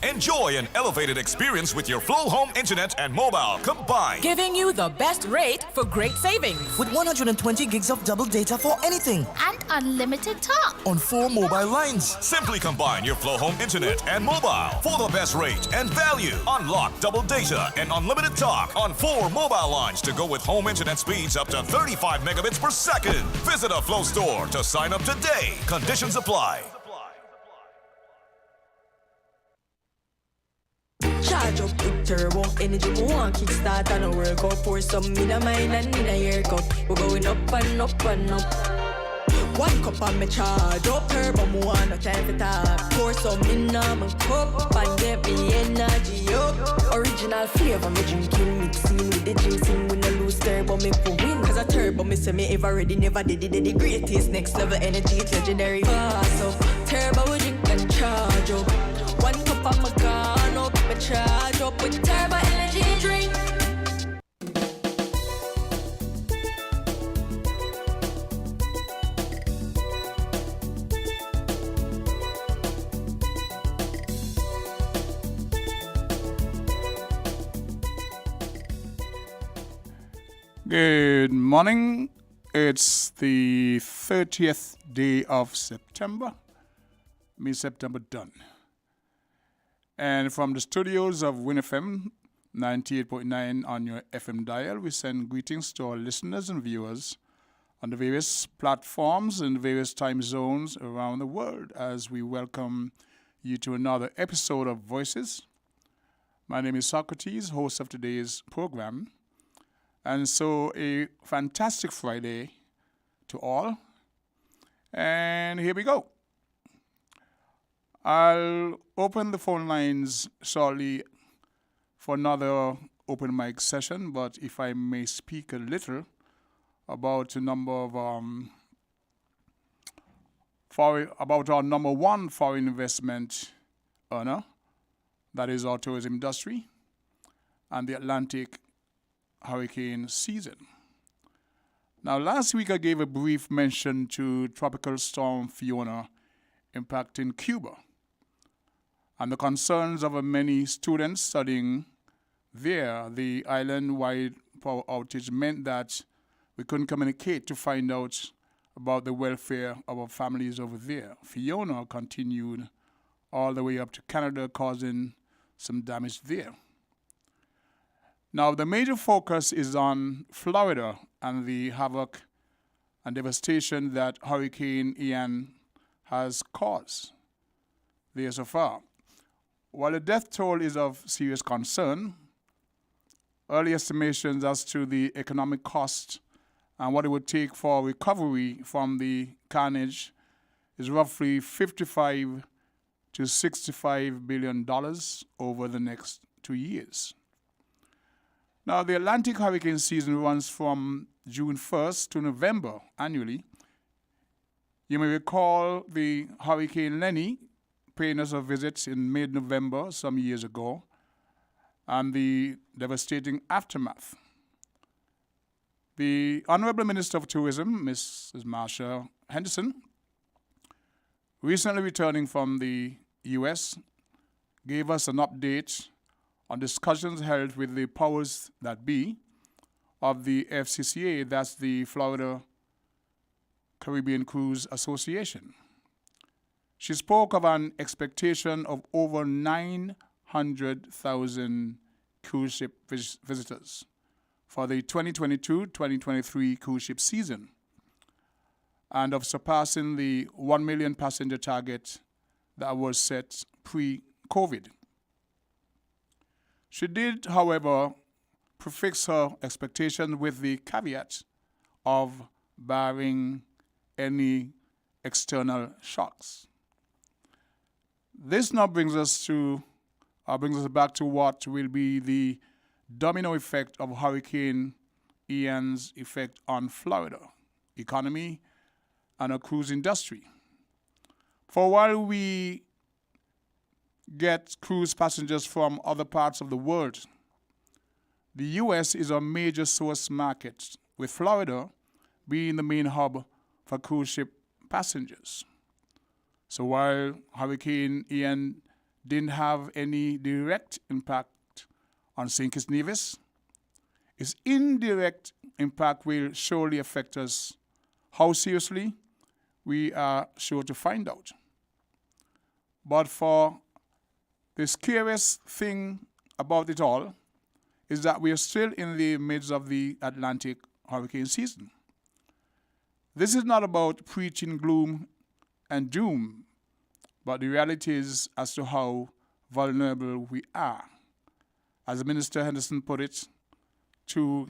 Enjoy an elevated experience with your Flow Home Internet and mobile combined. Giving you the best rate for great savings. With 120 gigs of double data for anything. And unlimited talk. On 4 mobile lines. Simply combine your Flow Home Internet and mobile for the best rate and value. Unlock double data and unlimited talk on 4 mobile lines to go with home internet speeds up to 35 megabits per second. Visit a Flow store to sign up today. Conditions apply. Charge up with turbo energy, we want kickstart and a workout. Pour some in a mine and in a hair cup. We're going up and up and up. 1 cup and me charge up turbo, me want no time for talk. Pour some in a my cup and get me energy up. Original flavor, me drinking mixing with the juicing. We no lose turbo, me for win. Cause a turbo, me say me ever ready, never did it. The greatest next level energy, it's legendary. Pass up, turbo we drink and charge up. 1 cup and me gone up, me charge up with turbo energy drink. Good morning. It's the 30th day of September. September done. And from the studios of WinFM 98.9 on your FM dial, we send greetings to our listeners and viewers on the various platforms and various time zones around the world as we welcome you to another episode of Voices. My name is Socrates, host of today's program. And so a fantastic Friday to all. And here we go. I'll open the phone lines shortly for another open mic session, but if I may speak a little about a number of about our number one foreign investment earner, that is our tourism industry, and the Atlantic hurricane season. Now, last week I gave a brief mention to Tropical Storm Fiona impacting Cuba and the concerns of many students studying there. The island-wide power outage meant that we couldn't communicate to find out about the welfare of our families over there. Fiona continued all the way up to Canada, causing some damage there. Now, the major focus is on Florida and the havoc and devastation that Hurricane Ian has caused there so far. While the death toll is of serious concern, early estimations as to the economic cost and what it would take for recovery from the carnage is roughly $55 to $65 billion over the next 2 years. Now, the Atlantic hurricane season runs from June 1st to November annually. You may recall the Hurricane Lenny paying us a visit in mid-November some years ago and the devastating aftermath. The Honorable Minister of Tourism, Mrs. Marsha Henderson, recently returning from the U.S., gave us an update on discussions held with the powers that be of the FCCA, that's the Florida Caribbean Cruise Association. She spoke of an expectation of over 900,000 cruise ship visitors for the 2022-2023 cruise ship season and of surpassing the 1 million passenger target that was set pre-COVID. She did, however, prefix her expectation with the caveat of barring any external shocks. This now brings us back to what will be the domino effect of Hurricane Ian's effect on Florida economy and a cruise industry. For while we get cruise passengers from other parts of the world, the U.S. is a major source market, with Florida being the main hub for cruise ship passengers. So while Hurricane Ian didn't have any direct impact on St. Kitts Nevis. Its indirect impact will surely affect us. How seriously? We are sure to find out. But for the scariest thing about it all is that we are still in the midst of the Atlantic hurricane season. This is not about preaching gloom and doom, but the reality is as to how vulnerable we are, as Minister Henderson put it, to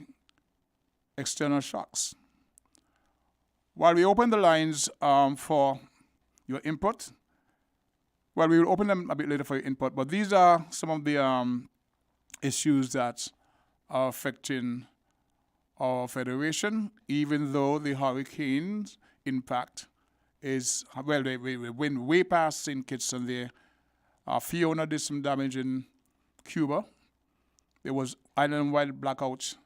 external shocks. While we open the lines for your input, well, we will open them a bit later for your input, but these are some of the issues that are affecting our federation, even though the hurricane's impact is, well, they went way past St. Kitts and there. Fiona did some damage in Cuba. There was island-wide blackouts,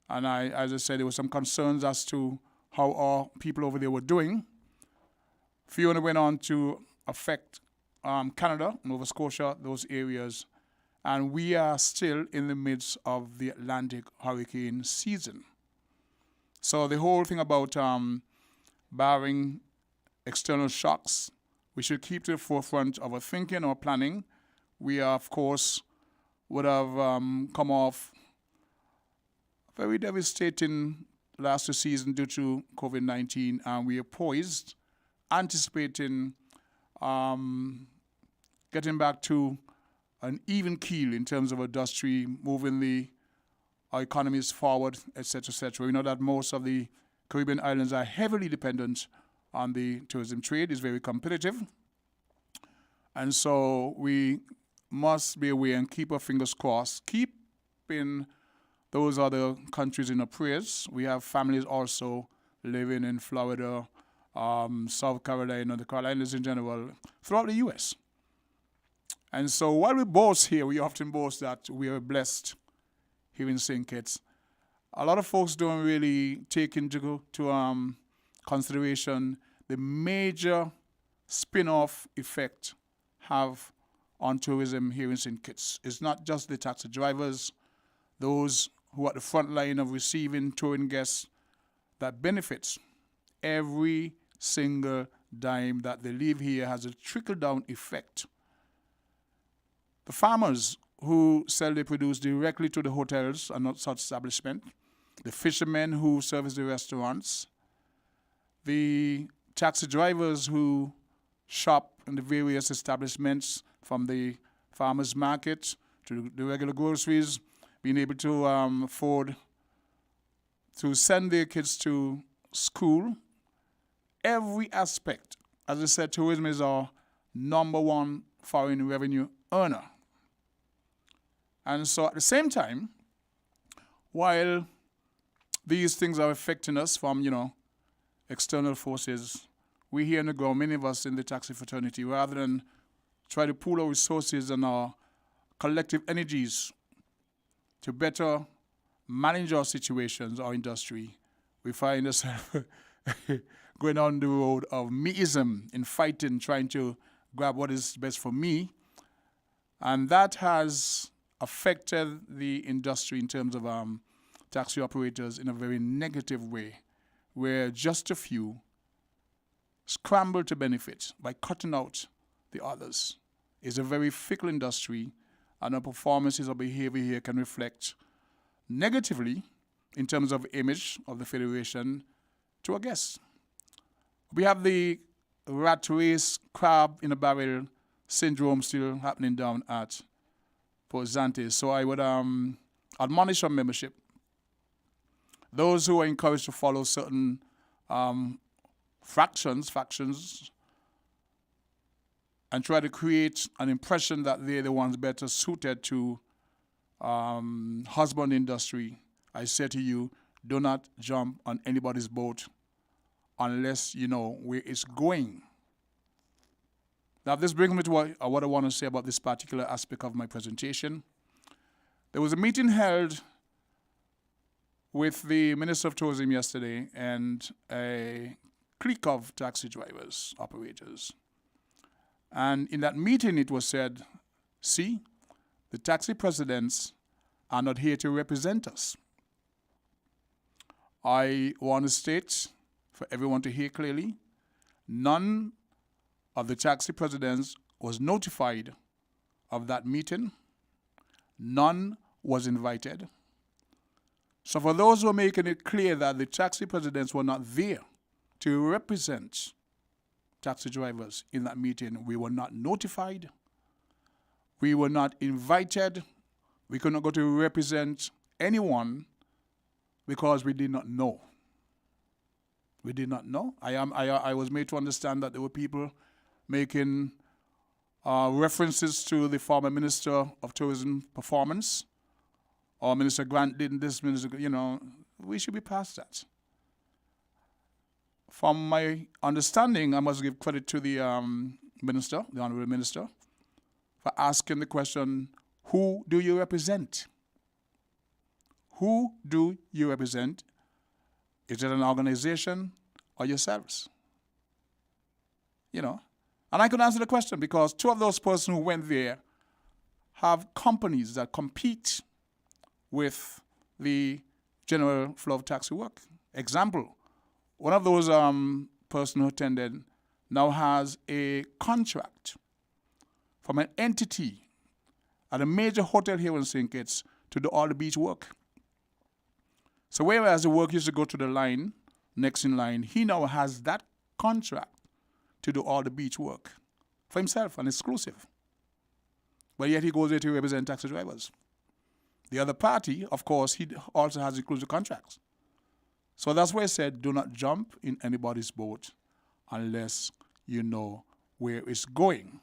and as I said, there were some concerns as to how our people over there were doing. Fiona went on to affect Canada, Nova Scotia, those areas, and we are still in the midst of the Atlantic hurricane season. So the whole thing about barring external shocks, we should keep to the forefront of our thinking or planning. We, of course, would have come off very devastating last season due to COVID-19, and we are poised, anticipating getting back to an even keel in terms of industry, moving our economies forward, etc., etc. We know that most of the Caribbean islands are heavily dependent on the tourism trade. It's very competitive. And so we must be aware and keep our fingers crossed, keeping those other countries in our prayers. We have families also living in Florida, South Carolina, the Carolinas in general, throughout the U.S. And so while we boast here, we often boast that we are blessed here in St. Kitts. A lot of folks don't really take into consideration the major spin-off effect have on tourism here in St. Kitts. It's not just the taxi drivers, those who are at the front line of receiving touring guests that benefits. Every single dime that they leave here has a trickle-down effect. The farmers who sell their produce directly to the hotels and not such establishment, the fishermen who service the restaurants, the taxi drivers who shop in the various establishments, from the farmers market to the regular groceries, being able to afford to send their kids to school. Every aspect, as I said, tourism is our number one foreign revenue earner. And so at the same time, while these things are affecting us from, external forces, we here in the ground, many of us in the taxi fraternity, rather than try to pool our resources and our collective energies to better manage our situations, our industry, we find ourselves going on the road of meism, in fighting, trying to grab what is best for me. And that has affected the industry in terms of taxi operators in a very negative way, where just a few scramble to benefit by cutting out the others. It's a very fickle industry, and our performances or behavior here can reflect negatively in terms of image of the Federation to our guests. We have the rat race, crab in a barrel syndrome still happening down at Port Zantes. So I would admonish our membership, those who are encouraged to follow certain factions, and try to create an impression that they're the ones better suited to husband industry. I say to you, do not jump on anybody's boat unless you know where it's going. Now, this brings me to what I want to say about this particular aspect of my presentation. There was a meeting held with the Minister of Tourism yesterday and a clique of taxi drivers, operators. And in that meeting, it was said See, the taxi presidents are not here to represent us. I want to state for everyone to hear clearly, none of the taxi presidents was notified of that meeting. None was invited. So for those who are making it clear that the taxi presidents were not there to represent taxi drivers in that meeting, we were not notified. We were not invited. We could not go to represent anyone because we did not know. We did not know. I was made to understand that there were people making references to the former Minister of Tourism performance, or Minister Grant did this, Minister, we should be past that. From my understanding, I must give credit to the Minister, the Honorable Minister, for asking the question, who do you represent? Who do you represent? Is it an organization or yourselves? And I could answer the question because two of those persons who went there have companies that compete with the general flow of taxi work. Example, one of those persons who attended now has a contract from an entity at a major hotel here in St. Kitts to do all the beach work. So whereas the work used to go to the line, next in line, he now has that contract to do all the beach work for himself, and exclusive. But yet he goes there to represent taxi drivers. The other party, of course, he also has exclusive contracts. So that's why I said, do not jump in anybody's boat unless you know where it's going.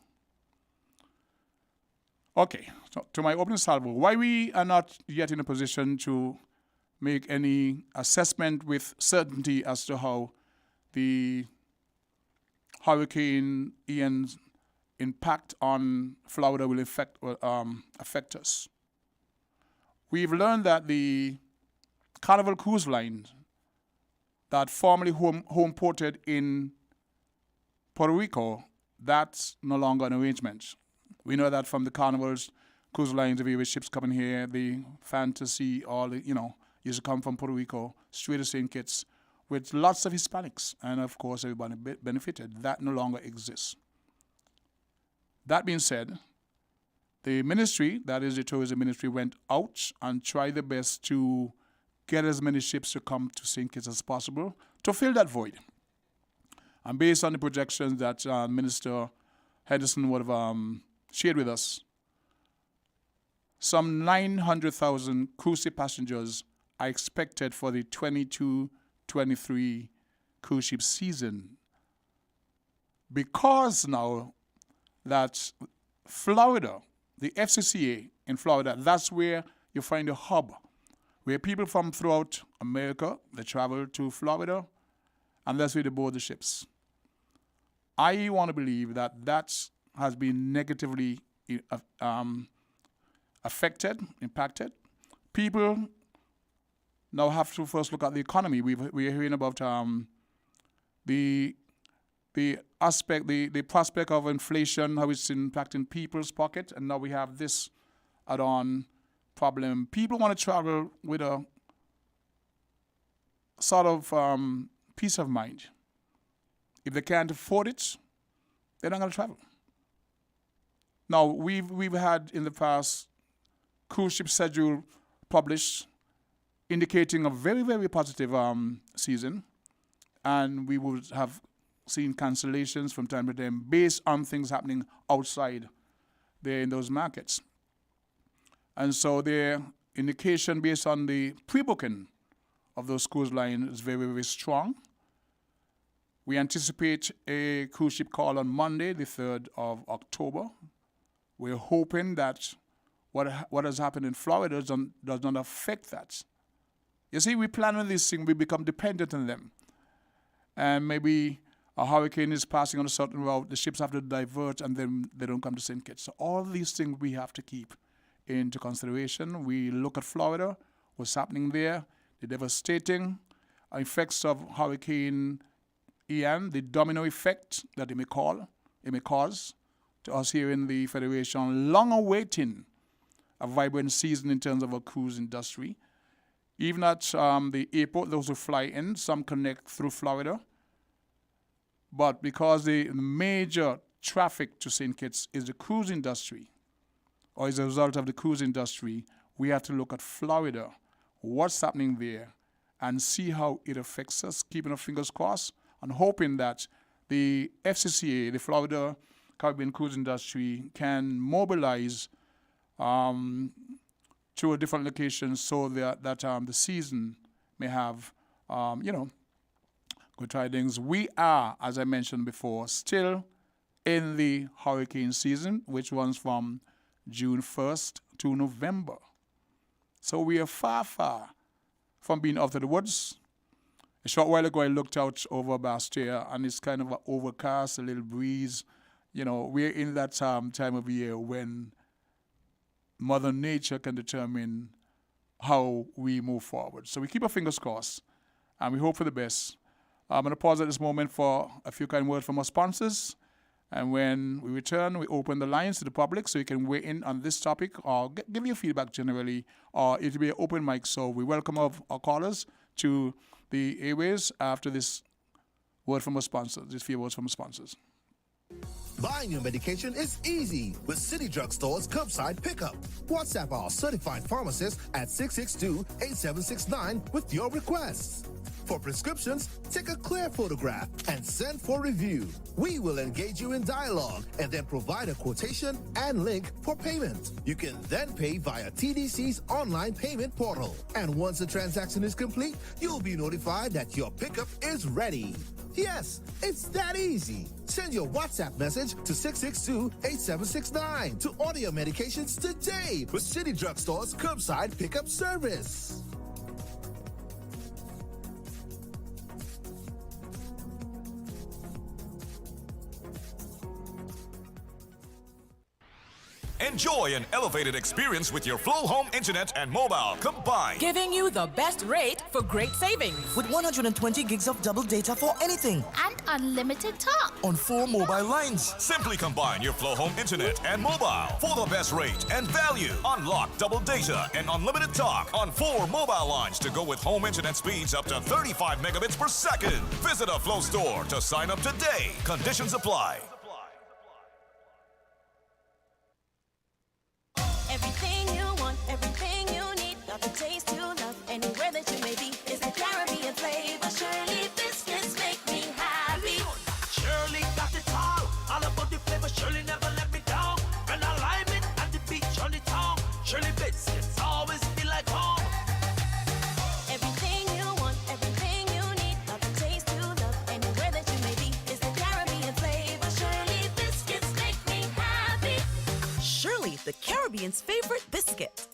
Okay, so to my opening salvo, why we are not yet in a position to make any assessment with certainty as to how the Hurricane Ian's impact on Florida will affect us. We've learned that the Carnival Cruise Line that formerly home ported in Puerto Rico, that's no longer an arrangement. We know that from the Carnival's cruise lines, the various ships coming here, the Fantasy, all the, used to come from Puerto Rico straight to St. Kitts with lots of Hispanics, and of course everybody benefited. That no longer exists. That being said, the ministry, that is the tourism ministry, went out and tried their best to get as many ships to come to St. Kitts as possible to fill that void. And based on the projections that Minister Henderson would have shared with us, some 900,000 cruise ship passengers are expected for the 22-23 cruise ship season. Because now that Florida, the FCCA in Florida, that's where you find a hub, where people from throughout America, they travel to Florida, and that's where they board the ships. I want to believe that that has been negatively impacted. People now have to first look at the economy. We are hearing about the prospect of inflation, how it's impacting people's pocket, and now we have this add-on problem. People want to travel with a sort of peace of mind. If they can't afford it, they're not going to travel. Now, we've had in the past cruise ship schedule published indicating a very, very positive season, and we would have seen cancellations from time to time based on things happening outside there in those markets. And so their indication based on the pre-booking of those cruise lines is very, very strong. We anticipate a cruise ship call on Monday, the 3rd of October. We're hoping that what has happened in Florida does not affect that. You see, we plan on these things, we become dependent on them. And maybe a hurricane is passing on a certain route, the ships have to divert, and then they don't come to St. Kitts. So all these things we have to keep into consideration. We look at Florida, what's happening there, the devastating effects of Hurricane Ian, the domino effect that it may cause to us here in the Federation, long awaiting a vibrant season in terms of a cruise industry. Even at the airport, those who fly in, some connect through Florida. But because the major traffic to St. Kitts is the cruise industry, or as a result of the cruise industry, we have to look at Florida, what's happening there, and see how it affects us, keeping our fingers crossed and hoping that the FCCA, the Florida Caribbean Cruise Industry, can mobilize to a different location so that the season may have, good tidings. We are, as I mentioned before, still in the hurricane season, which runs from June 1st to November. So we are far, far from being out of the woods. A short while ago, I looked out over Bastia, and it's kind of overcast, a little breeze. We're in that time of year when Mother Nature can determine how we move forward. So we keep our fingers crossed, and we hope for the best. I'm going to pause at this moment for a few kind words from our sponsors. And when we return, we open the lines to the public so you can weigh in on this topic or give your feedback generally, or it'll be an open mic. So we welcome our callers to the airways after this word from our sponsors, these few words from our sponsors. Buying your medication is easy with City Drug Store's curbside pickup. WhatsApp our certified pharmacist at 662-8769 with your requests. For prescriptions, take a clear photograph and send for review. We will engage you in dialogue and then provide a quotation and link for payment. You can then pay via TDC's online payment portal. And once the transaction is complete, you'll be notified that your pickup is ready. Yes, it's that easy. Send your WhatsApp message to 662-8769 to order your medications today with City Drug Store's curbside pickup service. Enjoy an elevated experience with your Flow Home Internet and mobile combined. Giving you the best rate for great savings. With 120 gigs of double data for anything. And unlimited talk. On 4 mobile lines. Simply combine your Flow Home Internet and mobile for the best rate and value. Unlock double data and unlimited talk on 4 mobile lines to go with home internet speeds up to 35 megabits per second. Visit a Flow store to sign up today. Conditions apply. Everything you want, everything you need, got the taste you love, anywhere that you may be, is the Caribbean flavor. Shirley biscuits make me happy. Shirley got it all about the flavor. Shirley never let me down. When I lime it at the beach on the town, Shirley biscuits always feel like home. Everything you want, everything you need, got the taste you love, anywhere that you may be, is the Caribbean flavor. Shirley biscuits make me happy. Shirley, the Caribbean's favorite biscuit.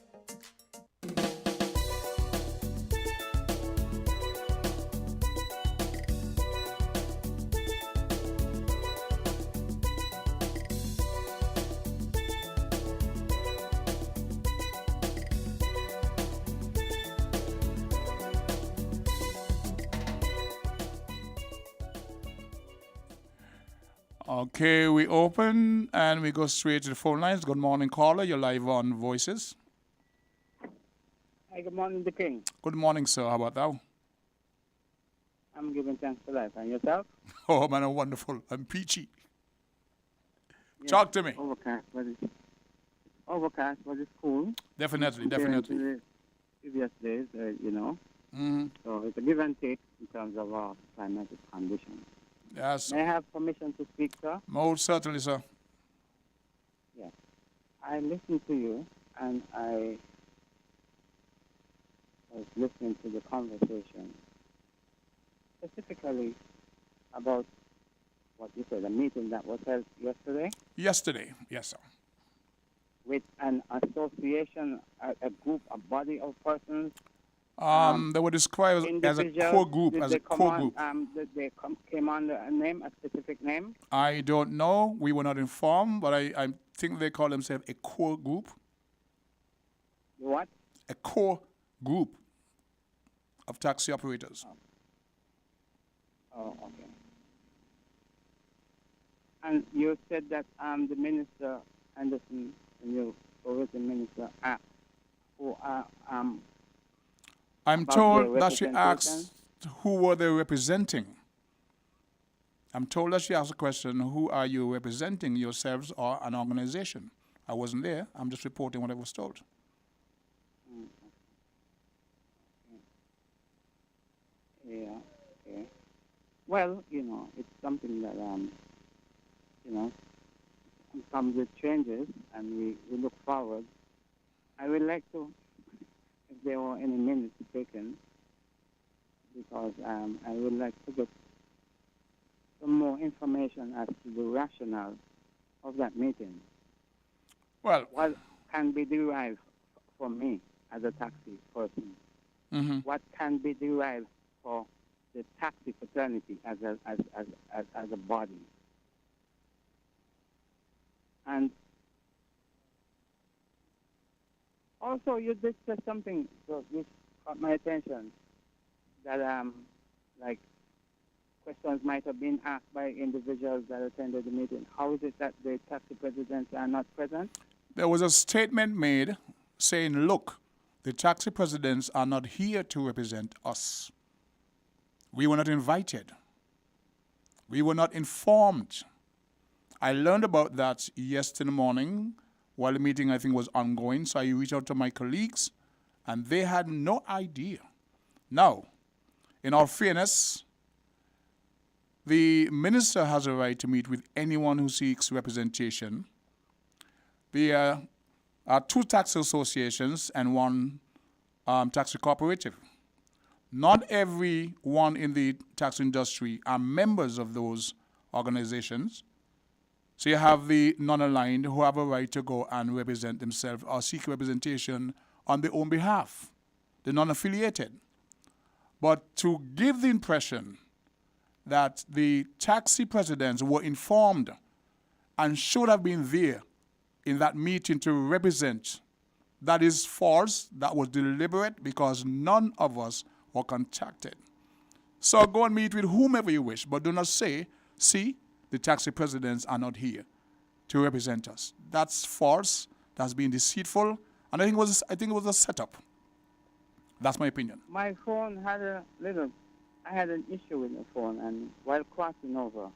Okay, we open and we go straight to the phone lines. Good morning, caller. You're live on Voices. Hi, good morning, the King. Good morning, sir. How about thou? I'm giving thanks for life. And yourself? Oh, man, I'm wonderful. I'm peachy. Talk to me. Overcast, but it's cool. Definitely. To the previous days, Mm-hmm. So it's a give and take in terms of our climatic conditions. Yes. May I have permission to speak, sir? Most certainly, sir. Yes. I listened to you, and I was listening to the conversation, specifically about what you said, a meeting that was held yesterday. Yesterday, yes, sir. With an association, a group, a body of persons. They were described as a core group. Came under a name, a specific name? I don't know. We were not informed, but I think they call themselves a core group. What? A core group of taxi operators. Oh, okay. And you said that the minister, Anderson, the new tourism minister, who are I'm about told their that she representation? asked who were they representing. I'm told that she asked a question, who are you representing, yourselves or an organization? I wasn't there. I'm just reporting what I was told. Yeah, okay. Well, it's something that, comes with changes, and we look forward. I would like to, if there were any minutes taken, because I would like to get some more information as to the rationale of that meeting. Well, What can be derived for me as a taxi person? What can be derived for the taxi fraternity as a body? And also, you did say something which caught my attention, that like questions might have been asked by individuals that attended the meeting. How is it that the taxi presidents are not present? there was a statement made saying, look, the taxi presidents are not here to represent us. We were not invited. We were not informed. I learned about that yesterday morning while the meeting, I think, was ongoing. So I reached out to my colleagues, and they had no idea. Now, in all fairness, the minister has a right to meet with anyone who seeks representation. There are two taxi associations and one taxi cooperative. Not everyone in the taxi industry are members of those organizations. So you have the non-aligned who have a right to go and represent themselves or seek representation on their own behalf, the non-affiliated. But to give the impression that the taxi presidents were informed and should have been there in that meeting to represent, that is false. That was deliberate because none of us were contacted. So go and meet with whomever you wish, but do not say, see, the taxi presidents are not here to represent us. That's false. That's been deceitful. And I think it was a setup. That's my opinion. My phone had I had an issue with the phone, and while crossing over,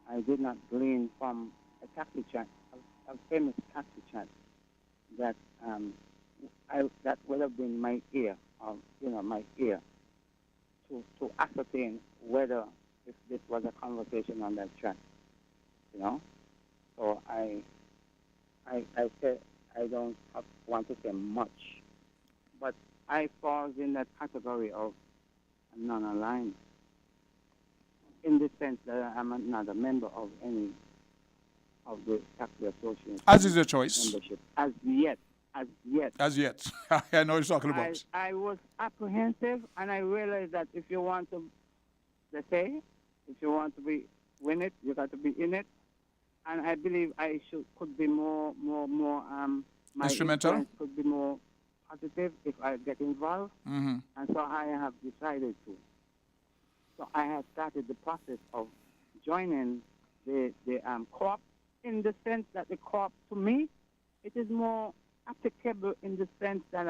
I did not glean from a taxi chat, a famous taxi chat, that that would have been my ear, to ascertain whether if this was a conversation on that chat, So I said I don't want to say much, but I fall in that category of non-aligned, in the sense that I'm not a member of any of the taxi association. As is your choice. Membership. As yet. As yet. I know what you're talking about. I was apprehensive, and I realized that if you want to, let's say, if you want to win it, you got to be in it. And I believe could be more my instrumental? influence could be more positive if I get involved. Mm-hmm. And so I have decided to. So I have started the process of joining the co-op, in the sense that the co-op, to me, it is more applicable in the sense that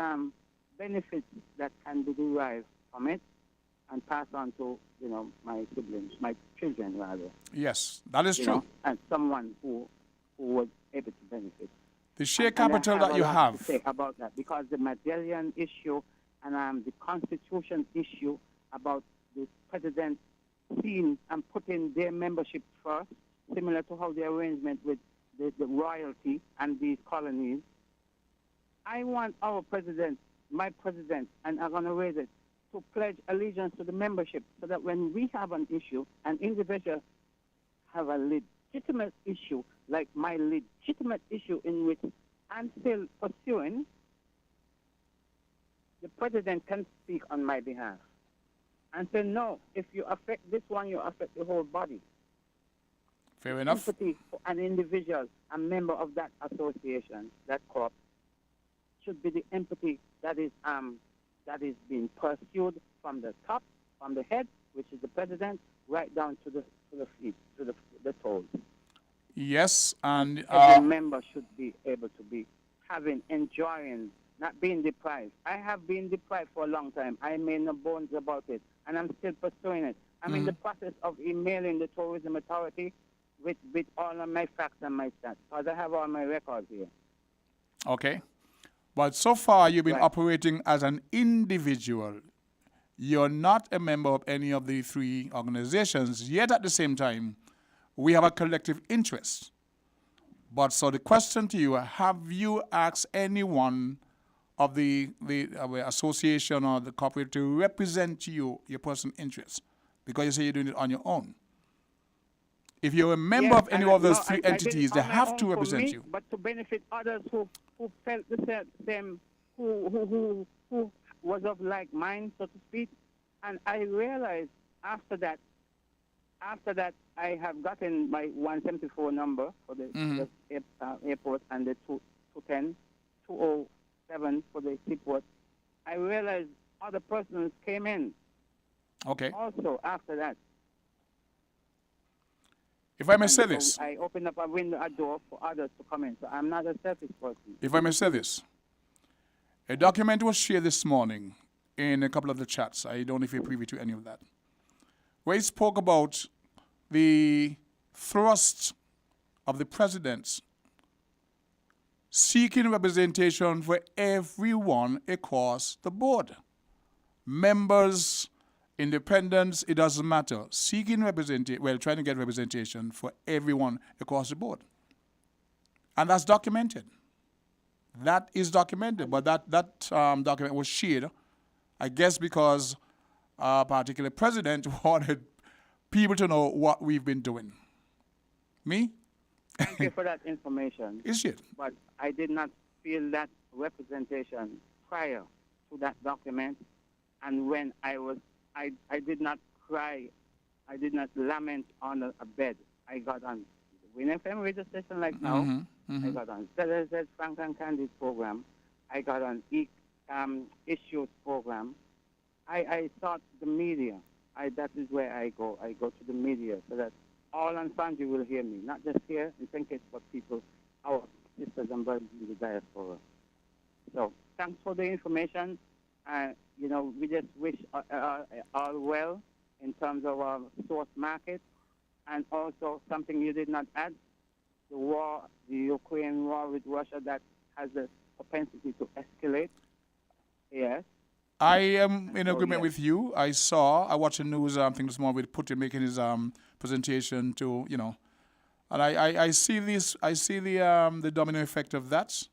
benefits that can be derived from it and pass on to, my siblings, my children, rather. Yes, that is true. And someone who was able to benefit. The share capital that you have. To say about that, because the Medallion issue and the Constitution issue about the president seeing and putting their membership first, similar to how the arrangement with the royalty and these colonies. I want our president, my president, and I'm going to raise it, to pledge allegiance to the membership, so that when we have an issue, an individual have a legitimate issue, like my legitimate issue in which I'm still pursuing, the president can speak on my behalf and say, no, if you affect this one, you affect the whole body. Fair enough. Empathy for an individual, a member of that association, that corp, should be the empathy that is being pursued from the top, from the head, which is the president, right down to the to the feet, to the toes. Yes, and Every member should be able to be enjoying, not being deprived. I have been deprived for a long time. I made no bones about it, and I'm still pursuing it. I'm in the process of emailing the Tourism Authority with all of my facts and my stats, because I have all my records here. okay. But so far, you've been Right. operating as an individual. You're not a member of any of the three organizations, yet at the same time, we have a collective interest. But so the question to you, have you asked anyone of the association or the corporate to represent you, your personal interests? Because you say you're doing it on your own. If you're a member Yes, of any and of those no, three I did it entities, on they my have own to for represent me, you. but to benefit others who felt the same, who was of like mind, so to speak. And I realized after that, I have gotten my 174 number for the airport and the 210, 207 for the seaport. I realized other persons came in Okay. also after that. If I may say So this, I opened up a door for others to come in. So I'm not a selfish person. if I may say this, a document was shared this morning in a couple of the chats. I don't know if you're privy to any of that, where it spoke about the thrust of the president seeking representation for everyone across the board. Members, independents, it doesn't matter. Seeking representation, well, trying to get representation for everyone across the board. And that's documented. That is documented, but that document was shared, I guess, because a particular president wanted people to know what we've been doing. Me? Thank you for that information. It's shared. But I did not feel that representation prior to that document. And when I did not cry, I did not lament on a bed. I got on Win FM radio station like now. I got on ZZ Frank and Candy's program. I got on Issues program. I sought the media. That is where I go. I go to the media so that all and sundry will hear me, not just here in St. Kitts, but people, our sisters and brothers in the diaspora. So thanks for the information. We just wish all well in terms of our source market. And also something you did not add, the Ukraine war with Russia that has a propensity to escalate. Yes. I am in agreement with you. I watched the news thing this morning with Putin making his presentation to, and I see this, I see the domino effect of that.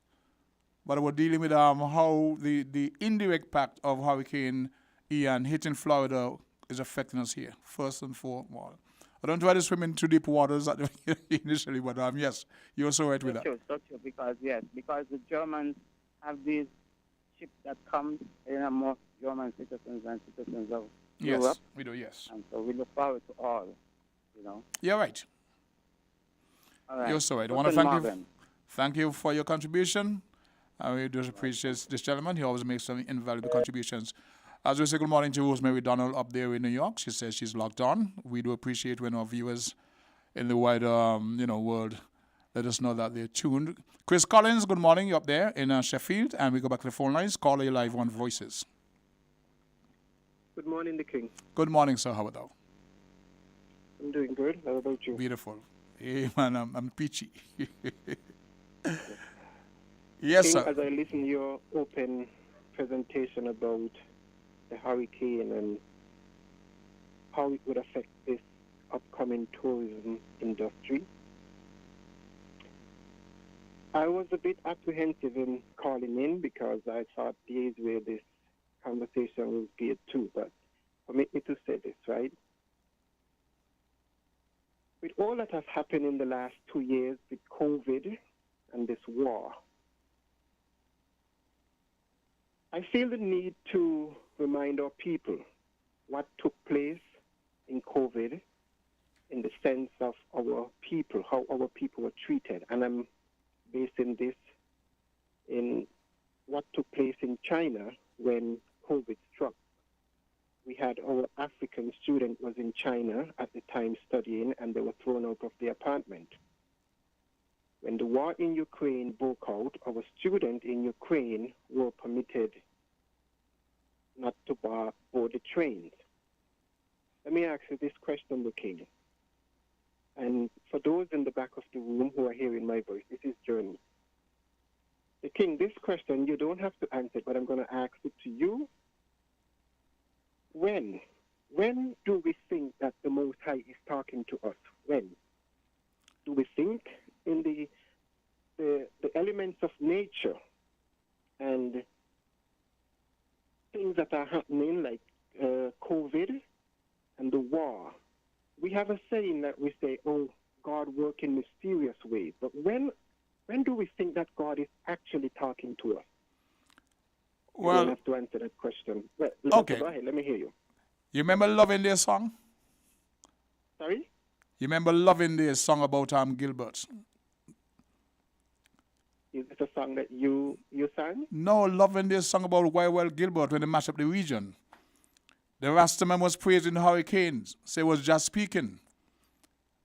But we're dealing with how the indirect impact of Hurricane Ian hitting Florida is affecting us here, first and foremost. I don't try to swim in too deep waters initially, but yes, you're so right with that. So true, because the Germans have these ships that come, more German citizens and citizens of Europe. Yes, we do, yes. And so we look forward to all, You're right. All right. You're so right. I want to thank you for your contribution. We do appreciate this gentleman. He always makes some invaluable contributions. As we say good morning to Rosemary Donald up there in New York. She says she's logged on. We do appreciate when our viewers in the wider world let us know that they're tuned. Chris Collins, good morning. You're up there in Sheffield. And we go back to the phone lines. Call you live on Voices. Good morning, the King. Good morning, sir. How about you? I'm doing good. How about you? Beautiful. Hey, man, I'm peachy. Yes, King, sir. as I listen to your open presentation about the hurricane and how it would affect this upcoming tourism industry, I was a bit apprehensive in calling in because I thought days where this conversation was geared to. But permit me to say this, right? With all that has happened in the last 2 years with COVID and this war, I feel the need to remind our people what took place in COVID in the sense of our people, how our people were treated. And I'm basing this in what took place in China when COVID struck, we had our African student was in China at the time studying, and they were thrown out of the apartment. When the war in Ukraine broke out, our students in Ukraine were permitted not to board the trains. Let me ask you this question, the King. And for those in the back of the room who are hearing my voice, this is Journey. The King, this question, you don't have to answer, but I'm going to ask it to you. When do we think that the Most High is talking to us? When? Do we think in the elements of nature and things that are happening like COVID and the war? We have a saying that we say, oh, God work in mysterious ways. But when do we think that God is actually talking to us? Well, you don't have to answer that question. Well, okay. Go ahead, let me hear you. You remember Loving Day song? Sorry? You remember Loving Day song about Gilbert? Is it a song that you sang? No, Loving Day song about Well Gilbert when they mashed up the region. The Rastaman was praising hurricanes, so he was just speaking,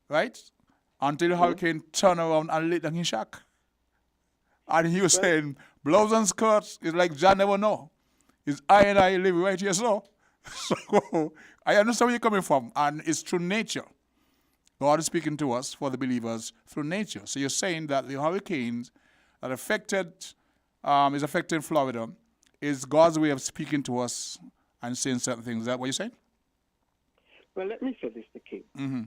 right? Until the hurricane turned around and lit down his shack. And he was saying, blouse and skirts is like John never know. It's I and I live right here, so. So I understand where you're coming from, and it's through nature. God is speaking to us, for the believers, through nature. So you're saying that the hurricanes that is affecting Florida is God's way of speaking to us and saying certain things. Is that what you're saying? Well, let me say this, the King. Mm-hmm.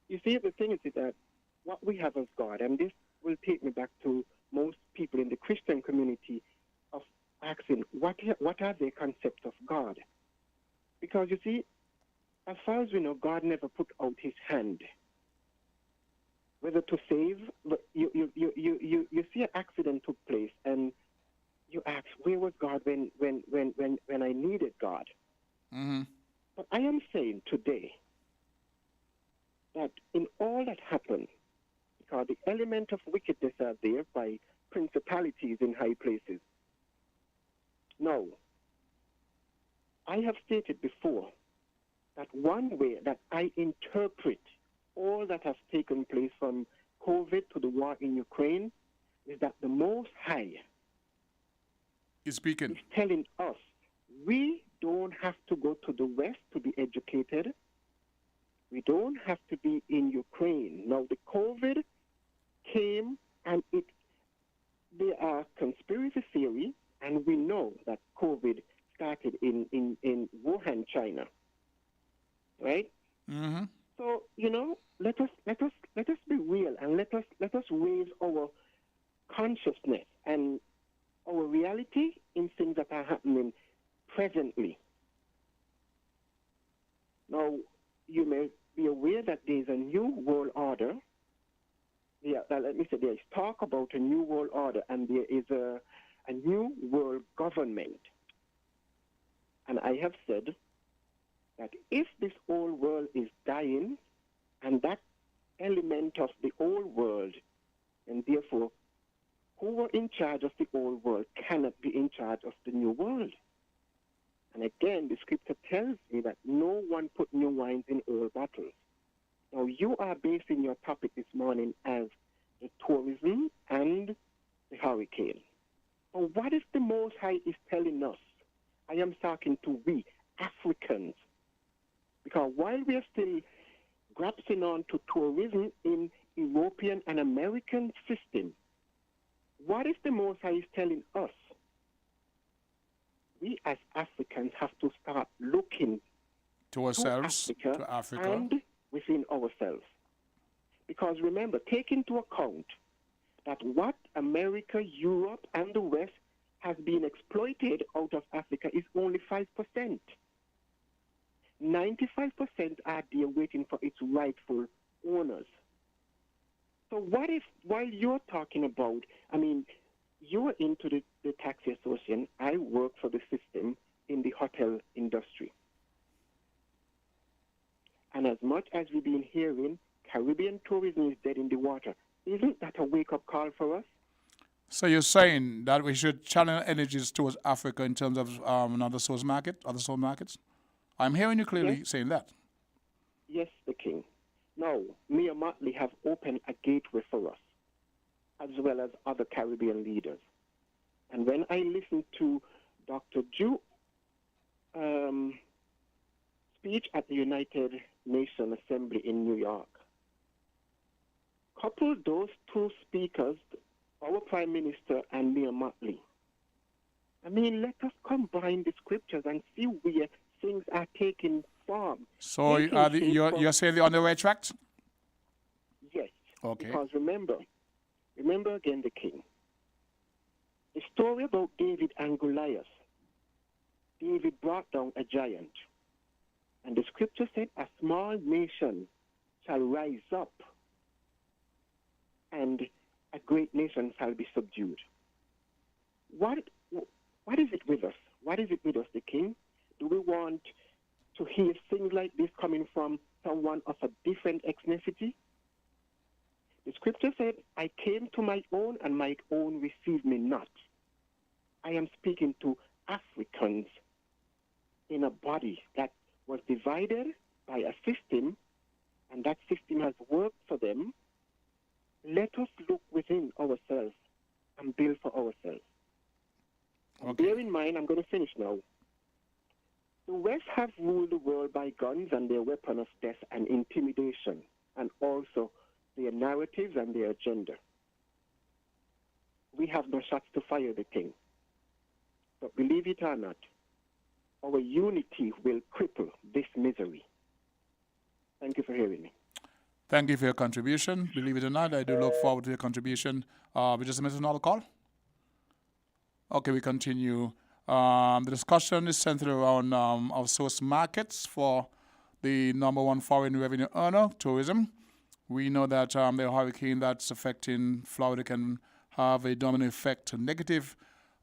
You see, the thing is that what we have as God, and this will take me back to most people in the Christian community of asking, what are their concepts of God? Because, you see, as far as we know, God never put out his hand, whether to save, but you see an accident took place, and you ask, where was God when I needed God? Mm-hmm. But I am saying today that in all that happened, because the element of wickedness are there by principalities in high places. Now, I have stated before that one way that I interpret all that has taken place from COVID to the war in Ukraine is that the Most High is speaking. Is telling us we don't have to go to the West to be educated. We don't have to be in Ukraine. Now, the COVID came, and there are conspiracy theory, and we know that COVID started in Wuhan, China, right? Mm-hmm. So let us be real, and let us raise our consciousness and our reality in things that are happening presently. Now, you may be aware that there is a new world order. Let me say there is talk about a new world order, and there is a new world government. And I have said that if this old world is dying, and that element of the old world, and therefore who were in charge of the old world cannot be in charge of the new world. And again, the scripture tells me that no one put new wines in old bottles. Now, you are basing your topic this morning as the tourism and the hurricane. Now, what if the Most High is telling us? I am talking to we, Africans. Because while we are still grasping on to tourism in European and American system, what if the Most High is telling us? We as Africans have to start looking to ourselves, to Africa, and within ourselves. Because remember, take into account that what America, Europe, and the West has been exploited out of Africa is only 5%. 95% are there waiting for its rightful owners. So what if, while you're talking about, you're into the taxi association, I work for the system in the hotel industry. And as much as we've been hearing, Caribbean tourism is dead in the water. Isn't that a wake-up call for us? So you're saying that we should channel energies towards Africa in terms of other source markets? I'm hearing you clearly Yes. saying that. Yes, the King. Now, Mia Motley have opened a gateway for us, as well as other Caribbean leaders. And when I listened to Dr. Ju speech at the United Nations Assembly in New York, couple those two speakers, our Prime Minister and Mia Motley. I mean, let us combine the scriptures and see where things are taking form. So you're saying they're on the right track? Yes. Okay. Because remember again the King. The story about David and Goliath. David brought down a giant. And the scripture said, a small nation shall rise up, and a great nation shall be subdued. What is it with us? What is it with us, the King? Do we want to hear things like this coming from someone of a different ethnicity? The scripture said, I came to my own, and my own received me not. I am speaking to Africans in a body that was divided by a system, and that system has worked for them. Let us look within ourselves and build for ourselves. Okay. Bear in mind, I'm going to finish now. The West have ruled the world by guns and their weapon of death and intimidation, and also their narratives and their agenda. We have no shots to fire, the King. But believe it or not, our unity will cripple this misery. Thank you for hearing me. Thank you for your contribution. Believe it or not, I do look forward to your contribution. We just missed another call. Okay, we continue. The discussion is centered around our source markets for the number one foreign revenue earner, tourism. We know that the hurricane that's affecting Florida can have a domino effect, a negative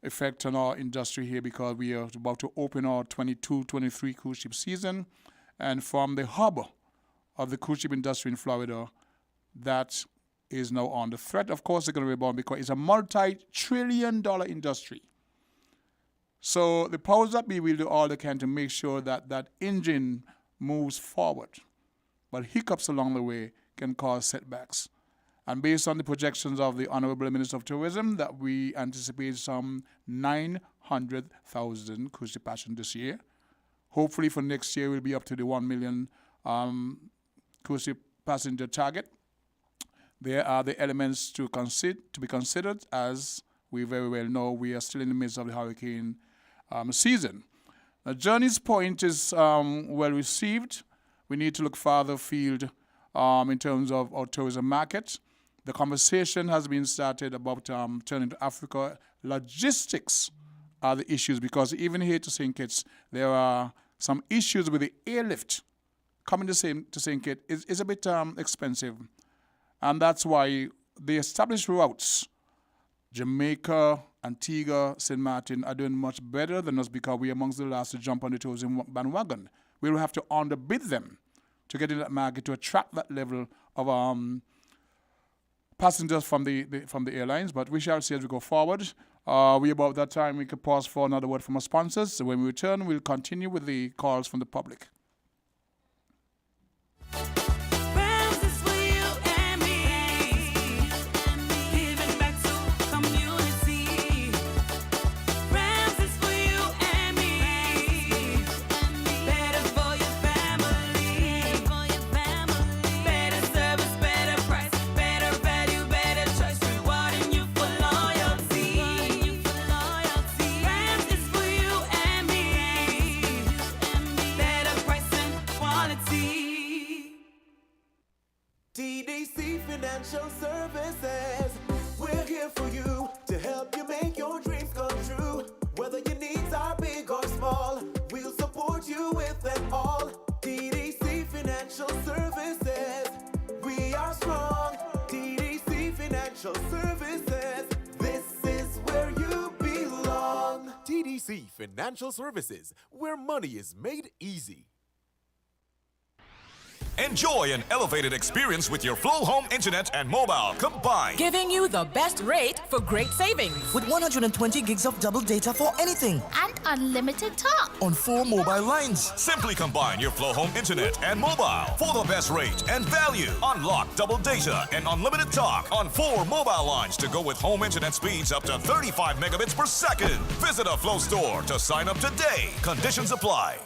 effect on our industry here, because we are about to open our 22-23 cruise ship season. And from the hub of the cruise ship industry in Florida, that is now under threat. Of course, they're going to rebound because it's a multi-trillion-dollar industry. So the powers that be will do all they can to make sure that that engine moves forward. But hiccups along the way can cause setbacks. And based on the projections of the Honorable Minister of Tourism, that we anticipate some 900,000 cruise ship passengers this year. Hopefully for next year, we'll be up to the 1 million cruise ship passenger target. There are the elements to be considered, as we very well know. We are still in the midst of the hurricane season. Now, Journey's point is well received. We need to look farther afield in terms of our tourism market. The conversation has been started about turning to Africa. Logistics are the issues, because even here to St. Kitts, there are some issues with the airlift. Coming to St. Kitts is a bit expensive. And that's why the established routes, Jamaica, Antigua, St. Martin, are doing much better than us, because we are amongst the last to jump on the tourism bandwagon. We will have to underbid them to get in that market to attract that level of passengers from the airlines. But we shall see as we go forward. About that time we could pause for another word from our sponsors. So when we return, we'll continue with the calls from the public. TDC Financial Services. We're here for you to help you make your dreams come true. Whether your needs are big or small, we'll support you with them all. TDC Financial Services. We are strong. TDC Financial Services. This is where you belong. TDC Financial Services, where money is made easy. Enjoy an elevated experience with your Flow Home Internet and mobile combined. Giving you the best rate for great savings. With 120 gigs of double data for anything. And unlimited talk. On 4 mobile lines. Simply combine your Flow Home Internet and mobile for the best rate and value. Unlock double data and unlimited talk on 4 mobile lines to go with home internet speeds up to 35 megabits per second. Visit a Flow store to sign up today. Conditions apply.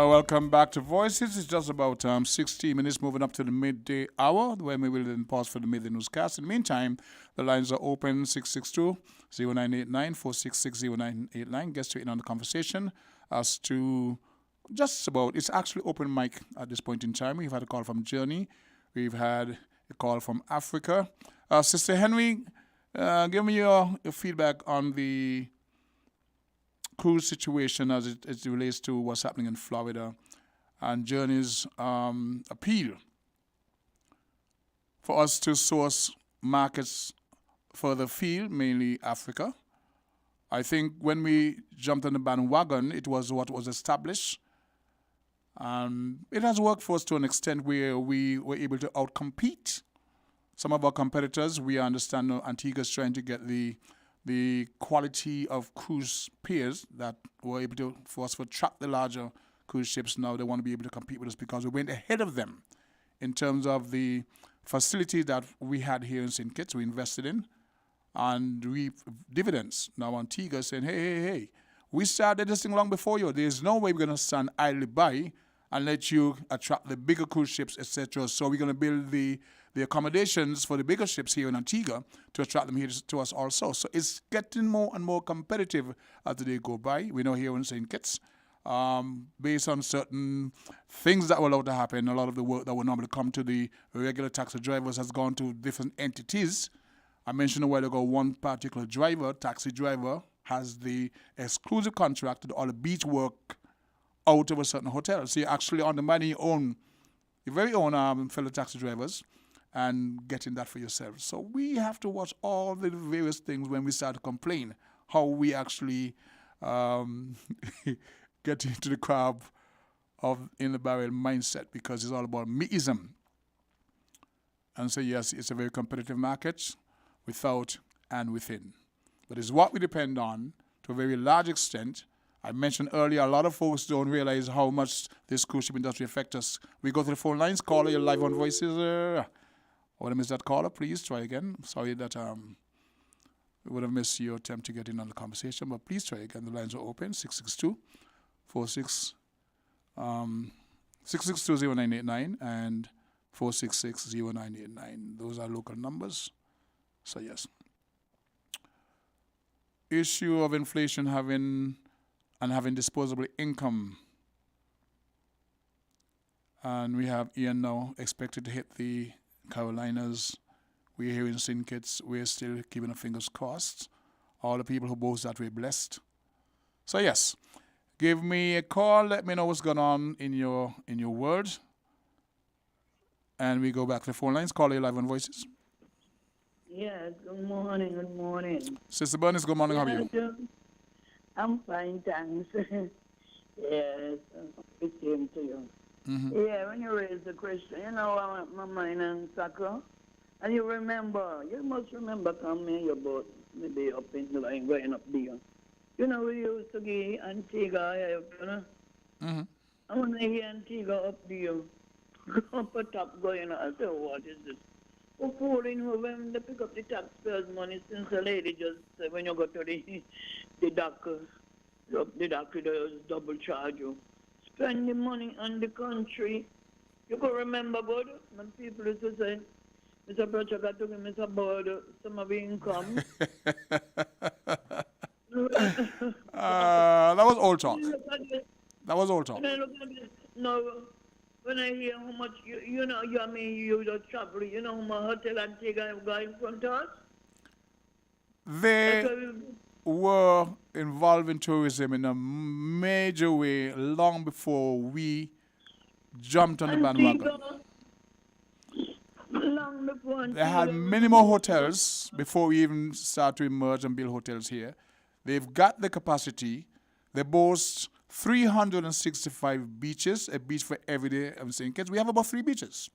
Welcome back to Voices. It's just about 60 minutes moving up to the midday hour, where we will then pause for the midday newscast. In the meantime, the lines are open 662-0989, 466-0989. Get straight in on the conversation as to just about, it's actually open mic at this point in time. We've had a call from Journey. We've had a call from Africa. Sister Henry, give me your feedback on the cruise situation as it relates to what's happening in Florida and Journey's appeal for us to source markets further afield, mainly Africa. I think when we jumped on the bandwagon, it was what was established. It has worked for us to an extent where we were able to outcompete some of our competitors. We understand Antigua's trying to get the quality of cruise peers that were able to, for us to attract the larger cruise ships. Now they want to be able to compete with us because we went ahead of them in terms of the facility that we had here in St. Kitts, we invested in, and reap dividends. Now Antigua is saying, hey, we started this thing long before you. There's no way we're going to stand idly by and let you attract the bigger cruise ships, etc. So we're going to build the accommodations for the bigger ships here in Antigua to attract them here to us also. So it's getting more and more competitive as the day go by. We know here in St. Kitts, based on certain things that were allowed to happen, a lot of the work that would normally come to the regular taxi drivers has gone to different entities. I mentioned a while ago one particular taxi driver, has the exclusive contract to do all the beach work out of a certain hotel. So you're actually undermining your very own fellow taxi drivers and getting that for yourself. So we have to watch all the various things when we start to complain, how we actually get into the crab of in the barrel mindset, because it's all about meism. And so yes, it's a very competitive market without and within. But it's what we depend on to a very large extent. I mentioned earlier, a lot of folks don't realize how much this cruise ship industry affects us. We go to the phone lines. Caller, you're live on Voices. I would have missed that caller. Please try again. Sorry that we would have missed your attempt to get in on the conversation, but please try again. The lines are open. 662-0989 and 466-0989. Those are local numbers. So yes. Issue of inflation having disposable income. And we have Ian now expected to hit the Carolinas. We're here in St. Kitts. We're still keeping our fingers crossed. All the people who boast that we're blessed. So yes, give me a call. Let me know what's going on in your world. And we go back to the phone lines. Call you live on Voices. Yes, good morning. Sister Bernice, good morning. How are you? I'm fine, thanks. Yes, the same to you. Mm-hmm. Yeah, when you raise the question, you know, my mind and soccer. And you must remember coming your boat, maybe up in the line, going up there. You know, we used to get Antigua, you know? Mm-hmm. I want to hear Antigua up there. Go up a top going, I say, what is this? For fooling who when they pick up the taxpayers' money, since the lady just said when you go to the doctor, the doctor does double charge you. Spend the money on the country. You could remember, good, when people used to say, Mr. Brochuk, I took him, Mr. Board, some of the income. That was old talk. That was old talk. When I look at this, no, when I hear how much, you know, you just travel, you know how much hotel Antigua have got in front of us? They That's why were involved in tourism in a major way long before we jumped on the bandwagon. long before They had many more hotels before we even start to emerge and build hotels here. They've got the capacity. They boast 365 beaches, a beach for every day of St. Kitts. We have about 3 beaches,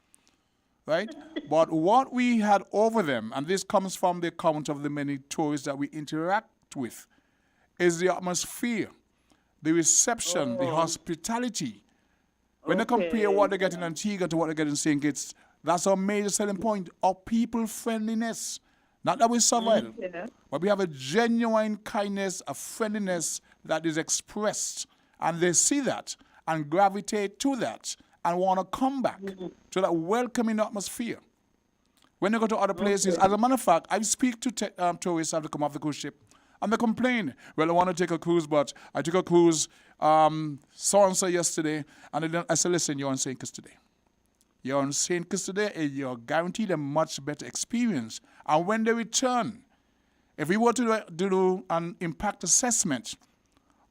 right? But what we had over them, and this comes from the account of the many tourists that we interact with, is the atmosphere, the reception, the hospitality. When they compare what they get in Antigua to what they get in St. Kitts, that's our major selling point, our people friendliness. Not that we survive, but we have a genuine kindness, a friendliness that is expressed. And they see that and gravitate to that and want to come back to that welcoming atmosphere. When they go to other places, as a matter of fact, I speak to tourists after they come off the cruise ship, and they complain, well, I want to take a cruise, but I took a cruise so-and-so yesterday, and I said, listen, you're on St. Kitts today. You're on St. Kitts today, and you're guaranteed a much better experience. And when they return, if we were to do an impact assessment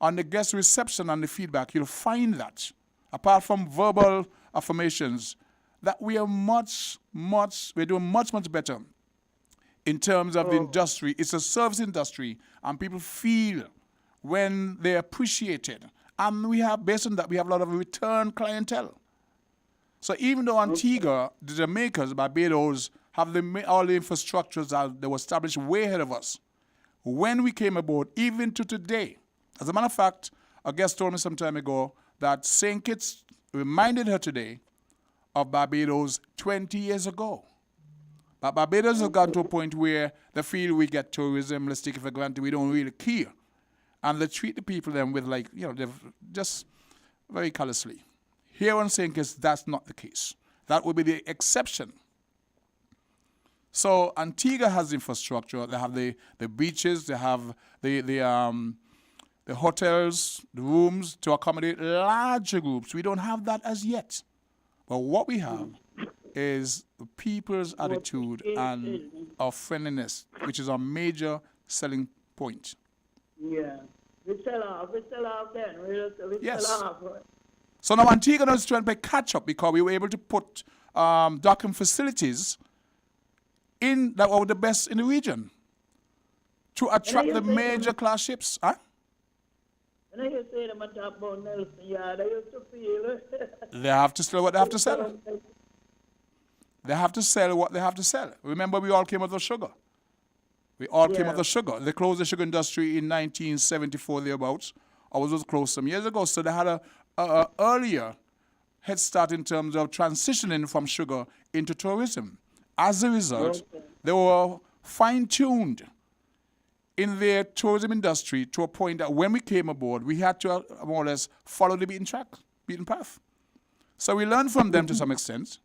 on the guest reception and the feedback, you'll find that, apart from verbal affirmations, that we are we're doing much better in terms of the industry. It's a service industry, and people feel when they're appreciated. And we have, based on that, we have a lot of return clientele. So even though Antigua, the Jamaicas, Barbados, have all the infrastructures that were established way ahead of us, when we came aboard, even to today, as a matter of fact, a guest told me some time ago that St. Kitts reminded her today of Barbados 20 years ago. But Barbados has gotten to a point where they feel we get tourism, let's take it for granted, we don't really care. And they treat the people then with they're just very callously. Here on St. Kitts, that's not the case. That would be the exception. So Antigua has infrastructure. They have the beaches. They have the hotels, the rooms to accommodate larger groups. We don't have that as yet. But what we have is the people's attitude and our friendliness, which is our major selling point. Yeah. We sell off then. We sell off. So now Antigua is trying to play catch up because we were able to put docking facilities in that were the best in the region to attract the major class ships. Huh? And I used to say them on top about Nelson Yard. I used to feel They have to sell what they have to sell. They have to sell what they have to sell. Remember, we all came out of sugar. We all came out of sugar. They closed the sugar industry in 1974 thereabouts. Ours was closed some years ago. So they had a earlier head start in terms of transitioning from sugar into tourism. As a result, they were fine-tuned in their tourism industry to a point that when we came aboard, we had to more or less follow the beaten path. So we learned from them to some extent,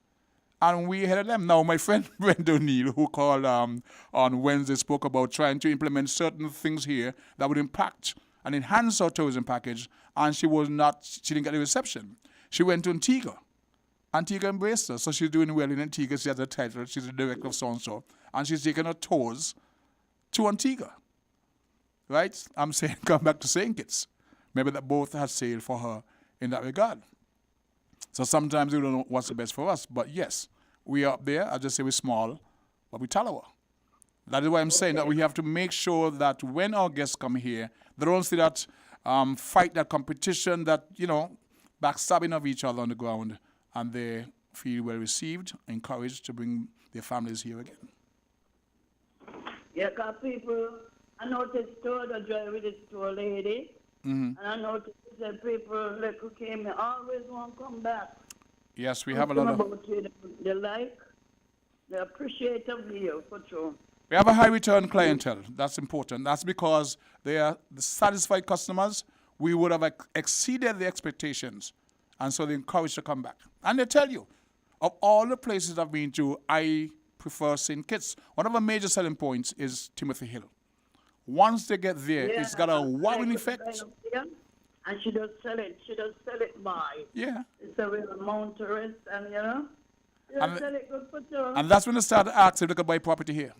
and we headed them. Now, my friend Brenda O'Neill, who called on Wednesday, spoke about trying to implement certain things here that would impact and enhance our tourism package, and she didn't get the reception. She went to Antigua. Antigua embraced her, so she's doing well in Antigua. She has a title. She's the director of so-and-so, and she's taking her tours to Antigua. Right? I'm saying come back to St. Kitts. Maybe that both has sailed for her in that regard. So sometimes we don't know what's the best for us. But yes, we are up there. I just say we're small, but we're Talawa. That is why I'm saying that we have to make sure that when our guests come here, they don't see that fight, that competition, that, backstabbing of each other on the ground, and they feel well received, encouraged to bring their families here again. Yeah, because people, I noticed the joy with this store lady, and I noticed that people who came here always want to come back. Yes, we have a lot of... They like, they appreciate of you, for sure. We have a high return clientele. That's important. That's because they are the satisfied customers. We would have exceeded the expectations, and so they're encouraged to come back. And they tell you, of all the places I've been to, I prefer St. Kitts. One of our major selling points is Timothy Hill. Once they get there, it's got a wowing effect. And she does sell it. She does sell it by. Yeah. It's a real amount tourist, and she does sell it good for sure. And that's when they start to ask if they could buy property here.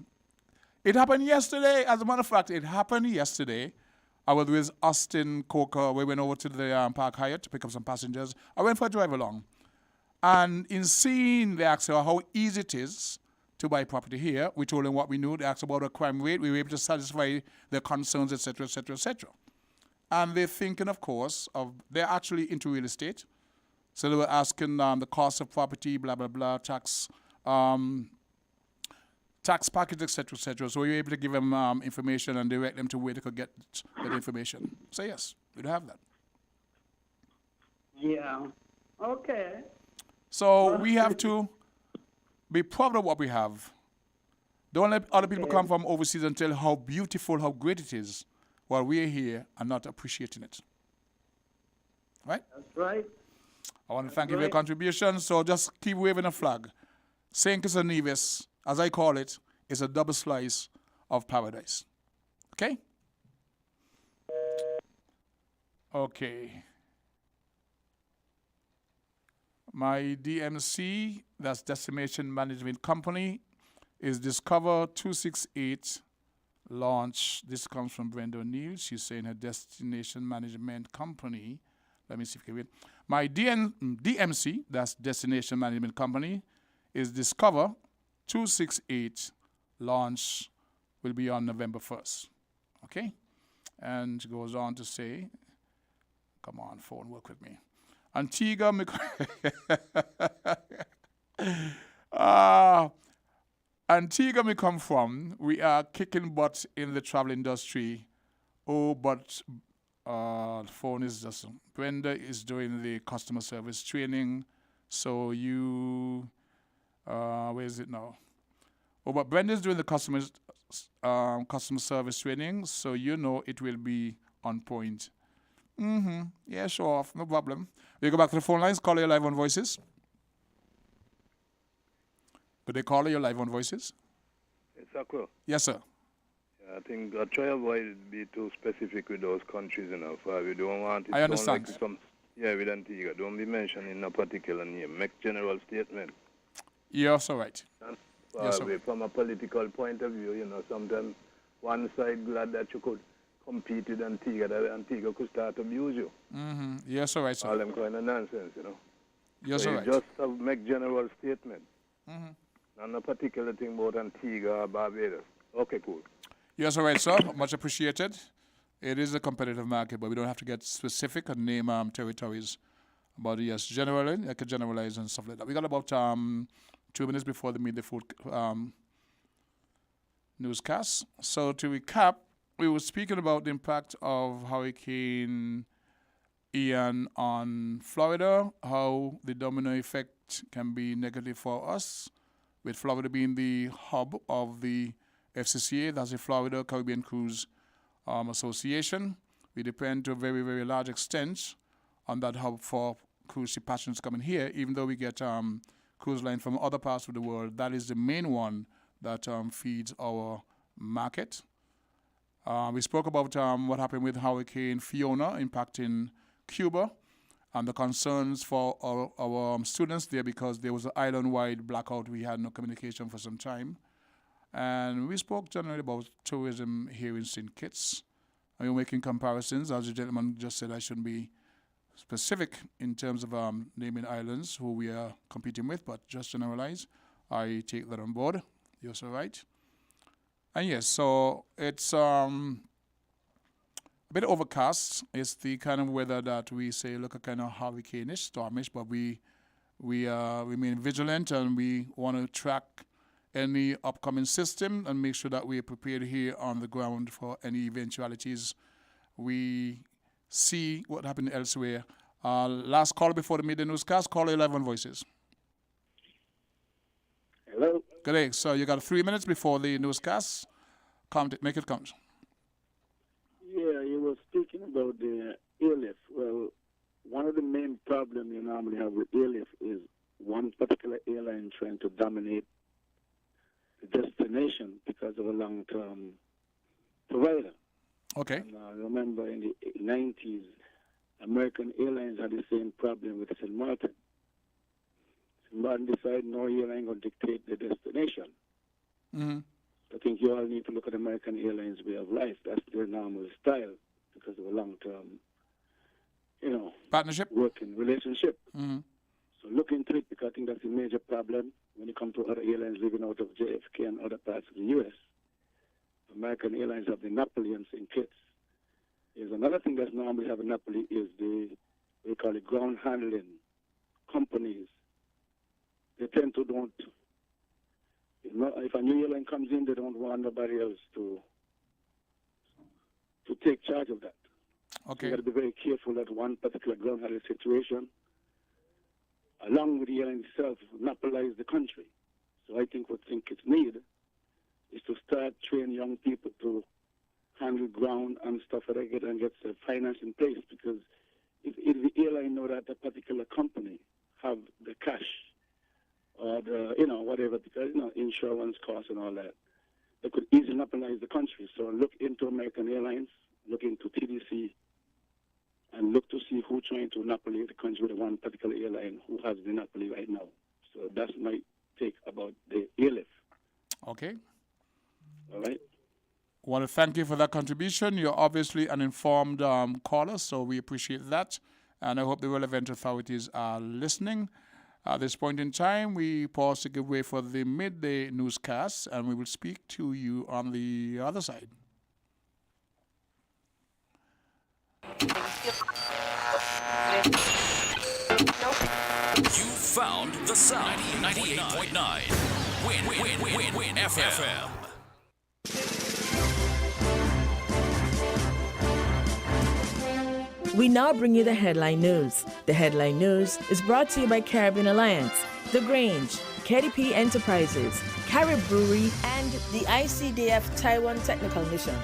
It happened yesterday. As a matter of fact, it happened yesterday. I was with Austin Coker. We went over to the Park Hyatt to pick up some passengers. I went for a drive along. And in seeing, they asked her how easy it is to buy property here. We told them what we knew. They asked about the crime rate. We were able to satisfy their concerns, etc., etc., etc. And they're thinking, of course, they're actually into real estate. So they were asking the cost of property, blah, blah, blah, tax package, etc., etc. So we were able to give them information and direct them to where they could get the information. So yes, we do have that. Yeah. Okay. So we have to be proud of what we have. Don't let other people come from overseas and tell how beautiful, how great it is, while we're here and not appreciating it. Right? That's right. I want to thank you for your contribution. So just keep waving a flag. St. Kitts and Nevis, as I call it, is a double slice of paradise. Okay? Okay. My DMC, that's Destination Management Company, is Discover 268 launch. This comes from Brenda O'Neill. She's saying her Destination Management Company. Let me see if I can read. My DMC, that's Destination Management Company, is Discover 268 launch will be on November 1st. Okay? And she goes on to say, come on, phone, work with me. Antigua, Antigua may come from. We are kicking butt in the travel industry. Oh, but the phone is just... Brenda is doing the customer service training. So you... where is it now? Oh, but Brenda is doing the customer service training. So you know it will be on point. Yeah, show off. No problem. We go back to the phone lines. Call you live on Voices. Could they call you live on Voices? It's Akro. Yes, sir. Yeah, I think I try avoid be too specific with those countries enough. We don't want it. I understand. With Antigua. Don't be mentioning a particular name. Make general statement. Yes, all right. Yes, from a political point of view, sometimes one side glad that you could compete with Antigua, that Antigua could start to abuse you. Yes, all right, sir. All them kind of nonsense, Yes, so all right. Just make general statement. Not a particular thing about Antigua or Barbados. Okay, cool. Yes, all right, sir. Much appreciated. It is a competitive market, but we don't have to get specific and name territories. But yes, generally, I can generalize and stuff like that. We got about 2 minutes before the midday food newscast. So to recap, we were speaking about the impact of Hurricane Ian on Florida, how the domino effect can be negative for us, with Florida being the hub of the FCCA, that's the Florida Caribbean Cruise Association. We depend to a very, very large extent on that hub for cruise ship passengers coming here, even though we get cruise line from other parts of the world. That is the main one that feeds our market. We spoke about what happened with Hurricane Fiona impacting Cuba and the concerns for our students there because there was an island-wide blackout. We had no communication for some time. And we spoke generally about tourism here in St. Kitts. And we were making comparisons. As the gentleman just said, I shouldn't be specific in terms of naming islands who we are competing with, but just generalize. I take that on board. You're so right. And yes, so it's a bit overcast. It's the kind of weather that we say look a kind of hurricane-ish, stormish, but we remain vigilant and we want to track any upcoming system and make sure that we are prepared here on the ground for any eventualities. We see what happened elsewhere. Last call before the midday newscast, call 11 Voices. Hello. Good day. So you got 3 minutes before the newscast. Make it count. Yeah, you were speaking about the airlift. Well, one of the main problems you normally have with airlift is one particular airline trying to dominate the destination because of a long-term provider. Okay. And, remember in the 90s, American Airlines had the same problem with St. Martin. St. Martin decided no airline going to dictate the destination. I think you all need to look at American Airlines' way of life. That's their normal style because of a long-term, partnership, working relationship. Mm-hmm. So look into it because I think that's a major problem when it comes to other airlines living out of JFK and other parts of the U.S. American Airlines have the monopoly on St. Kitts. There's another thing that's normally have a monopoly is we call it ground handling companies. They tend to don't, if a new airline comes in, they don't want nobody else to take charge of that. Okay. So you got to be very careful that one particular ground handling situation, along with the airline itself, monopolize the country. So I think what St. Kitts need is to start training young people to handle ground and stuff like that and get the finance in place, because if the airline know that a particular company have the cash or the, whatever, because, insurance costs and all that, they could easily monopolize the country. So look into American Airlines, look into TDC, and look to see who's trying to monopoly the country with one particular airline who has the monopoly right now. So that's my take about the airlift. Okay. All right. Want to thank you for that contribution. You're obviously an informed caller, so we appreciate that. And I hope the relevant authorities are listening. At this point in time, we pause to give way for the midday newscast, and we will speak to you on the other side. You found the sound. 98.9. Win FM. We now bring you the headline news. The headline news is brought to you by Caribbean Alliance, The Grange, KDP Enterprises, Carib Brewery, and the ICDF Taiwan Technical Mission.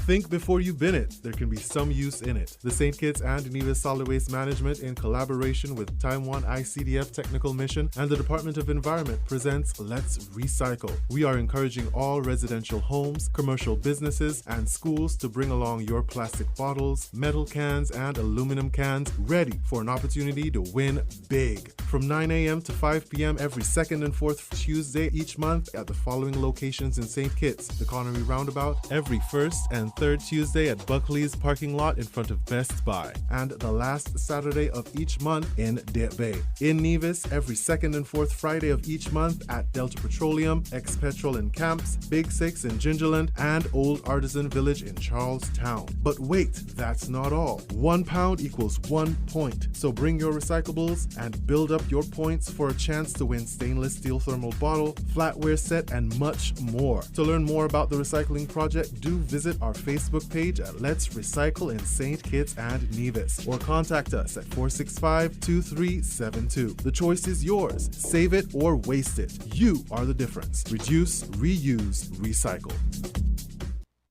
Think before you bin it. There can be some use in it. The St. Kitts and Nevis Solid Waste Management, in collaboration with Taiwan ICDF Technical Mission and the Department of Environment, presents Let's Recycle. We are encouraging all residential homes, commercial businesses, and schools to bring along your plastic bottles, metal cans, and aluminum cans, ready for an opportunity to win big. From 9 a.m. to 5 p.m. every second and fourth Tuesday each month at the following locations in St. Kitts: the Connery Roundabout, every first and third Tuesday at Buckley's parking lot in front of Best Buy, and the last Saturday of each month in Deep Bay. In Nevis, every second and fourth Friday of each month at Delta Petroleum, Ex-Petrol in Camps, Big Six in Gingerland, and Old Artisan Village in Charlestown. But wait, that's not all. 1 pound equals 1 point. So bring your recyclables and build up your points for a chance to win stainless steel thermal bottle, flatware set, and much more. To learn more about the recycling project, do visit our Facebook page at Let's Recycle in St. Kitts and Nevis, or contact us at 465-2372. The choice is yours. Save it or waste it. You are the difference. Reduce, reuse, recycle.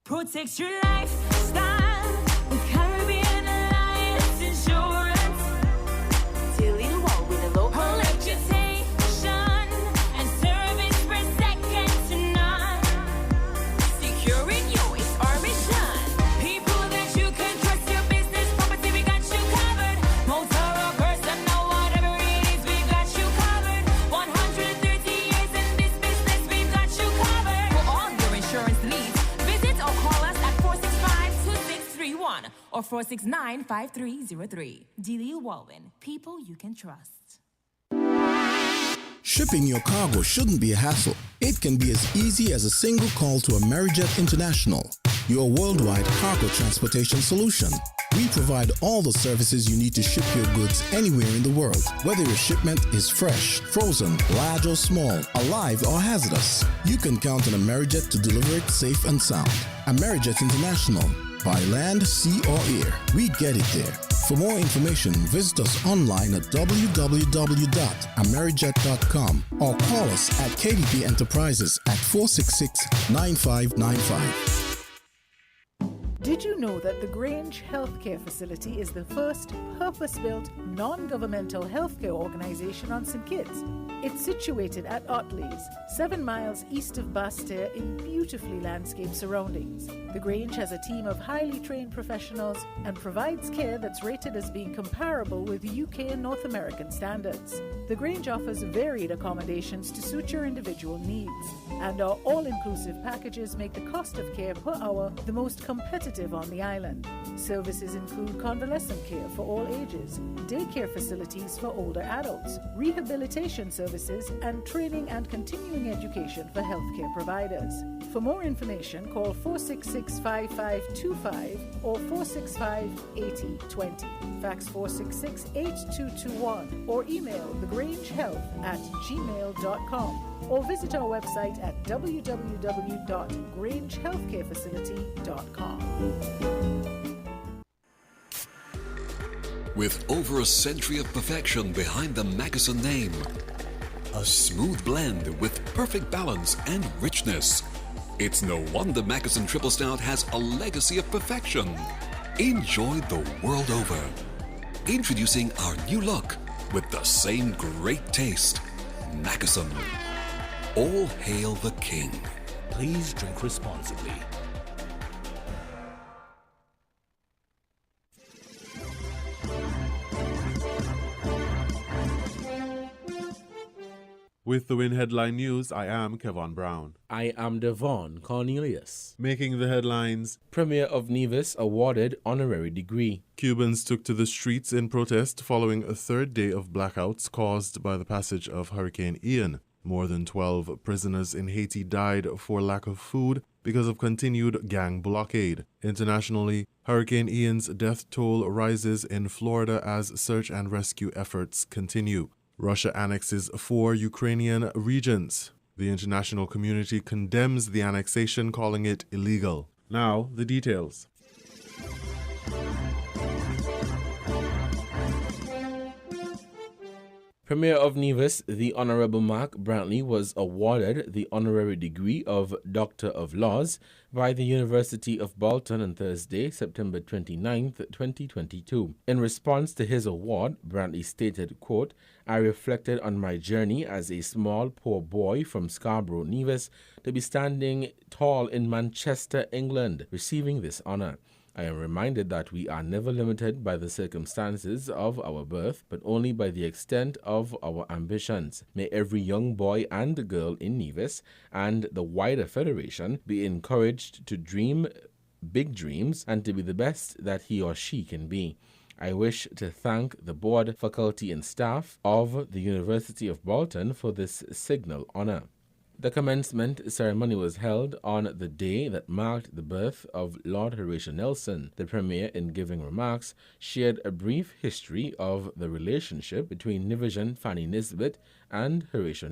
Protect your lifestyle with Caribbean Alliance Insurance. Tilly Wall with a low reputation and service for second to none. Securing you is our mission. People that you can trust, your business, property, we got you covered. Motor or personal, whatever it is, we got you covered. 130 years in this business, we've got you covered. For all your insurance needs, visit or call us at 465-2631 or 469-5303. Dealey Walwyn, people you can trust. Shipping your cargo shouldn't be a hassle. It can be as easy as a single call to Amerijet International, your worldwide cargo transportation solution. We provide all the services you need to ship your goods anywhere in the world, whether your shipment is fresh, frozen, large or small, alive or hazardous. You can count on Amerijet to deliver it safe and sound. Amerijet International, by land, sea or air, we get it there. For more information, visit us online at www.amerijet.com or call us at KDP Enterprises at 466-9595. Did you know that the Grange Healthcare Facility is the first purpose-built, non-governmental healthcare organization on St. Kitts? It's situated at Otley's, 7 miles east of Basseterre in beautifully landscaped surroundings. The Grange has a team of highly trained professionals and provides care that's rated as being comparable with UK and North American standards. The Grange offers varied accommodations to suit your individual needs, and our all-inclusive packages make the cost of care per hour the most competitive on the island. Services include convalescent care for all ages, daycare facilities for older adults, rehabilitation services, and training and continuing education for healthcare providers. For more information, call 466-5525 or 465-8020. Fax 466-8221 or email thegrangehealth@gmail.com or visit our website at www.grangehealthcarefacility.com. With over a century of perfection behind the Mackeson name, a smooth blend with perfect balance and richness, it's no wonder Mackeson Triple Stout has a legacy of perfection. Enjoyed the world over. Introducing our new look with the same great taste. Mackeson. All hail the king. Please drink responsibly. With the Win Headline News, I am Kevon Brown. I am Devon Cornelius. Making the headlines, Premier of Nevis awarded honorary degree. Cubans took to the streets in protest following a third day of blackouts caused by the passage of Hurricane Ian. More than 12 prisoners in Haiti died for lack of food because of continued gang blockade. Internationally, Hurricane Ian's death toll rises in Florida as search and rescue efforts continue. Russia annexes 4 Ukrainian regions. The international community condemns the annexation, calling it illegal. Now, the details. Premier of Nevis, the Honorable Mark Brantley, was awarded the honorary degree of Doctor of Laws by the University of Bolton on Thursday, September 29, 2022. In response to his award, Brantley stated, quote, "I reflected on my journey as a small, poor boy from Scarborough, Nevis, to be standing tall in Manchester, England, receiving this honor. I am reminded that we are never limited by the circumstances of our birth, but only by the extent of our ambitions. May every young boy and girl in Nevis and the wider Federation be encouraged to dream big dreams and to be the best that he or she can be. I wish to thank the board, faculty, and staff of the University of Bolton for this signal honor." The commencement ceremony was held on the day that marked the birth of Lord Horatio Nelson. The Premier, in giving remarks, shared a brief history of the relationship between Nevisian Fanny Nisbet and Horatio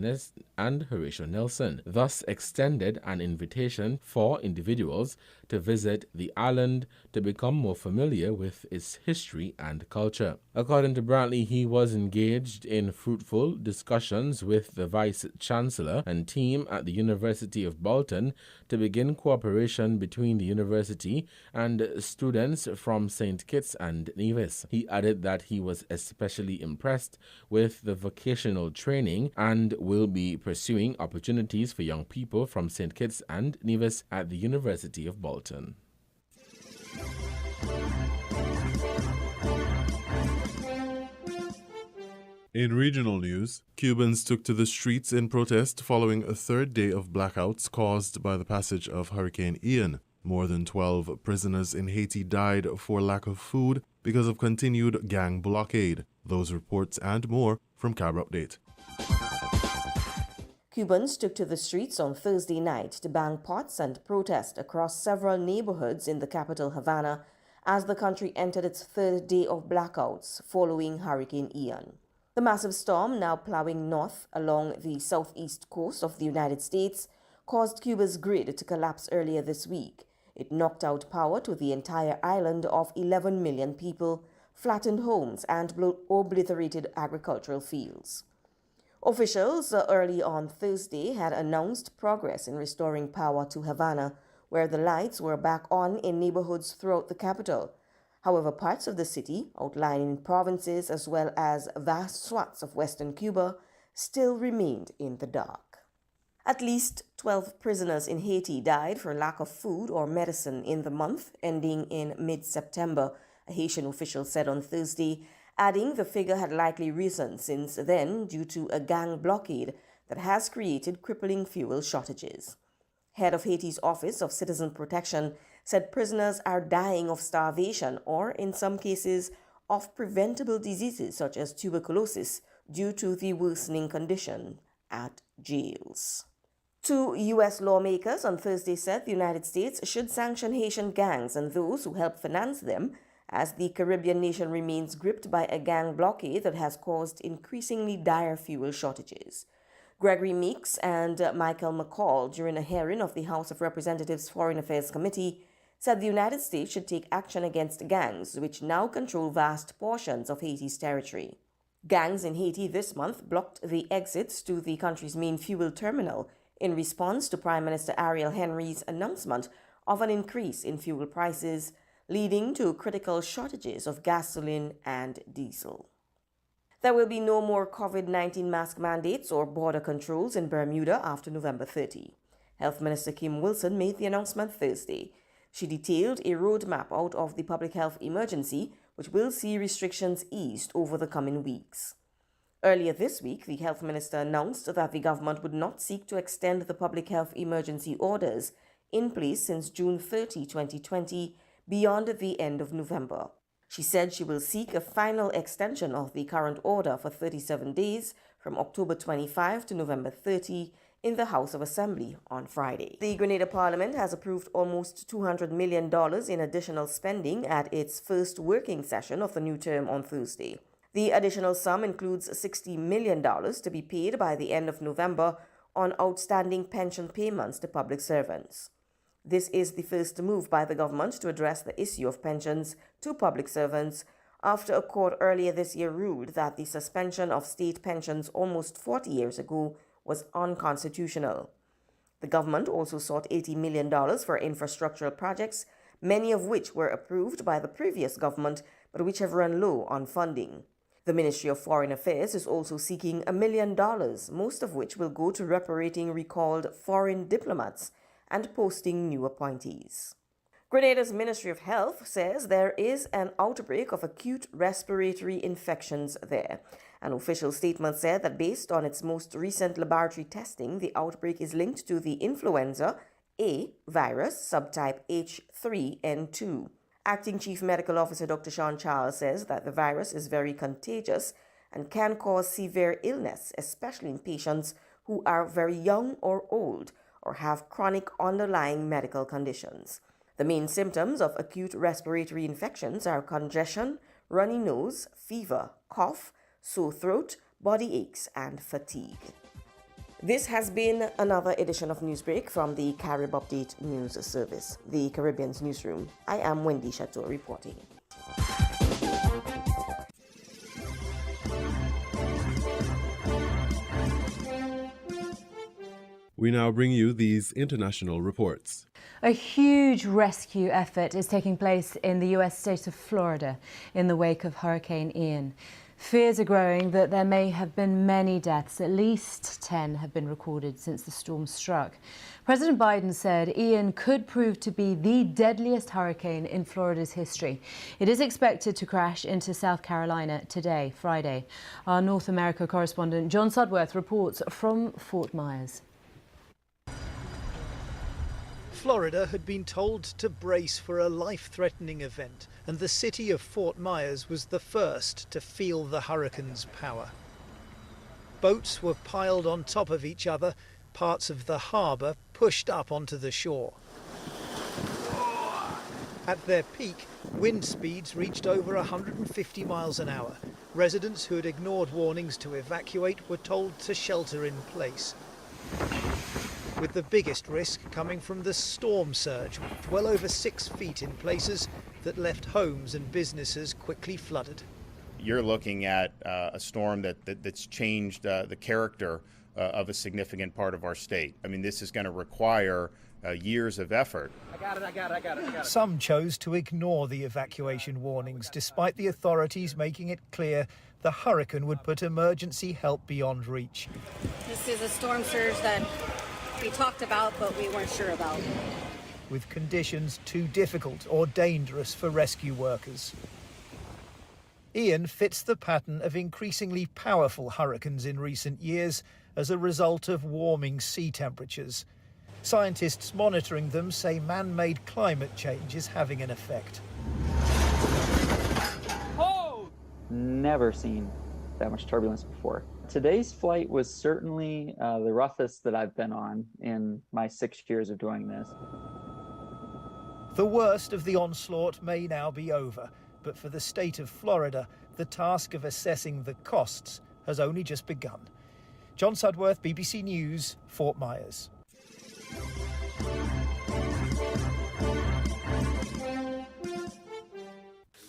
Nelson, thus extended an invitation for individuals to visit the island to become more familiar with its history and culture. According to Brantley, he was engaged in fruitful discussions with the Vice-Chancellor and team at the University of Bolton to begin cooperation between the university and students from St. Kitts and Nevis. He added that he was especially impressed with the vocational training and will be pursuing opportunities for young people from St. Kitts and Nevis at the University of Bolton. In regional news, Cubans took to the streets in protest following a third day of blackouts caused by the passage of Hurricane Ian. More than 12 prisoners in Haiti died for lack of food because of continued gang blockade. Those reports and more from Cabra Update. Cubans took to the streets on Thursday night to bang pots and protest across several neighborhoods in the capital Havana as the country entered its third day of blackouts following Hurricane Ian. The massive storm, now plowing north along the southeast coast of the United States, caused Cuba's grid to collapse earlier this week. It knocked out power to the entire island of 11 million people, flattened homes, and obliterated agricultural fields. Officials early on Thursday had announced progress in restoring power to Havana, where the lights were back on in neighborhoods throughout the capital. However, parts of the city, outlying provinces as well as vast swaths of western Cuba, still remained in the dark. At least 12 prisoners in Haiti died for lack of food or medicine in the month ending in mid-September, a Haitian official said on Thursday, adding the figure had likely risen since then due to a gang blockade that has created crippling fuel shortages. Head of Haiti's Office of Citizen Protection said prisoners are dying of starvation or, in some cases, of preventable diseases such as tuberculosis due to the worsening condition at jails. 2 U.S. lawmakers on Thursday said the United States should sanction Haitian gangs and those who help finance them, as the Caribbean nation remains gripped by a gang blockade that has caused increasingly dire fuel shortages. Gregory Meeks and Michael McCall, during a hearing of the House of Representatives Foreign Affairs Committee, said the United States should take action against gangs which now control vast portions of Haiti's territory. Gangs in Haiti this month blocked the exits to the country's main fuel terminal in response to Prime Minister Ariel Henry's announcement of an increase in fuel prices, leading to critical shortages of gasoline and diesel. There will be no more COVID-19 mask mandates or border controls in Bermuda after November 30. Health Minister Kim Wilson made the announcement Thursday. She detailed a roadmap out of the public health emergency, which will see restrictions eased over the coming weeks. Earlier this week, the health minister announced that the government would not seek to extend the public health emergency orders in place since June 30, 2020, beyond the end of November. She said she will seek a final extension of the current order for 37 days from October 25 to November 30 in the House of Assembly on Friday. The Grenada Parliament has approved almost $200 million in additional spending at its first working session of the new term on Thursday. The additional sum includes $60 million to be paid by the end of November on outstanding pension payments to public servants. This is the first move by the government to address the issue of pensions to public servants after a court earlier this year ruled that the suspension of state pensions almost 40 years ago was unconstitutional. The government also sought $80 million for infrastructural projects, many of which were approved by the previous government but which have run low on funding. The Ministry of Foreign Affairs is also seeking $1 million, most of which will go to reparating recalled foreign diplomats and posting new appointees. Grenada's Ministry of Health says there is an outbreak of acute respiratory infections there. An official statement said that based on its most recent laboratory testing, the outbreak is linked to the influenza A virus subtype H3N2. Acting Chief Medical Officer Dr. Sean Charles says that the virus is very contagious and can cause severe illness, especially in patients who are very young or old or have chronic underlying medical conditions. The main symptoms of acute respiratory infections are congestion, runny nose, fever, cough, sore throat, body aches, and fatigue. This has been another edition of Newsbreak from the Carib Update News Service, the Caribbean's newsroom. I am Wendy Chateau reporting. We now bring you these international reports. A huge rescue effort is taking place in the U.S. state of Florida in the wake of Hurricane Ian. Fears are growing that there may have been many deaths. At least 10 have been recorded since the storm struck. President Biden said Ian could prove to be the deadliest hurricane in Florida's history. It is expected to crash into South Carolina today, Friday. Our North America correspondent John Sudworth reports from Fort Myers. Florida had been told to brace for a life-threatening event, and the city of Fort Myers was the first to feel the hurricane's power. Boats were piled on top of each other, parts of the harbour pushed up onto the shore. At their peak, wind speeds reached over 150 miles an hour. Residents who had ignored warnings to evacuate were told to shelter in place, with the biggest risk coming from the storm surge, well over 6 feet in places that left homes and businesses quickly flooded. You're looking at a storm that's changed the character of a significant part of our state. I mean, this is going to require years of effort. I got it. Some chose to ignore the evacuation warnings, despite the authorities making it clear the hurricane would put emergency help beyond reach. This is a storm surge that we talked about, but we weren't sure about. With conditions too difficult or dangerous for rescue workers. Ian fits the pattern of increasingly powerful hurricanes in recent years as a result of warming sea temperatures. Scientists monitoring them say man-made climate change is having an effect. Never seen that much turbulence before. Today's flight was certainly the roughest that I've been on in my 6 years of doing this. The worst of the onslaught may now be over, but for the state of Florida, the task of assessing the costs has only just begun. John Sudworth, BBC News, Fort Myers.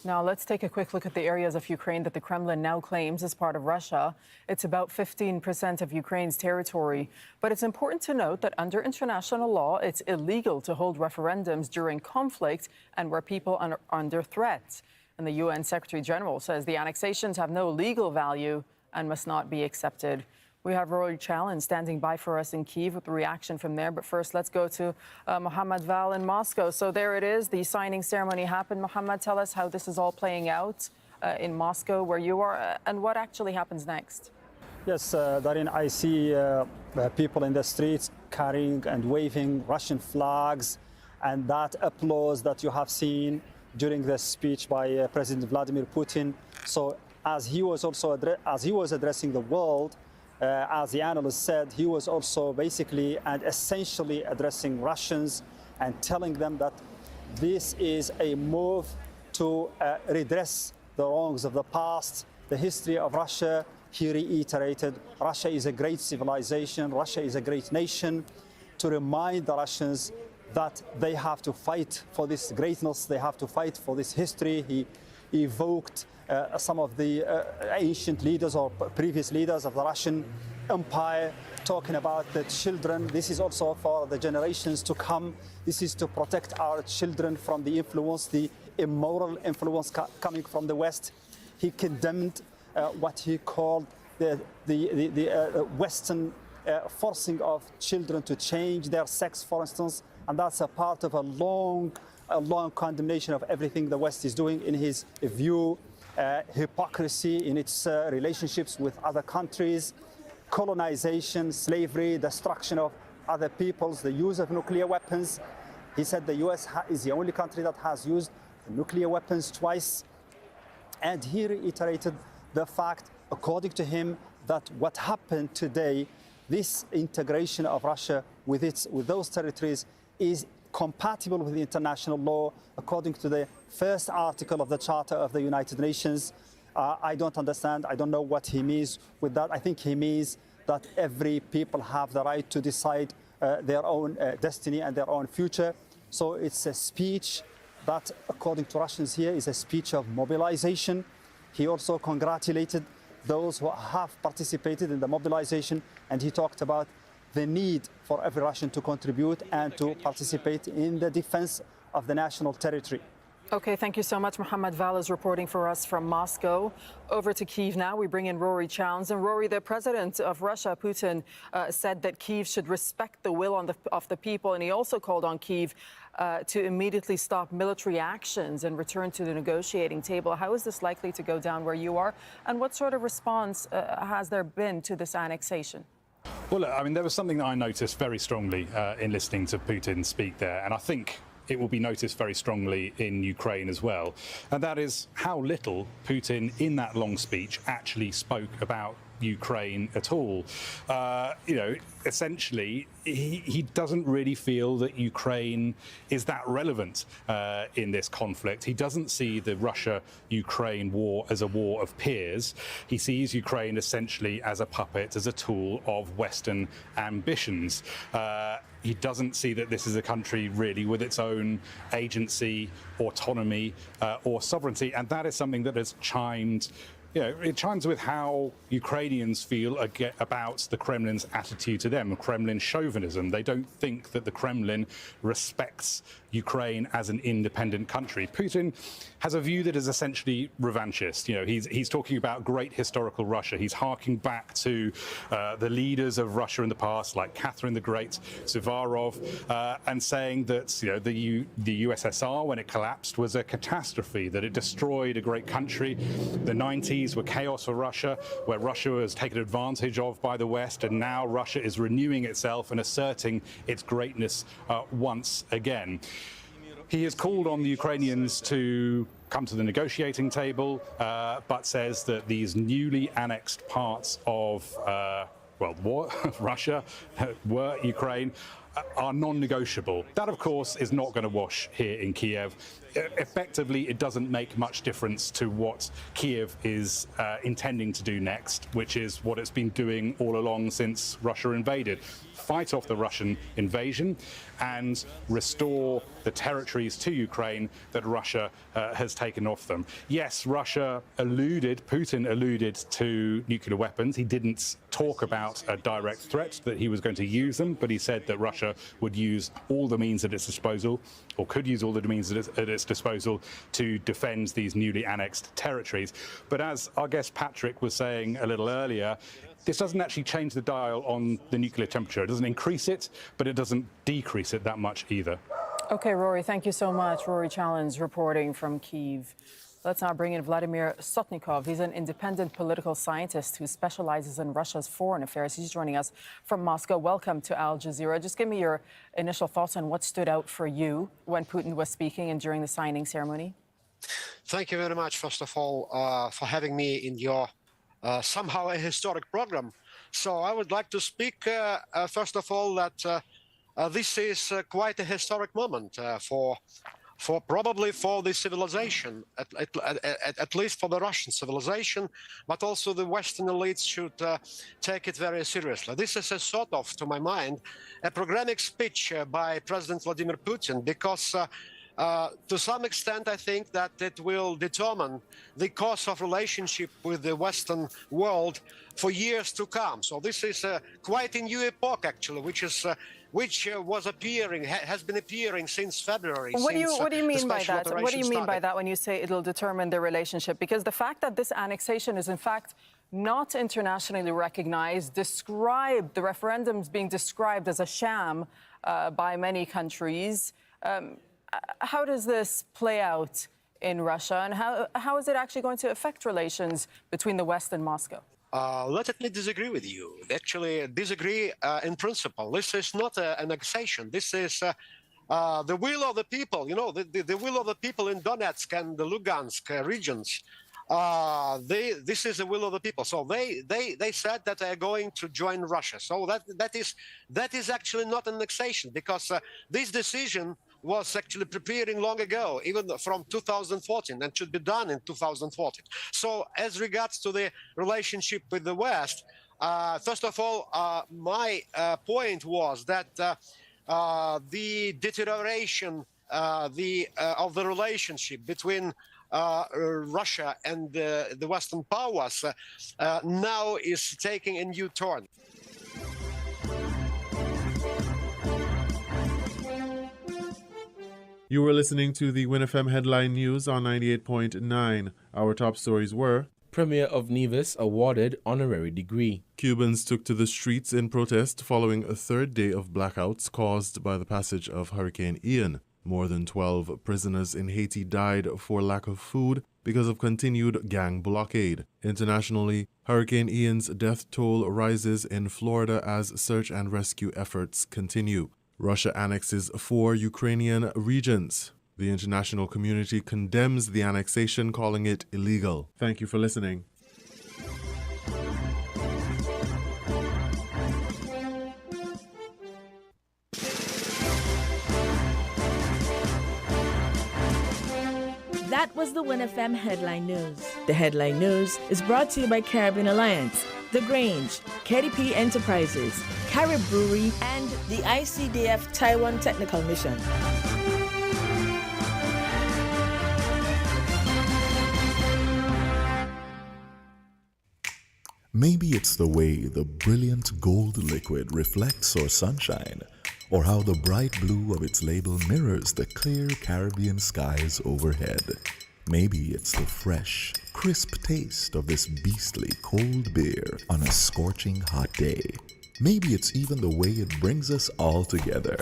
Now let's take a quick look at the areas of Ukraine that the Kremlin now claims as part of Russia. It's about 15% of Ukraine's territory. But it's important to note that under international law, it's illegal to hold referendums during conflict and where people are under threat. And the UN Secretary General says the annexations have no legal value and must not be accepted. We have Rory Challen standing by for us in Kyiv with the reaction from there. But first, let's go to Mohammad Val in Moscow. So there it is. The signing ceremony happened. Mohammad, tell us how this is all playing out in Moscow, where you are, and what actually happens next. Yes, Darin, I see people in the streets carrying and waving Russian flags, and that applause that you have seen during the speech by President Vladimir Putin. So as he was addressing the world, as the analyst said, he was also basically and essentially addressing Russians and telling them that this is a move to redress the wrongs of the past, the history of Russia. He reiterated, Russia is a great civilization, Russia is a great nation, to remind the Russians that they have to fight for this greatness, they have to fight for this history. He evoked some of the ancient leaders or previous leaders of the Russian Empire, talking about the children. This is also for the generations to come. This is to protect our children from the influence, the immoral influence coming from the West. He condemned what he called the Western forcing of children to change their sex, for instance, and that's a part of a long condemnation of everything the West is doing in his view. Hypocrisy in its relationships with other countries, colonization, slavery, destruction of other peoples, the use of nuclear weapons. He said the US is the only country that has used nuclear weapons twice. And he reiterated the fact, according to him, that what happened today, this integration of Russia with those territories, is compatible with the international law according to the first article of the Charter of the United Nations. I don't understand. I don't know what he means with that. I think he means that every people have the right to decide their own destiny and their own future. So it's a speech that, according to Russians here, is a speech of mobilization. He also congratulated those who have participated in the mobilization, and he talked about the need for every Russian to contribute and to participate in the defense of the national territory. Okay, thank you so much. Mohammad Val is reporting for us from Moscow. Over to Kyiv now. We bring in Rory Challen. And Rory, the president of Russia, Putin, said that Kyiv should respect the will of the people. And he also called on Kyiv to immediately stop military actions and return to the negotiating table. How is this likely to go down where you are? And what sort of response has there been to this annexation? Well, I mean, there was something that I noticed very strongly in listening to Putin speak there, and I think it will be noticed very strongly in Ukraine as well, and that is how little Putin, in that long speech, actually spoke about Ukraine at all. Essentially, he doesn't really feel that Ukraine is that relevant in this conflict. He doesn't see the Russia-Ukraine war as a war of peers. He sees Ukraine essentially as a puppet, as a tool of Western ambitions. He doesn't see that this is a country really with its own agency, autonomy, or sovereignty, and that is something that has chimed it chimes with how Ukrainians feel about the Kremlin's attitude to them, Kremlin chauvinism. They don't think that the Kremlin respects Ukraine as an independent country. Putin has a view that is essentially revanchist. He's talking about great historical Russia. He's harking back to the leaders of Russia in the past, like Catherine the Great, Suvorov, and saying that the USSR, when it collapsed, was a catastrophe, that it destroyed a great country. The 90s were chaos for Russia, where Russia was taken advantage of by the West, and now Russia is renewing itself and asserting its greatness once again. He has called on the Ukrainians to come to the negotiating table, but says that these newly annexed parts of Russia, were Ukraine, are non-negotiable. That, of course, is not going to wash here in Kiev. Effectively, it doesn't make much difference to what Kiev is intending to do next, which is what it's been doing all along since Russia invaded. Fight off the Russian invasion and restore the territories to Ukraine that Russia has taken off them. Yes, Putin alluded to nuclear weapons. He didn't talk about a direct threat that he was going to use them, but he said that Russia would use all the means at its disposal, or could use all the means at its disposal to defend these newly annexed territories. But as our guest Patrick was saying a little earlier, this doesn't actually change the dial on the nuclear temperature. It doesn't increase it, but it doesn't decrease it that much either. Okay, Rory, thank you so much. Rory Challenge reporting from Kyiv. Let's now bring in Vladimir Sotnikov. He's an independent political scientist who specializes in Russia's foreign affairs. He's joining us from Moscow. Welcome to Al Jazeera. Just give me your initial thoughts on what stood out for you when Putin was speaking and during the signing ceremony. Thank you very much, first of all, for having me in your somehow a historic program. So I would like to speak, first of all, that this is quite a historic moment for probably for the civilization, at least for the Russian civilization, but also the Western elites should take it very seriously. This is a sort of, to my mind, a programmatic speech by President Vladimir Putin, because to some extent, I think that it will determine the course of relationship with the Western world for years to come. So this is quite a new epoch, actually, which was appearing, has been appearing since February. What do you mean by that? What do you mean by that when you say it'll determine the relationship? Because the fact that this annexation is in fact not internationally recognized, the referendum's being described as a sham by many countries. How does this play out in Russia, and how is it actually going to affect relations between the West and Moscow? Let me disagree with you. Actually, disagree in principle. This is not an annexation. This is the will of the people. You know, the will of the people in Donetsk and the Lugansk regions. This is the will of the people. So they said that they are going to join Russia. So that is actually not an annexation, because this decision was actually preparing long ago, even from 2014, and should be done in 2014. So as regards to the relationship with the West, first of all, my point was that the deterioration of the relationship between Russia and the Western powers now is taking a new turn. You were listening to the WinFM Headline News on 98.9. Our top stories were: Premier of Nevis awarded honorary degree. Cubans took to the streets in protest following a third day of blackouts caused by the passage of Hurricane Ian. More than 12 prisoners in Haiti died for lack of food because of continued gang blockade. Internationally, Hurricane Ian's death toll rises in Florida as search and rescue efforts continue. Russia annexes 4 Ukrainian regions. The international community condemns the annexation, calling it illegal. Thank you for listening. That was the WinFM Headline News. The Headline News is brought to you by Caribbean Alliance, The Grange, KDP Enterprises, Carib Brewery, and the ICDF Taiwan Technical Mission. Maybe it's the way the brilliant gold liquid reflects our sunshine, or how the bright blue of its label mirrors the clear Caribbean skies overhead. Maybe it's the fresh, crisp taste of this beastly cold beer on a scorching hot day. Maybe it's even the way it brings us all together.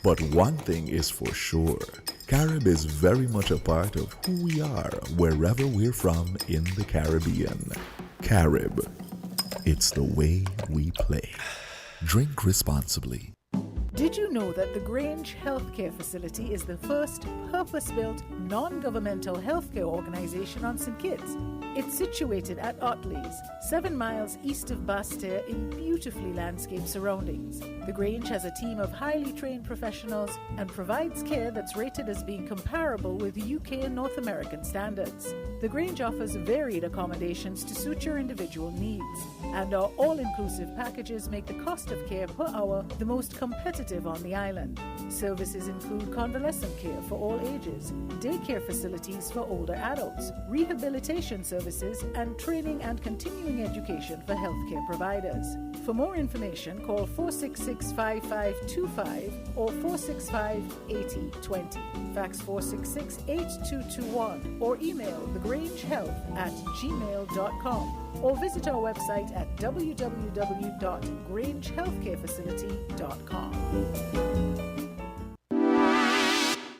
But one thing is for sure, Carib is very much a part of who we are wherever we're from in the Caribbean. Carib, it's the way we play. Drink responsibly. Did you know that the Grange Healthcare Facility is the first purpose-built, non-governmental healthcare organization on St. Kitts? It's situated at Otley's, 7 miles east of Basseterre in beautifully landscaped surroundings. The Grange has a team of highly trained professionals and provides care that's rated as being comparable with UK and North American standards. The Grange offers varied accommodations to suit your individual needs, and our all-inclusive packages make the cost of care per hour the most competitive on the island. Services include convalescent care for all ages, daycare facilities for older adults, rehabilitation services, and training and continuing education for healthcare providers. For more information, call 466-5525 or 465-8020. Fax 466-8221 or email thegrangehealth@gmail.com or visit our website at www.grangehealthcarefacility.com.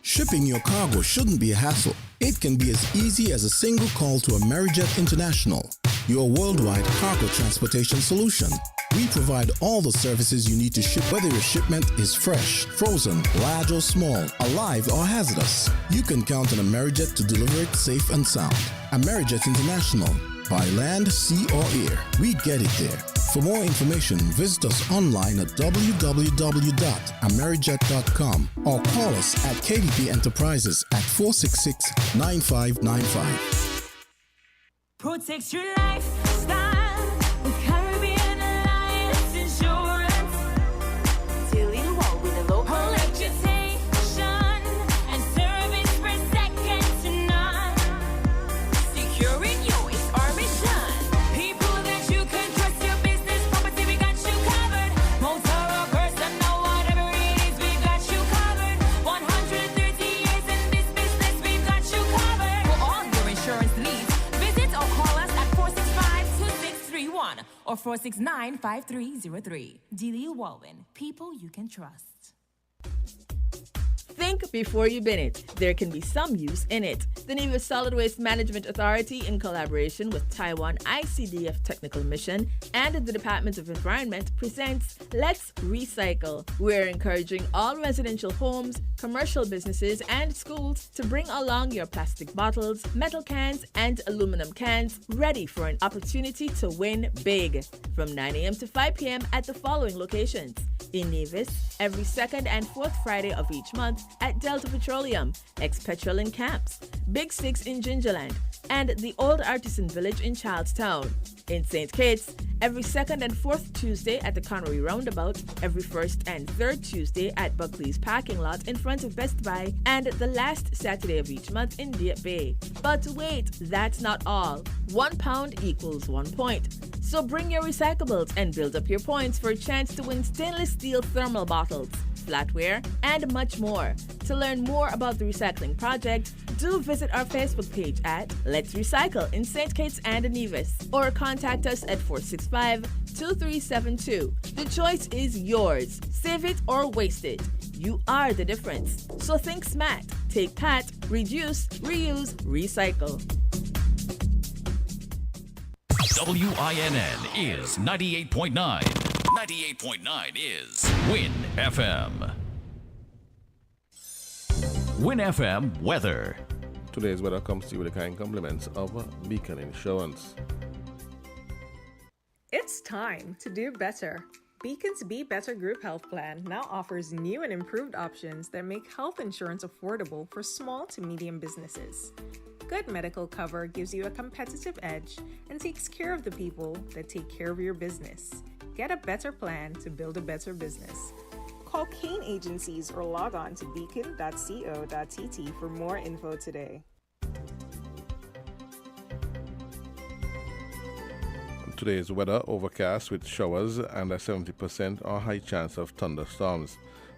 Shipping your cargo shouldn't be a hassle. It can be as easy as a single call to Amerijet International, your worldwide cargo transportation solution. We provide all the services you need to ship, whether your shipment is fresh, frozen, large or small, alive or hazardous. You can count on Amerijet to deliver it safe and sound. Amerijet International, by land, sea or air, we get it there. For more information, visit us online at www.amerijet.com or call us at KDP Enterprises at 466-9595. Protect your lifestyle with Caribbean Alliance Insurance. Till you walk with a local reputation and service for second to none. Securing you is our mission. People that you can trust, your business, property, we got you covered. Motor or personal, whatever it is, we got you covered. 130 years in this business, we've got you covered. For all your insurance needs, visit or call us at 465-2631 or 469-5303. Dealey Walwyn, people you can trust. Think before you bin it. There can be some use in it. The Nevis Solid Waste Management Authority, in collaboration with Taiwan ICDF Technical Mission and the Department of Environment, presents Let's Recycle. We're encouraging all residential homes, commercial businesses, and schools to bring along your plastic bottles, metal cans, and aluminum cans, ready for an opportunity to win big. From 9 a.m. to 5 p.m. at the following locations: in Nevis, every second and fourth Friday of each month at Delta Petroleum, ex-Petrol in Camps, Big Six in Gingerland, and the Old Artisan Village in Charlestown. In St. Kitts, every second and fourth Tuesday at the Connery Roundabout, every first and third Tuesday at Buckley's parking lot in front of Best Buy, and the last Saturday of each month in Deep Bay. But wait, that's not all. 1 pound equals 1 point. So bring your recyclables and build up your points for a chance to win stainless steel thermal bottles, flatware, and much more. To learn more about the recycling project, do visit our Facebook page at Let's Recycle in St. Kitts and Nevis, or contact us at 465-2372. The choice is yours. Save it or waste it. You are the difference. So think smart. Take PAT, reduce, reuse, recycle. WINN is 98.9. 98.9 is Win FM. Win FM weather. Today's weather comes to you with the kind compliments of Beacon Insurance. It's time to do better. Beacon's Be Better Group Health Plan now offers new and improved options that make health insurance affordable for small to medium businesses. Good medical cover gives you a competitive edge and takes care of the people that take care of your business. Get a better plan to build a better business. Call Kane Agencies or log on to beacon.co.tt for more info today. Today's weather overcast with showers and a 70% or high chance of thunderstorms.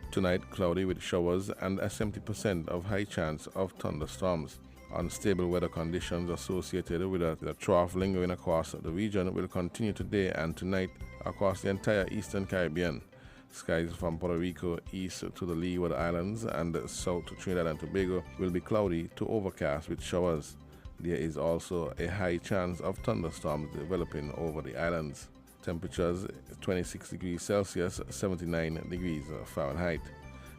Tonight, cloudy with showers and a 70% of high chance of thunderstorms. Unstable weather conditions associated with a trough lingering across the region will continue today and tonight across the entire eastern Caribbean. Skies from Puerto Rico east to the Leeward Islands and south to Trinidad and Tobago will be cloudy to overcast with showers. There is also a high chance of thunderstorms developing over the islands. Temperatures 26 degrees Celsius, 79 degrees Fahrenheit.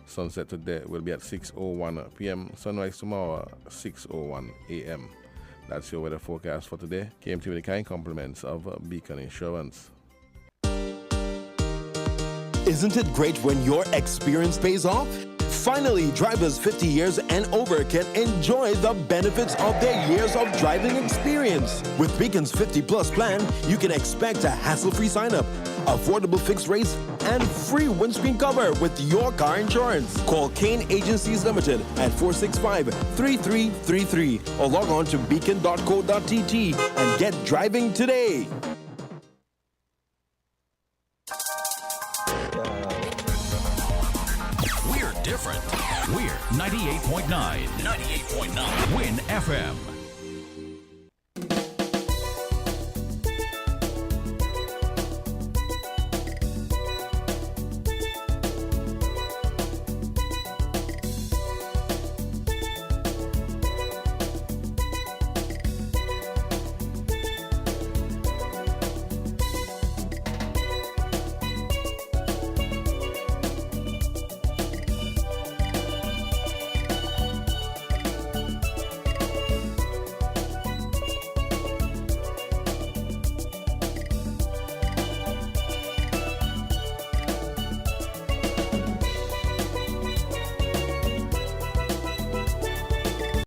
Sunset today will be at 6:01 p.m. Sunrise tomorrow 6:01 a.m. That's your weather forecast for today. Came to you with the kind compliments of Beacon Insurance. Isn't it great when your experience pays off? Finally, drivers 50 years and over can enjoy the benefits of their years of driving experience. With Beacon's 50 Plus plan, you can expect a hassle-free sign-up, affordable fixed rates, and free windscreen cover with your car insurance. Call Kane Agencies Limited at 465-3333 or log on to beacon.co.tt and get driving today. We're different. We're 98.9. 98.9. Win FM.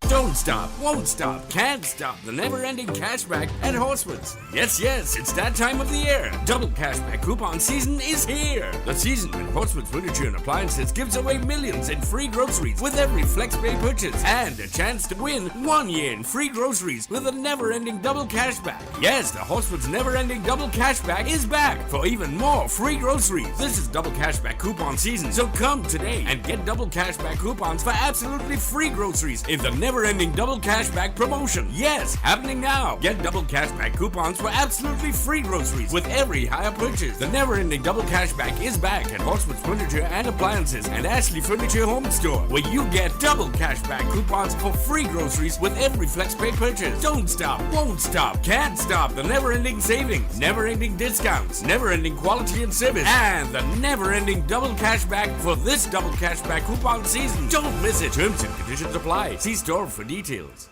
Don't stop, won't stop, can't stop the never-ending cashback at Horsford's. Yes, it's that time of the year. Double cashback coupon season is here. The season when Horsford's Furniture and Appliances gives away millions in free groceries with every FlexPay purchase and a chance to win 1 year in free groceries with a never-ending double cashback. Yes, the Horsford's never-ending double cashback is back for even more free groceries. This is double cashback coupon season, so come today and get double cashback coupons for absolutely free groceries in the never-ending double cashback promotion. Yes, happening now. Get double cashback coupons for absolutely free groceries with every higher purchase. The never-ending double cashback is back at Horsford's Furniture and Appliances and Ashley Furniture Home Store, where you get double cashback coupons for free groceries with every FlexPay purchase. Don't stop, won't stop, can't stop the never-ending savings, never-ending discounts, never-ending quality and service, and the never-ending double cashback for this double cashback coupon season. Don't miss it. Terms and conditions apply. See store for details.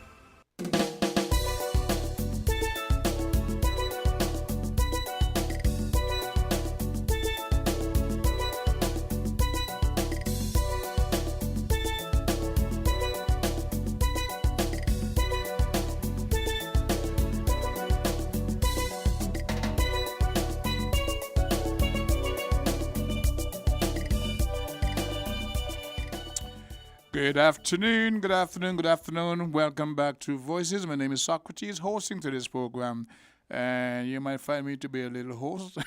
Good afternoon, good afternoon, good afternoon. Welcome back to Voices. My name is Socrates, hosting today's program. And you might find me to be a little host.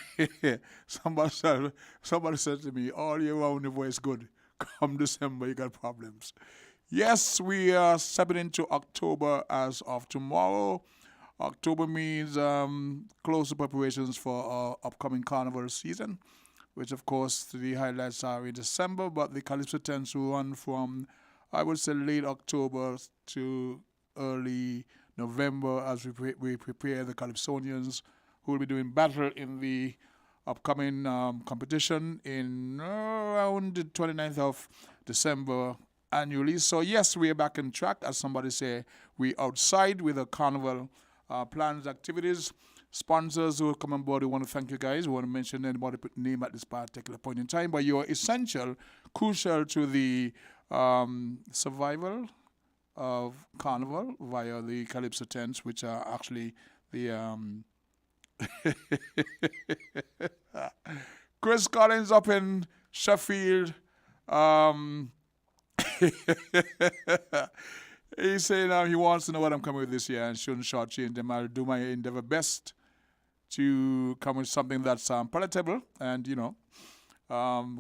Somebody said to me, all year round the voice good. Come December, you got problems. Yes, we are stepping into October as of tomorrow. October means closer preparations for our upcoming carnival season, which of course the highlights are in December, but the Calypso tends to run from, I would say, late October to early November as we prepare the Calypsonians who will be doing battle in the upcoming competition in around the 29th of December annually. So yes, we are back on track. As somebody say, we outside with the carnival plans, activities. Sponsors who will come on board, we want to thank you guys. We want to mention anybody's name at this particular point in time, but you are essential, crucial to the survival of Carnival via the Calypso tents, which are actually the Chris Collins up in Sheffield. He's saying he wants to know what I'm coming with this year and shouldn't shortchange them. I'll do my endeavor best to come with something that's palatable and,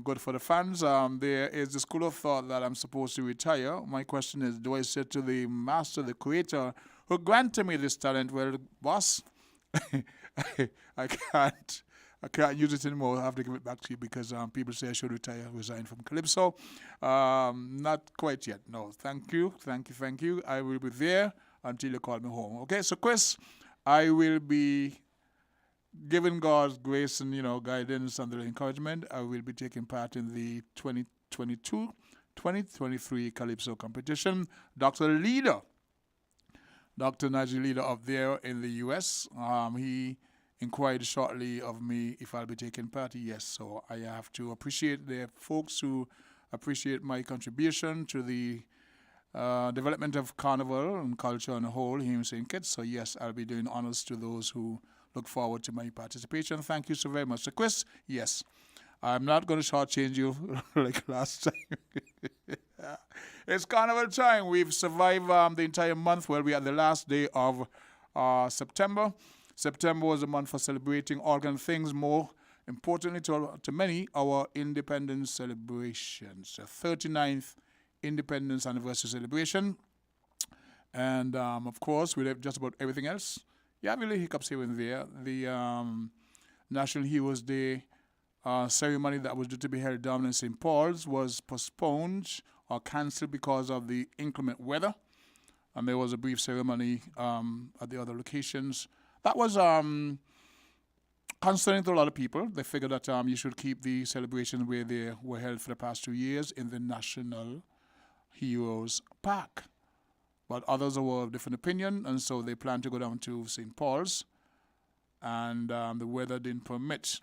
good for the fans. There is the school of thought that I'm supposed to retire. My question is, do I say to the master, the creator, who granted me this talent, well, boss, I can't use it anymore. I have to give it back to you because people say I should resign from Calypso. Not quite yet. No, thank you. I will be there until you call me home. Okay, so Chris, I will be given God's grace and, guidance and the encouragement. I will be taking part in the 2022-2023 Calypso competition. Dr. Nigel Leader up there in the U.S., he inquired shortly of me if I'll be taking part. Yes, so I have to appreciate the folks who appreciate my contribution to the development of carnival and culture on the whole here in St. Kitts. So yes, I'll be doing honors to those who look forward to my participation. Thank you so very much. So Chris, yes, I'm not going to shortchange you like last time. It's carnival time. We've survived the entire month. Well, we are the last day of September. September was a month for celebrating all kinds of things. More importantly to many, our independence celebrations. The 39th Independence Anniversary celebration. And, of course, we have just about everything else. Yeah, really hiccups here and there. The National Heroes Day ceremony that was due to be held down in St. Paul's was postponed or cancelled because of the inclement weather. And there was a brief ceremony at the other locations. That was concerning to a lot of people. They figured that you should keep the celebration where they were held for the past 2 years in the National Heroes Park. But others were of different opinion, and so they planned to go down to St. Paul's, and the weather didn't permit.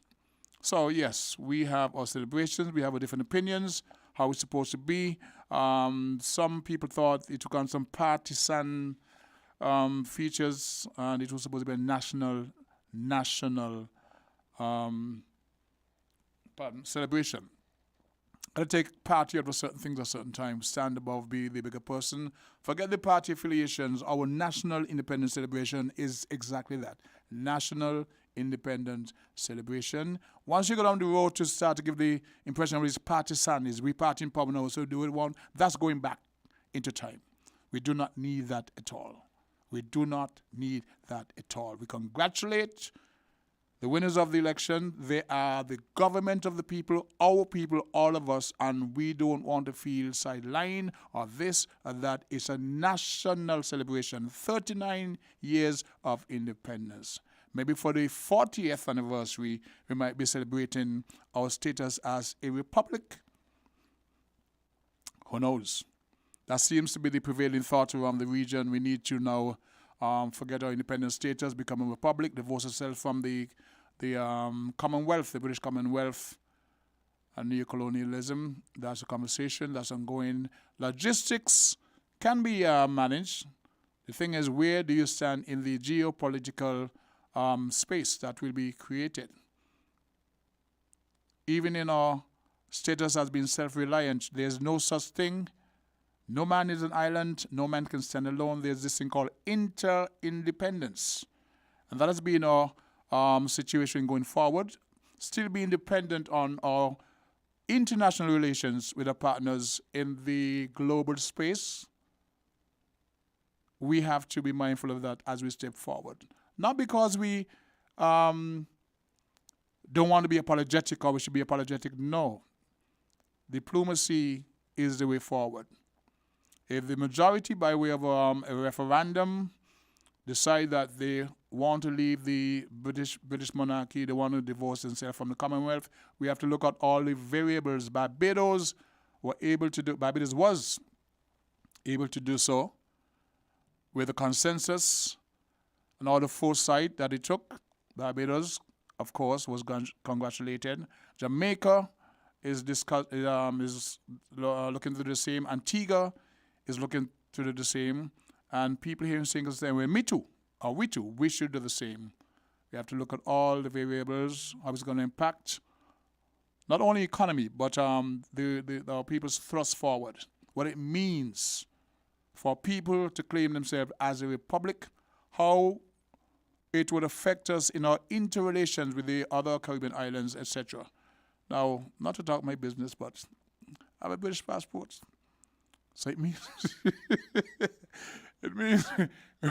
So, yes, we have our celebrations. We have our different opinions, how it's supposed to be. Some people thought it took on some partisan features, and it was supposed to be a national celebration. I take party over certain things at certain times, stand above, be the bigger person. Forget the party affiliations. Our national independence celebration is exactly that. National independence celebration. Once you go down the road to start to give the impression of this partisan, is we party in power now, so do it one, that's going back into time. We do not need that at all. We do not need that at all. We congratulate the winners of the election. They are the government of the people, our people, all of us, and we don't want to feel sidelined or this or that. It's a national celebration, 39 years of independence. Maybe for the 40th anniversary, we might be celebrating our status as a republic. Who knows? That seems to be the prevailing thought around the region. We need to now forget our independent status, become a republic, divorce ourselves from the Commonwealth, the British Commonwealth, and neo-colonialism. That's a conversation that's ongoing. Logistics can be managed. The thing is, where do you stand in the geopolitical space that will be created? Even in our status as being self-reliant, there's no such thing. No man is an island. No man can stand alone. There's this thing called interdependence. And that has been our situation going forward. Still be independent on our international relations with our partners in the global space. We have to be mindful of that as we step forward. Not because we don't want to be apologetic or we should be apologetic. No. Diplomacy is the way forward. If the majority, by way of a referendum, decide that they want to leave the British monarchy, they want to divorce themselves from the Commonwealth, we have to look at all the variables. Barbados was able to do so with a consensus and all the foresight that it took. Barbados, of course, was congratulated. Jamaica is looking to the same. Antigua is looking to do the same. And people here in St. Kitts say, well, we should do the same. We have to look at all the variables, how it's going to impact not only economy, but our people's thrust forward. What it means for people to claim themselves as a republic, how it would affect us in our interrelations with the other Caribbean islands, etc. Now, not to talk my business, but I have a British passport. So it means,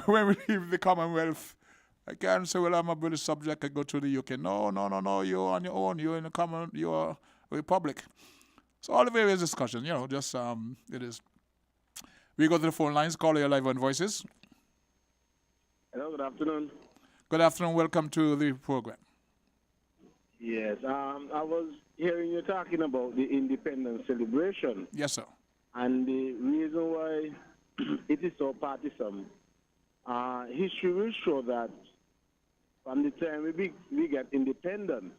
when we leave the Commonwealth, I can't say, well, I'm a British subject, I go to the UK. No, you're on your own. You're in you're a republic. So all the various discussions, just, it is. We go to the phone lines, call your live on Voices. Hello, good afternoon. Good afternoon, welcome to the program. Yes, I was hearing you talking about the independence celebration. Yes, sir. And the reason why it is so partisan. History will show that from the time we get independence,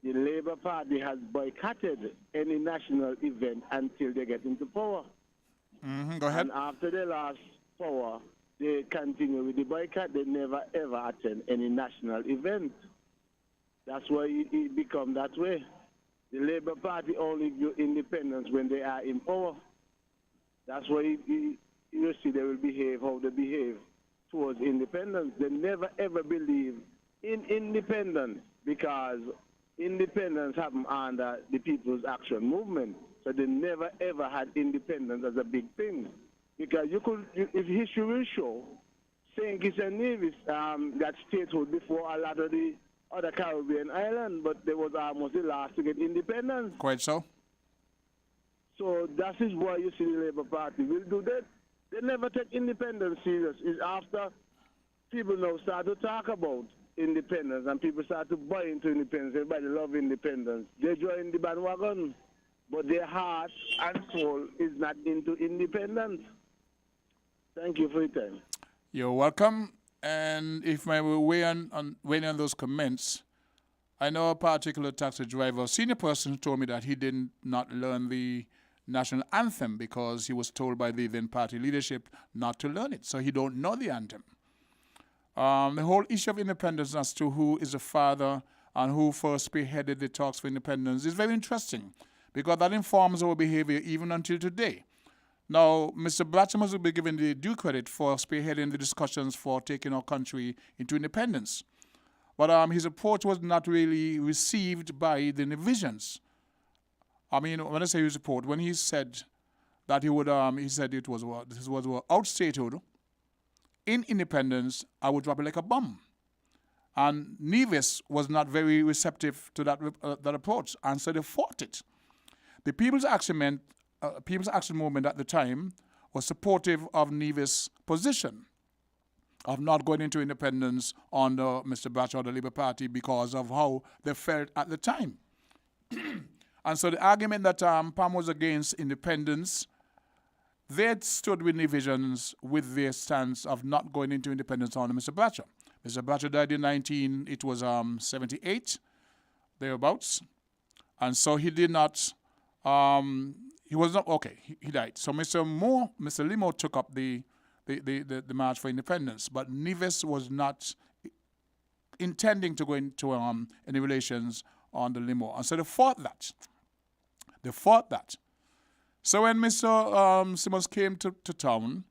the Labour Party has boycotted any national event until they get into power. Go ahead. And after they lost power, they continue with the boycott. They never ever attend any national event. That's why it become that way. The Labour Party only give independence when they are in power. That's why you see they will behave how they behave towards independence. They never ever believe in independence because independence happened under the People's Action Movement. So they never ever had independence as a big thing. Because if history will show, St. Kitts and Nevis got statehood before a lot of the other Caribbean islands, but they was almost the last to get independence. Quite so. So that is why you see the Labour Party will do that. They never take independence serious. It's after people now start to talk about independence and people start to buy into independence. Everybody love independence. They join the bandwagon, but their heart and soul is not into independence. Thank you for your time. You're welcome. And if I were weighing on those comments, I know a particular taxi driver, senior person, told me that he did not learn the national anthem because he was told by the then party leadership not to learn it. So he don't know the anthem. The whole issue of independence as to who is the father and who first spearheaded the talks for independence is very interesting because that informs our behavior even until today. Now, Mr. Blatcher must be given the due credit for spearheading the discussions for taking our country into independence. But his approach was not really received by the Nevisians. I mean, when I say his report, when he said that he would, he said it was what this was out statehood. In independence, I would drop it like a bomb. And Nevis was not very receptive to that approach, and so they fought it. The People's Action Movement at the time was supportive of Nevis' position of not going into independence under Mr. Blatcher or the Labour Party because of how they felt at the time. And so the argument that PAM was against independence, they stood with Nevisians with their stance of not going into independence under Mr. Blatcher. Mr. Blatcher died in 78, thereabouts. And so he did not, he was not, okay, he died. So Mr. Limo took up the March for Independence, but Nevis was not intending to go into any relations on the Limo. And so they fought that. So when Mr. Simmons came to town,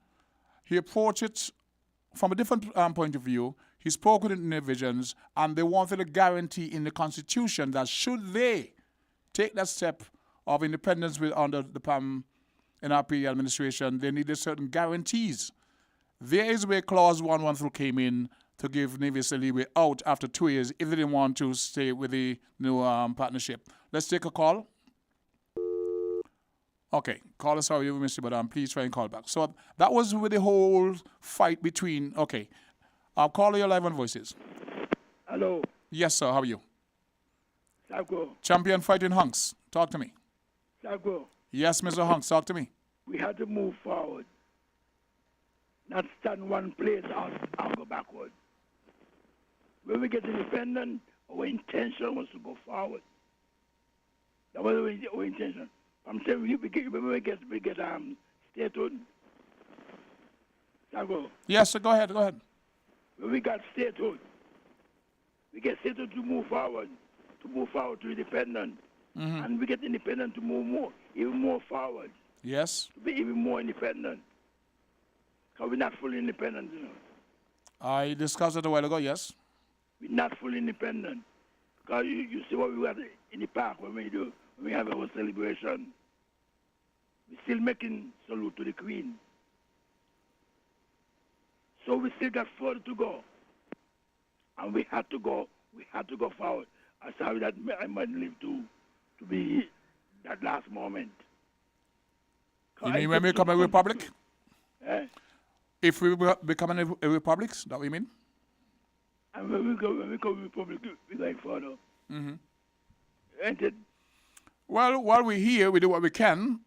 he approached it from a different point of view. He spoke with the Nevisians, and they wanted a guarantee in the Constitution that should they take that step of independence under the PAM NRP administration, they needed certain guarantees. There is where Clause 113 came in to give Nevis a leeway out after 2 years if they didn't want to stay with the new partnership. Let's take a call. Okay, call us, sorry we missed you, but please try and call back. So that was with the whole fight between, okay. I'll call you live on Voices. Hello. Yes, sir, how are you? Sago. Champion Fighting Hunks, talk to me. Sago. Yes, Mr. Hunks, talk to me. We had to move forward. Not stand one place and go backward. When we get independent, our intention was to go forward. That was our intention. I'm saying when we get statehood. Sago. Yes, sir, go ahead. When we got statehood, we get statehood to move forward to independence. Mm-hmm. And we get independent to move even more forward. Yes. To be even more independent. Because we're not fully independent, you know. I discussed it a while ago, yes. We're not fully independent. Because you see what we got in the park when we have our celebration. We're still making salute to the Queen. So we still got further to go. And we had to go forward. I'm sorry that I might live to be that last moment. You mean when we become a republic? Eh? If we become a republic, that what you mean? And when we go republic, we're going further. Mm-hmm. Ain't it? Well, while we're here, we do what we can.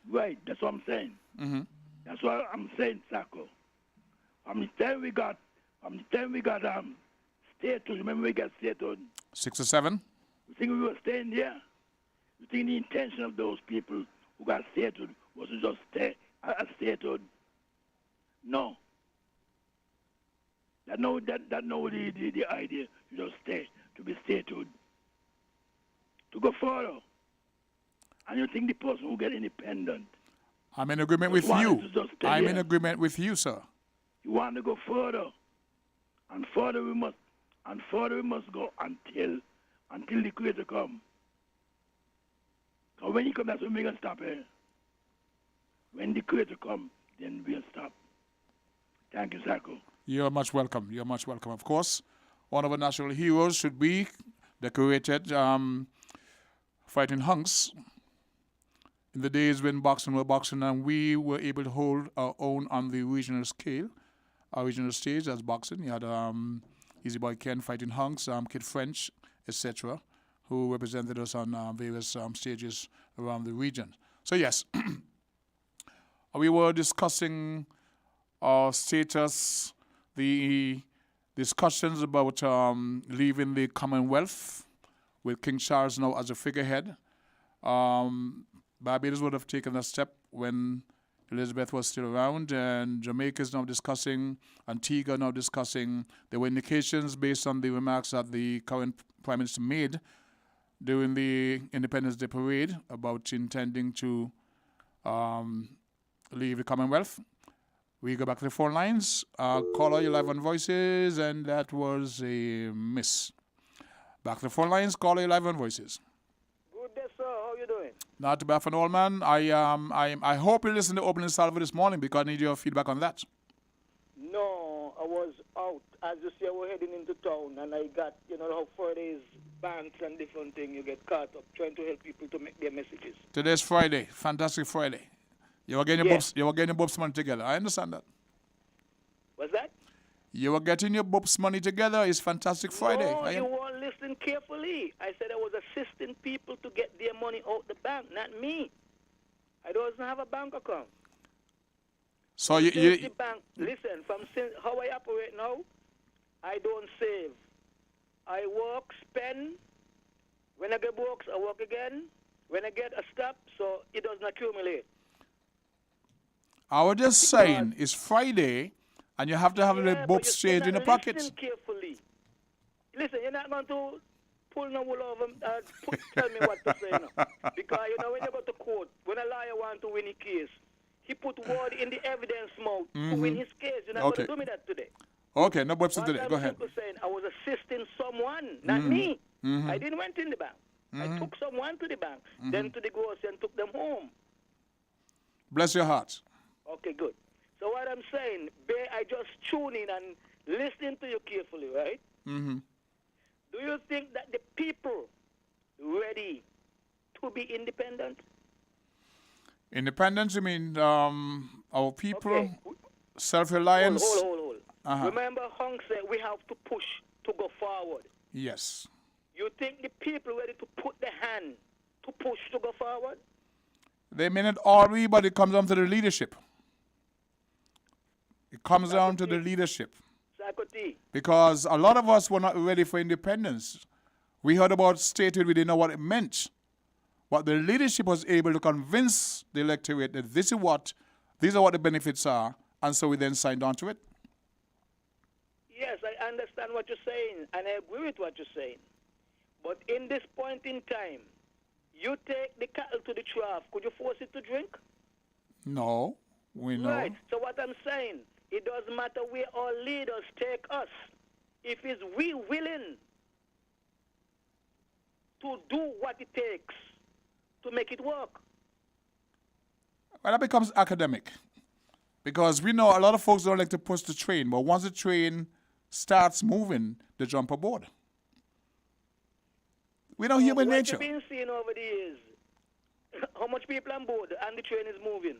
Right, that's what I'm saying. Mm-hmm. That's what I'm saying, Sako. From the time we got statehood, remember we got statehood? 6 or 7? You think we were staying there? You think the intention of those people who got statehood was to just stay at statehood? No. That no the idea to just stay, to be statehood. To go further. And you think the person who get independent? I'm in agreement with you. I'm in agreement with you, sir. You want to go further. And further we must go until the Creator come. Because when he comes, that's when we're going to stop here. When the Creator come, then we'll stop. Thank you, Sako. You're much welcome. You're much welcome. Of course, one of our national heroes should be decorated fighting hunks. In the days when boxing were boxing and we were able to hold our own on the regional scale, our regional stage as boxing. You had Easy Boy Ken fighting hunks, Kid French, etc., who represented us on various stages around the region. So yes, we were discussing our status, the discussions about leaving the Commonwealth with King Charles now as a figurehead. Barbados would have taken a step when Elizabeth was still around, and Jamaica is now discussing, Antigua now discussing. There were indications based on the remarks that the current Prime Minister made during the Independence Day parade about intending to leave the Commonwealth. We go back to the phone lines. Caller, you're live on Voices, and that was a miss. Back to the phone lines. Caller, you're live on Voices. Good day, sir. How you doing? Not too bad for an old man. I hope you listened to opening salvo this morning because I need your feedback on that. No, I was out. As you see, I was heading into town, and I got, how Fridays, banks and different things, you get caught up trying to help people to make their messages. Today's Friday. Fantastic Friday. You were getting your Bob's money together. I understand that. What's that? You were getting your Bob's money together. It's Fantastic Friday. No, you weren't listening carefully. I said I was assisting people to get their money out the bank, not me. I don't have a bank account. So the bank, listen, from how I operate now, I don't save. I work, spend. When I get works, I work again. When I get a stop, so it doesn't accumulate. I was just saying, it's Friday, and you have to have the Bob's change in the pocket. Listen carefully. Listen, you're not going to pull no wool over tell me what to say now. Because, when you go to court, when a lawyer wants to win a case, he put word in the evidence mouth to win his case. You're not going to do me that today. Okay, no Bob's today. Go ahead. Saying I was assisting someone, not me. I didn't went in the bank. I took someone to the bank, then to the grocery and took them home. Bless your heart. Okay, good. So what I'm saying, I just tune in and listen to you carefully, right? Mm-hmm. Do you think that the people ready to be independent? Independence, you mean our people, self-reliance? Hold. Remember, Hong said we have to push to go forward. Yes. You think the people ready to put their hand to push to go forward? They may not all be, but it comes down to the leadership. It comes down to the leadership. Because a lot of us were not ready for independence. We heard about statehood, we didn't know what it meant. But the leadership was able to convince the electorate that these are what the benefits are, and so we then signed on to it. Yes, I understand what you're saying, and I agree with what you're saying. But in this point in time, you take the cattle to the trough, could you force it to drink? No, we know. Right, so what I'm saying, it doesn't matter where our leaders take us. If it's we willing to do what it takes to make it work. Well, that becomes academic. Because we know a lot of folks don't like to push the train, but once the train starts moving, they jump aboard. We know human nature. What you've been seeing over the years, how much people on board and the train is moving.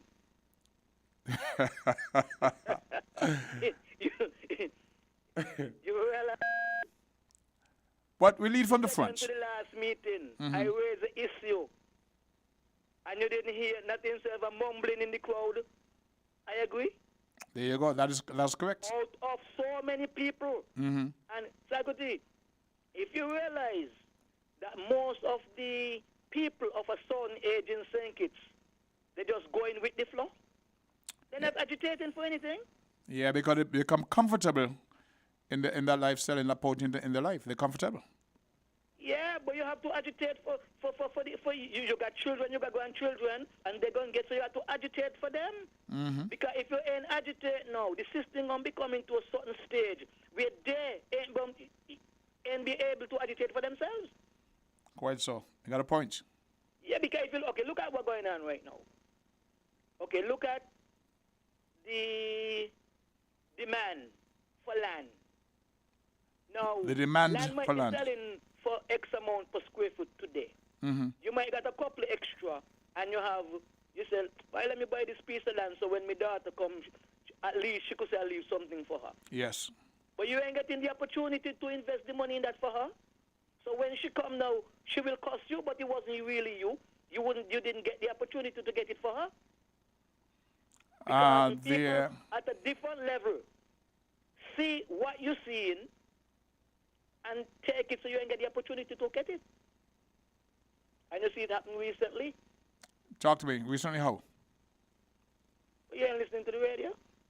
you realize? But we lead from the To front. the last meeting, Mhm. I raised the issue, and you didn't hear nothing save a mumbling in the crowd. I agree. There you go. That's correct. Out of so many people, Mm-hmm. and Sakoti, if you realize that most of the people of a certain age in St. Kitts, they just go in with the flow. They're not agitating for anything. Yeah, because they become comfortable in that lifestyle, in that point in their life. They're comfortable. Yeah, but you have to agitate for you. You got children, you got grandchildren, and they're going to get, so you have to agitate for them. Mm-hmm. Because if you ain't agitate now, the system going to be coming to a certain stage where they ain't be able to agitate for themselves. Quite so. You got a point. Yeah, because if you look at what's going on right now. Okay, look at the demand for land. Now, The demand land might for be land. selling for X amount per square foot today. Mm-hmm. You might get a couple extra, and you say, why let me buy this piece of land so when my daughter comes, at least she could say I leave something for her. Yes. But you ain't getting the opportunity to invest the money in that for her. So when she come now, she will cost you, but it wasn't really you. You didn't get the opportunity to get it for her. Because people There. at a different level see what you're seeing and take it so you ain't get the opportunity to get it. And you see it happen recently. Talk to me. Recently how? You ain't listening to the radio.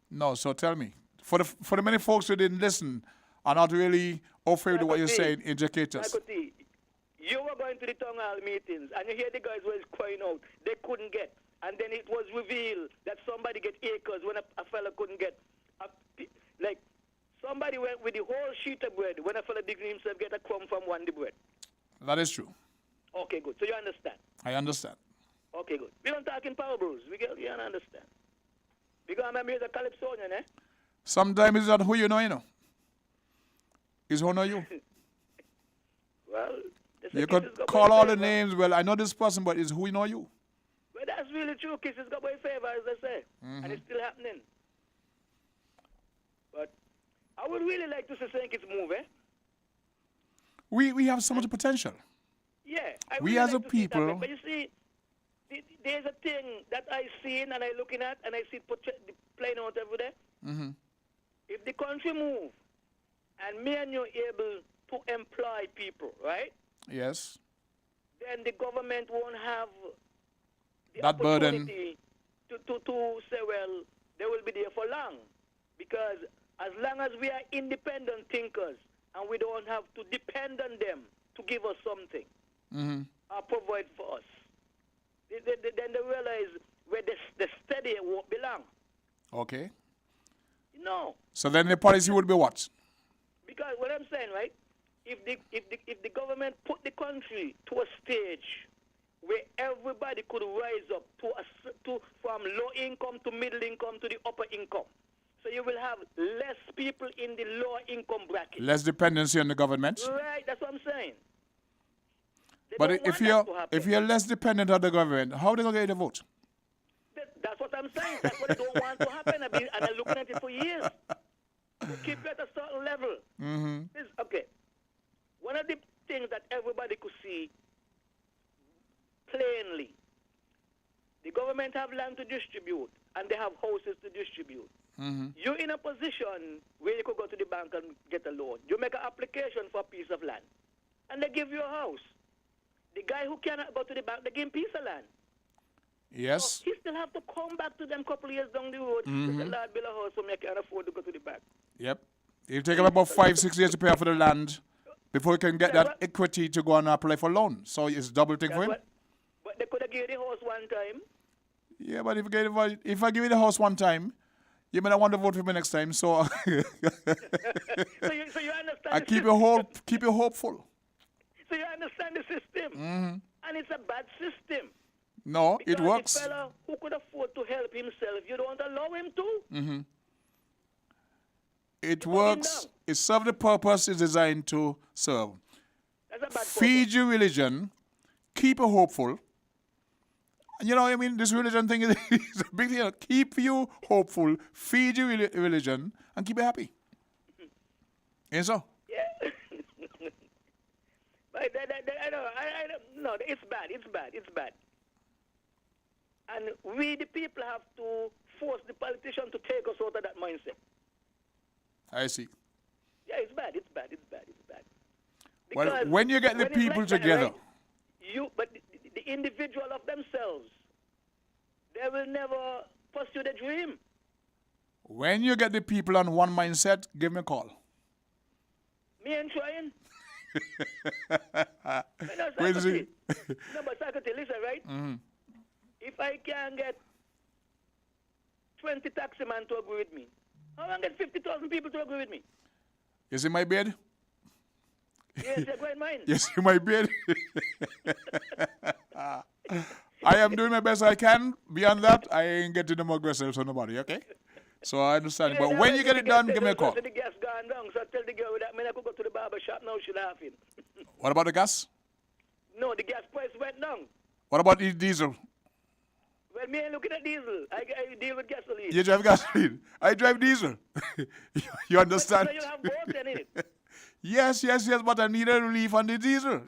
No, so tell me. For the many folks who didn't listen, are not really afraid of what you're saying, educate us. Michael T, you were going to the town hall meetings and you hear the guys was crying out. They couldn't get. And then it was revealed that somebody get acres when a fella couldn't get. Like, somebody went with the whole sheet of bread when a fella didn't himself get a crumb from one the bread. That is true. Okay, good. So you understand. I understand. Okay, good. We don't talk in parables. You don't understand. Because I'm a Calypsonian, eh? Sometimes it's not who you know. It's who know you. Well, You could call all the names. Well, I know this person, but it's who you know you. Well, that's really true. Kisses got by favor, as they say. Mm-hmm. And it's still happening. But I would really like to see St. Kitts move, eh? We have so much potential. Yeah. I We really as like a to see it happen. people- But you see, there's a thing that I seen and I looking at and I see it playing out every day. Mm-hmm. If the country move and me and you able to employ people, right? Yes. Then the government won't have the That burden. opportunity to say, well, they will be there for long. Because as long as we are independent thinkers and we don't have to depend on them to give us something Mm-hmm. or provide for us, then they realize where the steady won't belong. Okay. No. So then the policy would be what? Because what I'm saying, right? If the government put the country to a stage where everybody could rise up from low income to middle income to the upper income, so you will have less people in the lower income bracket. Less dependency on the government. Right, that's what I'm saying. But if you're less dependent on the government, how they gonna get you to vote? That's what I'm saying. That's what I don't want to happen. And I'm looking at it for years. To keep it at a certain level. Mm-hmm. Okay. One of the things that everybody could see plainly, the government have land to distribute and they have houses to distribute. Mm-hmm. You're in a position where you could go to the bank and get a loan. You make an application for a piece of land and they give you a house. The guy who cannot go to the bank, they give him a piece of land. Yes. So he still have to come back to them a couple of years down the road. Mhm. To say, Lord, build a house for me, I can't afford to go to the bank. Yep. It'll take about 5-6 years to pay for the land before you can get that equity to go and apply for loan. So it's double thing for him. But they could have given the house one time. Yeah, but if I give you the house one time, You may not want to vote for me next time, so So you understand I the keep system. you hopeful. So you understand the system. Mhm. And it's a bad system. No, Because it works. the fella who could afford to help himself, you don't allow him to. Mhm. It works. It serves the purpose it's designed to serve. That's a bad Feed your religion. Keep you hopeful. You know, I mean, this religion thing is, is a big deal. Keep you hopeful. Feed your religion and keep you happy. Ain't so? Yeah. But I know, no, it's bad. It's bad. It's bad. And we, the people, have to force the politician to take us out of that mindset. I see. Yeah, it's bad. It's bad. It's bad. It's bad. Well, Because when you get the when it's people like that, together, right, but the individual of themselves, they will never pursue the dream. when you get the people on one mindset, give me a call. Me ain't trying. No, Where is he? Sakati. No, but Sakati, listen, right? Mhm. If I can get 20 taxi men to agree with me, how can I get 50,000 people to agree with me? You see my beard? Yes, you're going mine. You see my beard? I am doing my best I can. Beyond that, I ain't getting no more aggressive on nobody, okay? So I understand. But when you get it done, give me a call. The gas gone down, so I tell the girl that I could go to the barber shop now, she laughing. What about the gas? No, the gas price went down. What about the diesel? Well, me ain't looking at diesel. I deal with gasoline. You drive gasoline. I drive diesel. You understand? So you have both in it. Yes, but I need a relief on the diesel.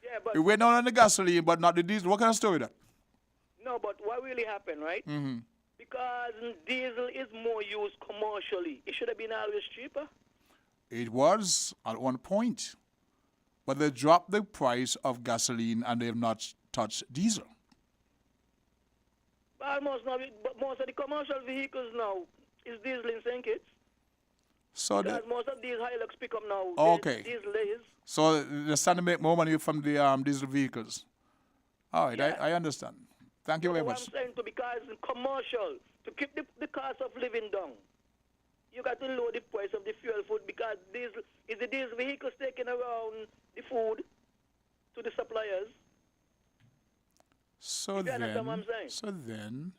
Yeah, but It went down on the gasoline, but not the diesel. What kind of story that? no, but what really happened, right? Mm-hmm. Because diesel is more used commercially. It should have been always cheaper. It was at one point. But they dropped the price of gasoline and they have not touched diesel. Almost now, but most of the commercial vehicles now is diesel in St. Kitts. So Because most of these Hilux pick up now. Okay. Diesel is. So they're starting to make more money from the diesel vehicles. All right, Yeah. I understand. Thank you very What much. I'm saying to, because in commercial, to keep the cost of living down, you got to lower the price of the fuel food because diesel is the diesel vehicles taking around the food to the suppliers. So You understand what I'm saying? then.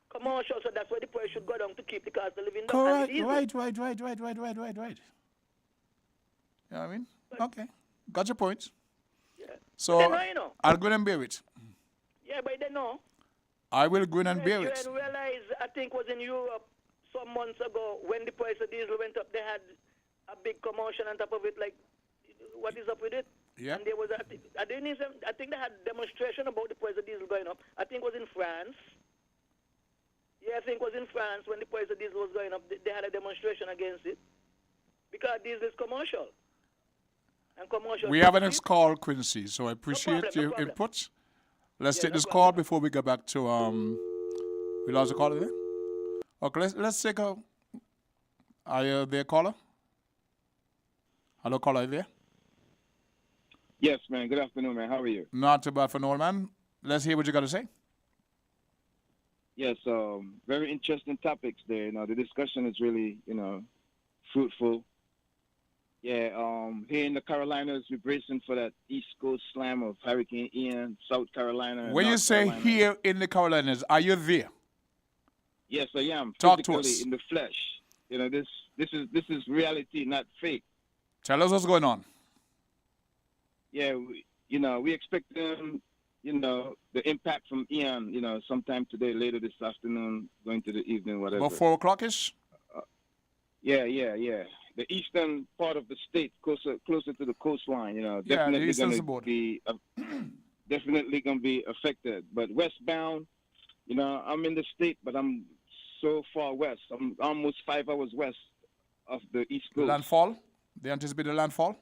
Commercial, so that's why the price should go down to keep the cost of living down. And Correct. diesel. Right. You know what I mean? Okay. Got your point. Yeah. So But they know, you know. I'll go and bear it. Yeah, but they know. I will go and bear You it. didn't realize, I think was in Europe some months ago when the price of diesel went up, they had a big commotion on top of it, like, what is up with it? Yeah. And there was, I think they had demonstration about the price of diesel going up. I think it was in France. Yeah, I think it was in France when the price of diesel was going up. They had a demonstration against it because diesel is commercial. And commercial. We have a next call, Quincy, so I appreciate your input. Let's take this call before we get back to we lost a caller there? Okay, let's take a are you there, caller? Hello, caller, are you there? Yes, man. Good afternoon, man. How are you? Not too bad for an old man. Let's hear what you got to say. Yes, very interesting topics there. You know, the discussion is really, fruitful. Yeah, here in the Carolinas, we're bracing for that East Coast slam of Hurricane Ian, South Carolina. and When you North say Carolina. here in the Carolinas, are you there? Yes, I am. Talk to physically us. in the flesh. You know, this is reality, not fake. Tell us what's going on. Yeah, we expect them. The impact from Ian. Sometime today, later this afternoon, going to the evening, whatever. About 4 o'clock-ish? Yeah. The eastern part of the state, closer to the coastline, the definitely eastern going to seaboard. be definitely going to be affected. But westbound, I'm in the state, but I'm so far west. I'm almost 5 hours west of the East Coast. Landfall? They anticipate a landfall?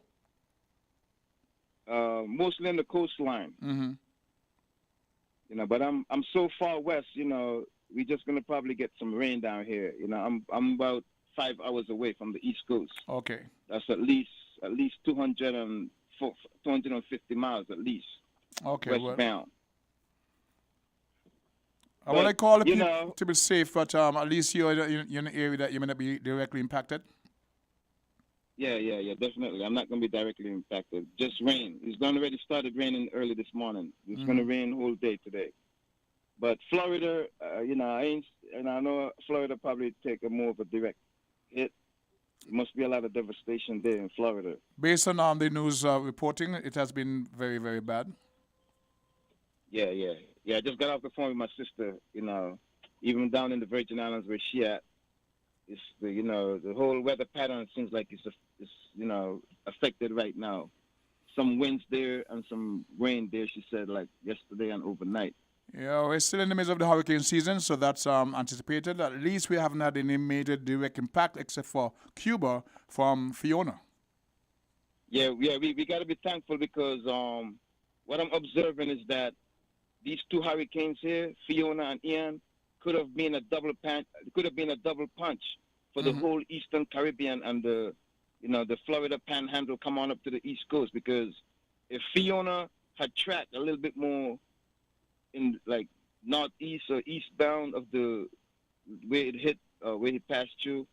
Mostly on the coastline. Mm-hmm. But I'm so far west. We're just going to probably get some rain down here. I'm about 5 hours away from the East Coast. Okay. That's at least 250 miles at least. Okay. Westbound. I want to call the you people know, to be safe, but at least you're in an area that you may not be directly impacted. yeah, definitely. I'm not going to be directly impacted. Just rain. It's done already started raining early this morning. It's going to rain whole day today. But Florida, you know, I know Florida probably take a more of a direct hit. There must be a lot of devastation there in Florida. Based on the news reporting, it has been very, very bad. Yeah. I just got off the phone with my sister. You know, even down in the Virgin Islands where she at, it's the whole weather pattern seems like it's affected right now. Some winds there and some rain there. She said like yesterday and overnight. Yeah, we're still in the midst of the hurricane season, so that's anticipated. At least we haven't had any major direct impact except for Cuba from Fiona. Yeah, we got to be thankful because what I'm observing is that these two hurricanes here, Fiona and Ian, could have been a double punch for the whole Eastern Caribbean and the Florida Panhandle come on up to the East Coast. Because if Fiona had tracked a little bit more in like northeast or eastbound of the where it hit, where it passed through,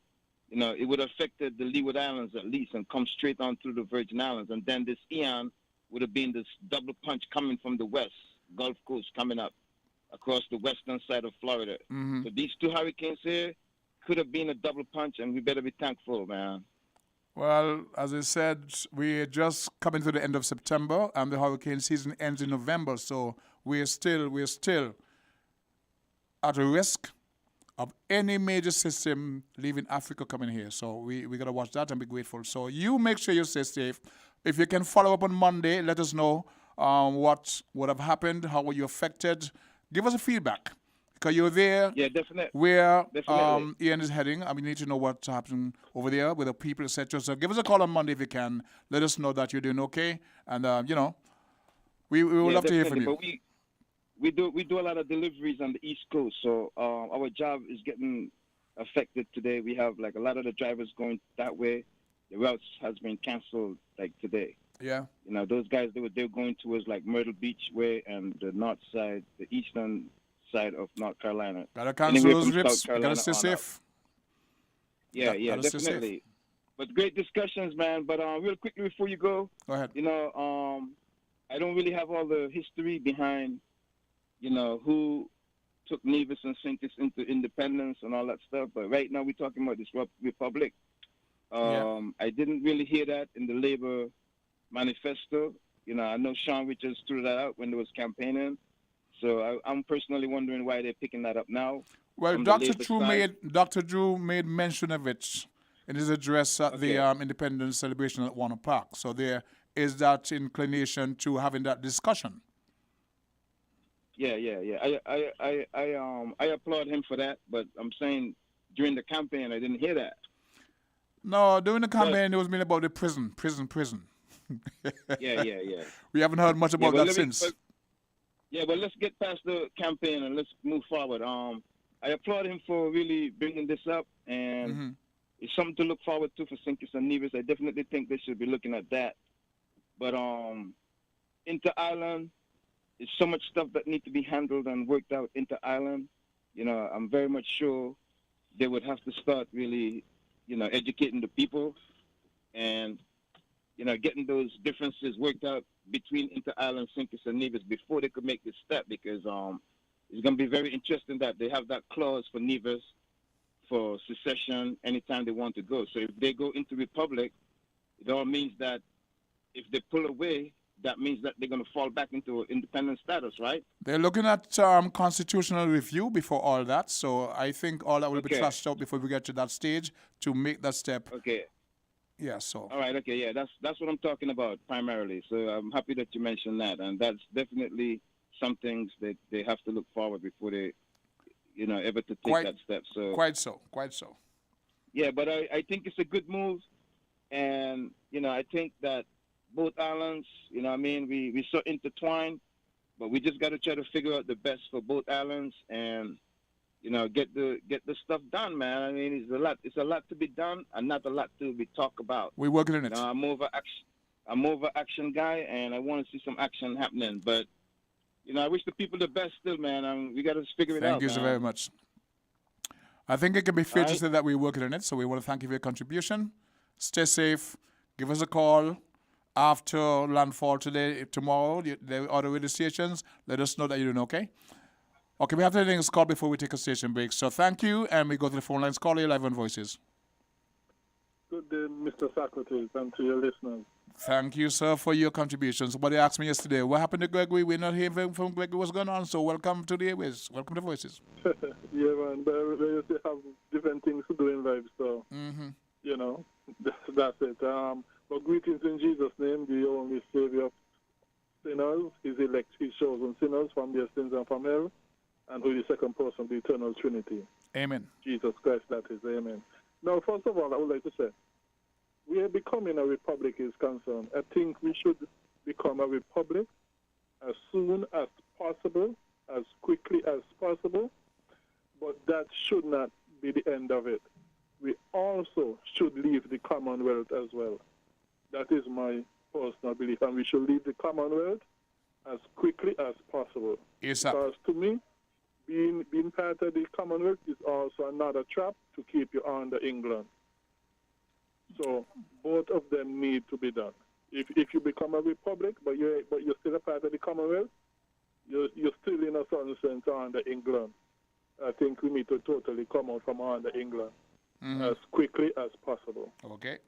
it would have affected the Leeward Islands at least and come straight on through the Virgin Islands. And then this Ian would have been this double punch coming from the west, Gulf Coast coming up across the western side of Florida. So these two hurricanes here could have been a double punch, and we better be thankful, man. Well, as I said, we're just coming to the end of September, and the hurricane season ends in November, so we're still at a risk of any major system leaving Africa coming here. So we got to watch that and be grateful. So you make sure you stay safe. If you can follow up on Monday, let us know what would have happened, how were you affected. Give us a feedback. Because you're there where Ian is heading, and we need to know what's happening over there with the people, etc. So give us a call on Monday if you can. Let us know that you're doing okay. And, we would love to hear from you. But we do a lot of deliveries on the East Coast. So our job is getting affected today. We have, like, a lot of the drivers going that way. The routes has been canceled, like, today. Yeah. Those guys, they're going towards, like, Myrtle Beach way and the north side, the eastern side of North Carolina. Gotta cancel those trips. Gotta stay safe. Yeah, definitely. But great discussions, man. But real quickly before you go ahead. I don't really have all the history behind, who took Nevis and Sincus into independence and all that stuff. But right now we're talking about this republic. I didn't really hear that in the Labor manifesto. I know Sean Richards threw that out when they was campaigning. So I'm personally wondering why they're picking that up now. Well, Dr. Drew made mention of it in his address at the Independence celebration at Warner Park. So there is that inclination to having that discussion. Yeah. I applaud him for that, but I'm saying during the campaign I didn't hear that. No, during the campaign it was mainly about the prison. Yeah. We haven't heard much about that since. But let's get past the campaign and let's move forward. I applaud him for really bringing this up, and it's something to look forward to for Sincus and Nevis. I definitely think they should be looking at that. But inter-island, there's so much stuff that needs to be handled and worked out inter-island. I'm very much sure they would have to start really, educating the people and, getting those differences worked out between inter-island Sincus and Nevis before they could make this step, because it's going to be very interesting that they have that clause for Nevis for secession anytime they want to go. So if they go into republic, it all means that if they pull away, that means that they're going to fall back into independent status, right? They're looking at constitutional review before all that. So I think all that will be trashed out before we get to that stage to make that step. Okay. Yeah, so. All right, okay, yeah, that's what I'm talking about primarily. So I'm happy that you mentioned that, and that's definitely some things that they have to look forward before they, ever to take that step. So quite so. Yeah, but I think it's a good move, and I think that both islands, we so intertwined, but we just got to try to figure out the best for both islands and. Get the stuff done, man. I mean, it's a lot to be done and not a lot to be talked about. We're working on it. I'm more of an action guy, and I want to see some action happening. But You know, I wish the people the best still, man. We got to figure it out. Thank you so man. very much. I think it can be fair to Alright. say that we're working on it, so we want to thank you for your contribution. Stay safe. Give us a call after landfall today, tomorrow. The other radio stations, let us know that you're doing okay. Okay, we have to take a call before we take a station break. So thank you, and we go to the phone lines. Call you live on Voices. Good day, Mr. Socrates, and to your listeners. Thank you, sir, for your contributions. Somebody asked me yesterday, what happened to Gregory? We're not hearing from Gregory. What's going on? So welcome to the airways. Welcome to Voices. Yeah, man, but they used to have different things to do in life, so, you know, that's it. But greetings in Jesus' name, the only Savior of sinners, His elect, His chosen sinners from their sins and from hell, and who is the second person of the eternal Trinity. Amen. Jesus Christ, that is. Amen. Now, first of all, I would like to say, we are becoming a republic is concerned. I think we should become a republic as soon as possible, as quickly as possible, but that should not be the end of it. We also should leave the Commonwealth as well. That is my personal belief, and we should leave the Commonwealth as quickly as possible. Yes, because to me, being part of the Commonwealth is also another trap to keep you under England. So both of them need to be done. If you become a republic, but you're still a part of the Commonwealth, you're still in a certain sense under England. I think we need to totally come out from under England as quickly as possible. Okay.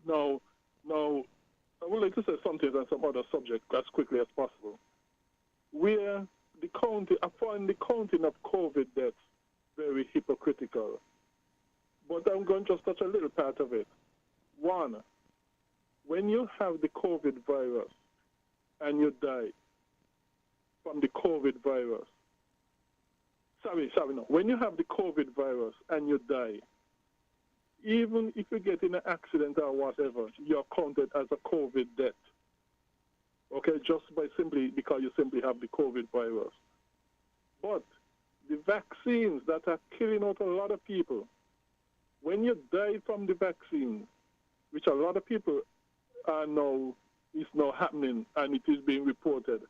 Now, I would like to say something on some other subject as quickly as possible. Where the counting, I find the counting of COVID deaths very hypocritical. But I'm going to just touch a little part of it. One, when you have the COVID virus and you die from the COVID virus, when you have the COVID virus and you die, even if you get in an accident or whatever, you're counted as a COVID death. Okay, just because you simply have the COVID virus. But the vaccines that are killing out a lot of people, when you die from the vaccine, which a lot of people is now happening and it is being reported,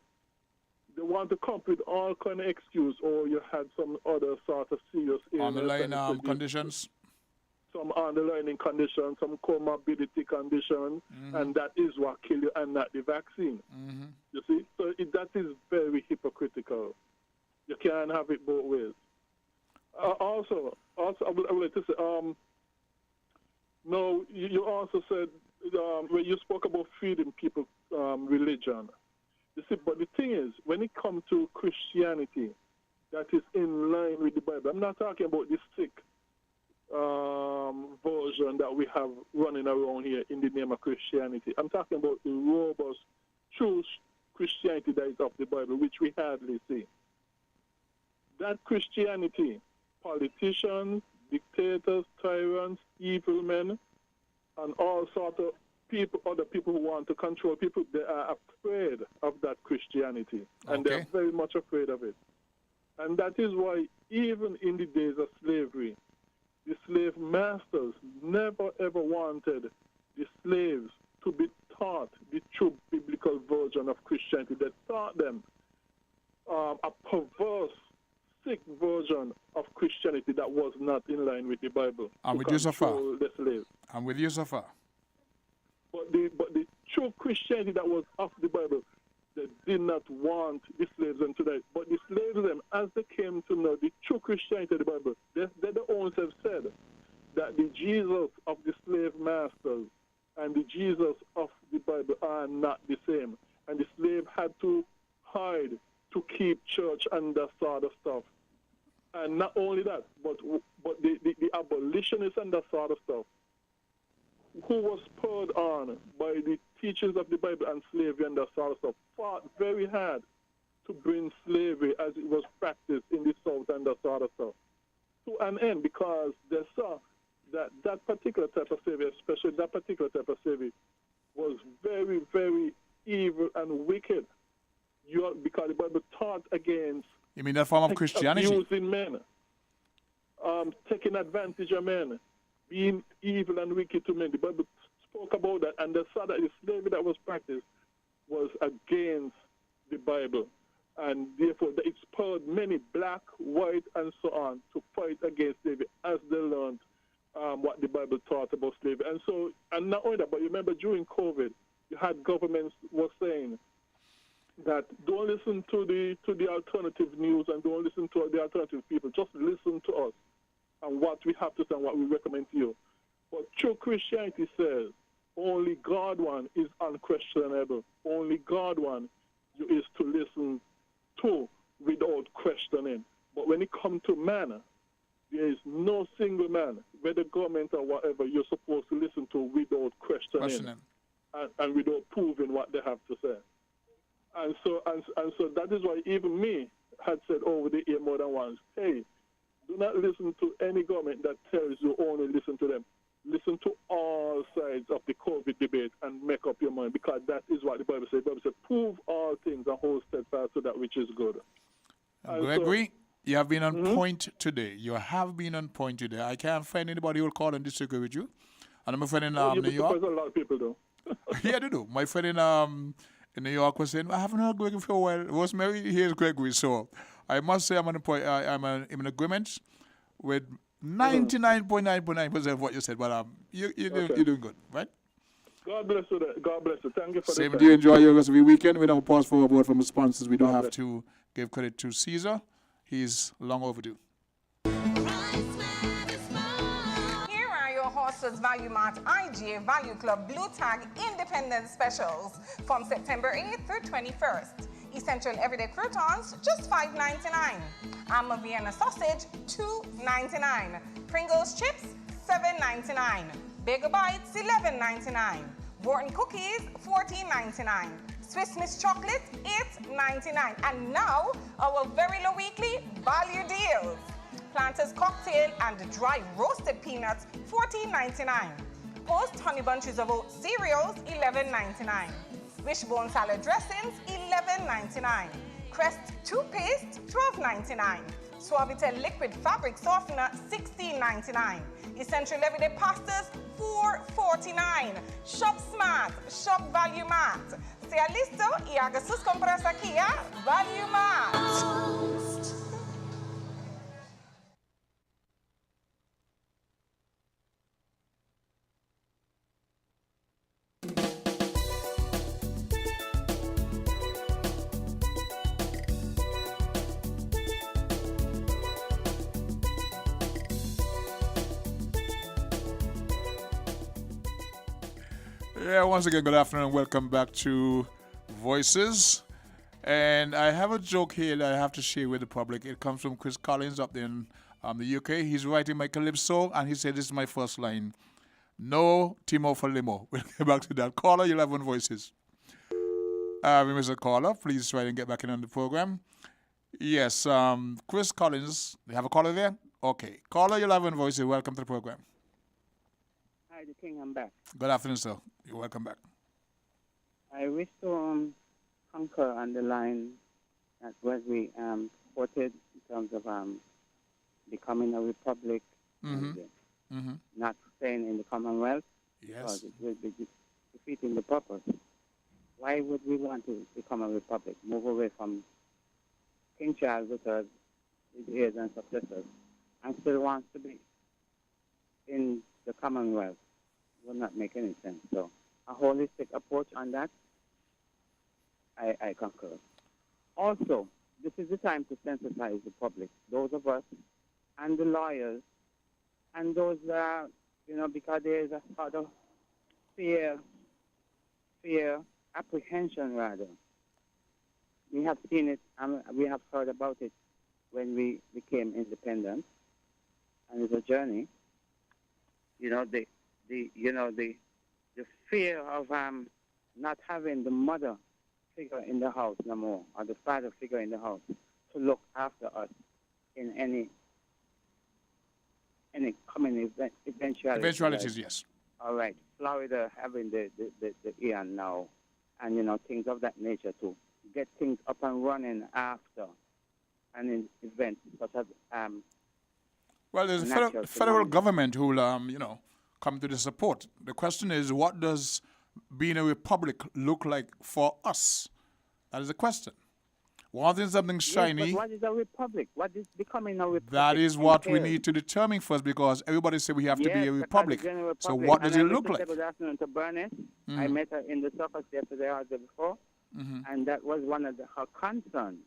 they want to come up with all kind of excuse, or you had some other sort of serious illness. Underlying conditions? Some underlying condition, some comorbidity condition, and that is what kill you and not the vaccine. You see? So that is very hypocritical. You can't have it both ways. Also, I would like to say, no, you also said, when you spoke about feeding people religion, you see, but the thing is, when it comes to Christianity, that is in line with the Bible. I'm not talking about the sick version that we have running around here in the name of Christianity. I'm talking about the robust, true Christianity that is of the Bible, which we hardly see. That Christianity, politicians, dictators, tyrants, evil men, and all sorts of people, other people who want to control people, they are afraid of that Christianity. And they're very much afraid of it. And that is why even in the days of slavery, the slave masters never ever wanted the slaves to be taught the true biblical version of Christianity. They taught them a perverse, sick version of Christianity that was not in line with the Bible. I'm with you so far. The slaves. I'm with you so far. But the true Christianity that was of the Bible, they did not want the slaves into that. But the slaves, them, as they came to know the true Christianity of the Bible, they the owners have said that the Jesus of the slave masters and the Jesus of the Bible are not the same. And the slave had to hide to keep church and that sort of stuff. And not only that, but the abolitionists and that sort of stuff, who was spurred on by the teachings of the Bible and slavery and that sort of stuff, fought very hard to bring slavery as it was practiced in the South and that sort of stuff to an end, because they saw that that particular type of slavery, especially that particular type of slavery, was very, very evil and wicked. Because the Bible taught against... You mean that form of Christianity? Abusing men, taking advantage of men, being evil and wicked to men. The Bible spoke about that, and they saw that the slavery that was practiced was against the Bible. And therefore, it spurred many black, white, and so on to fight against slavery as they learned what the Bible taught about slavery. And so, and not only that, but you remember during COVID, you had governments were saying that don't listen to the alternative news and don't listen to the alternative people. Just listen to us and what we have to say and what we recommend to you. But true Christianity says only God one is unquestionable. Only God one is to listen to without questioning. But when it comes to man, there is no single man, whether government or whatever, you're supposed to listen to without questioning. And without proving what they have to say. And so that is why even me had said over the year more than once, hey, do not listen to any government that tells you only listen to them. Listen to all sides of the COVID debate and make up your mind, because that is what the Bible says. The Bible says, prove all things and hold steadfast to that which is good. Gregory, you have been on point today. You have been on point today. I can't find anybody who will call and disagree with you. And I'm a friend in New York. A lot of people do. Yeah, they do. My friend in New York was saying, I haven't heard Gregory for a while. Rosemary, here's Gregory. So I must say I'm in agreement with 99.9% of what you said. But you're doing good, right? God bless you. God bless you. Thank you for Same the to you. Enjoy your rest of your weekend. We don't pause for a word from the sponsors. We don't have to give credit to Caesar. He's long overdue. Horses Value Mart IGA Value Club Blue Tag Independent Specials from September 8th through 21st. Essential everyday croutons, just $5.99. Alma Vienna sausage, $2.99. Pringles chips, $7.99. Bagel bites, $11.99. Wharton cookies, $14.99. Swiss Miss chocolate, $8.99. And now, our very low weekly value deals. Planters cocktail and dry roasted peanuts, $14.99. Post honey bunches of oat cereals, $11.99. Wishbone salad dressings, $11.99. Crest toothpaste, $12.99. Suavitel liquid fabric softener, $16.99. Essential everyday pastas, $4.49. Shop smart, shop Value Mart. Sea listo y haga sus compras aquí a Value Mart. Yeah, once again, good afternoon and welcome back to Voices. And I have a joke here that I have to share with the public. It comes from Chris Collins up there in the UK. He's writing my Calypso, and he said, this is my first line. No Timo for limo. We'll get back to that. Caller, you'll have one Voices. Mr. Caller, please try and get back in on the program. Yes, Chris Collins. Do you have a caller there? Okay. Caller, you'll have one Voices. Welcome to the program. Hi, the King, I'm back. Good afternoon, sir. You're welcome back. I wish to concur on the line that what we quoted in terms of becoming a republic and not staying in the Commonwealth. Yes. Because it will be defeating the purpose. Why would we want to become a republic? Move away from King Charles III, his heirs and successors, and still wants to be in the Commonwealth. Will not make any sense. So a holistic approach on that, I concur. Also, this is the time to sensitize the public, those of us and the lawyers and those that, because there is a sort of fear, apprehension rather. We have seen it and we have heard about it when we became independent, and it's a journey. The fear of not having the mother figure in the house no more, or the father figure in the house to look after us in any coming eventualities. Eventualities, yes. All right. Florida having the Ian now, and things of that nature to get things up and running after an event such as well, there's a federal government who will come to the support. The question is, what does being a republic look like for us? That is the question. Wanting something shiny. Yes, but what is a republic? What is becoming a republic? That is what we entails? need to determine first, because everybody say we have to be Yes, a because republic. it's a So republic. what does And it I look listened like? to Good afternoon to Bernice. I met her in the circus yesterday or the day before, and that was one of her concerns.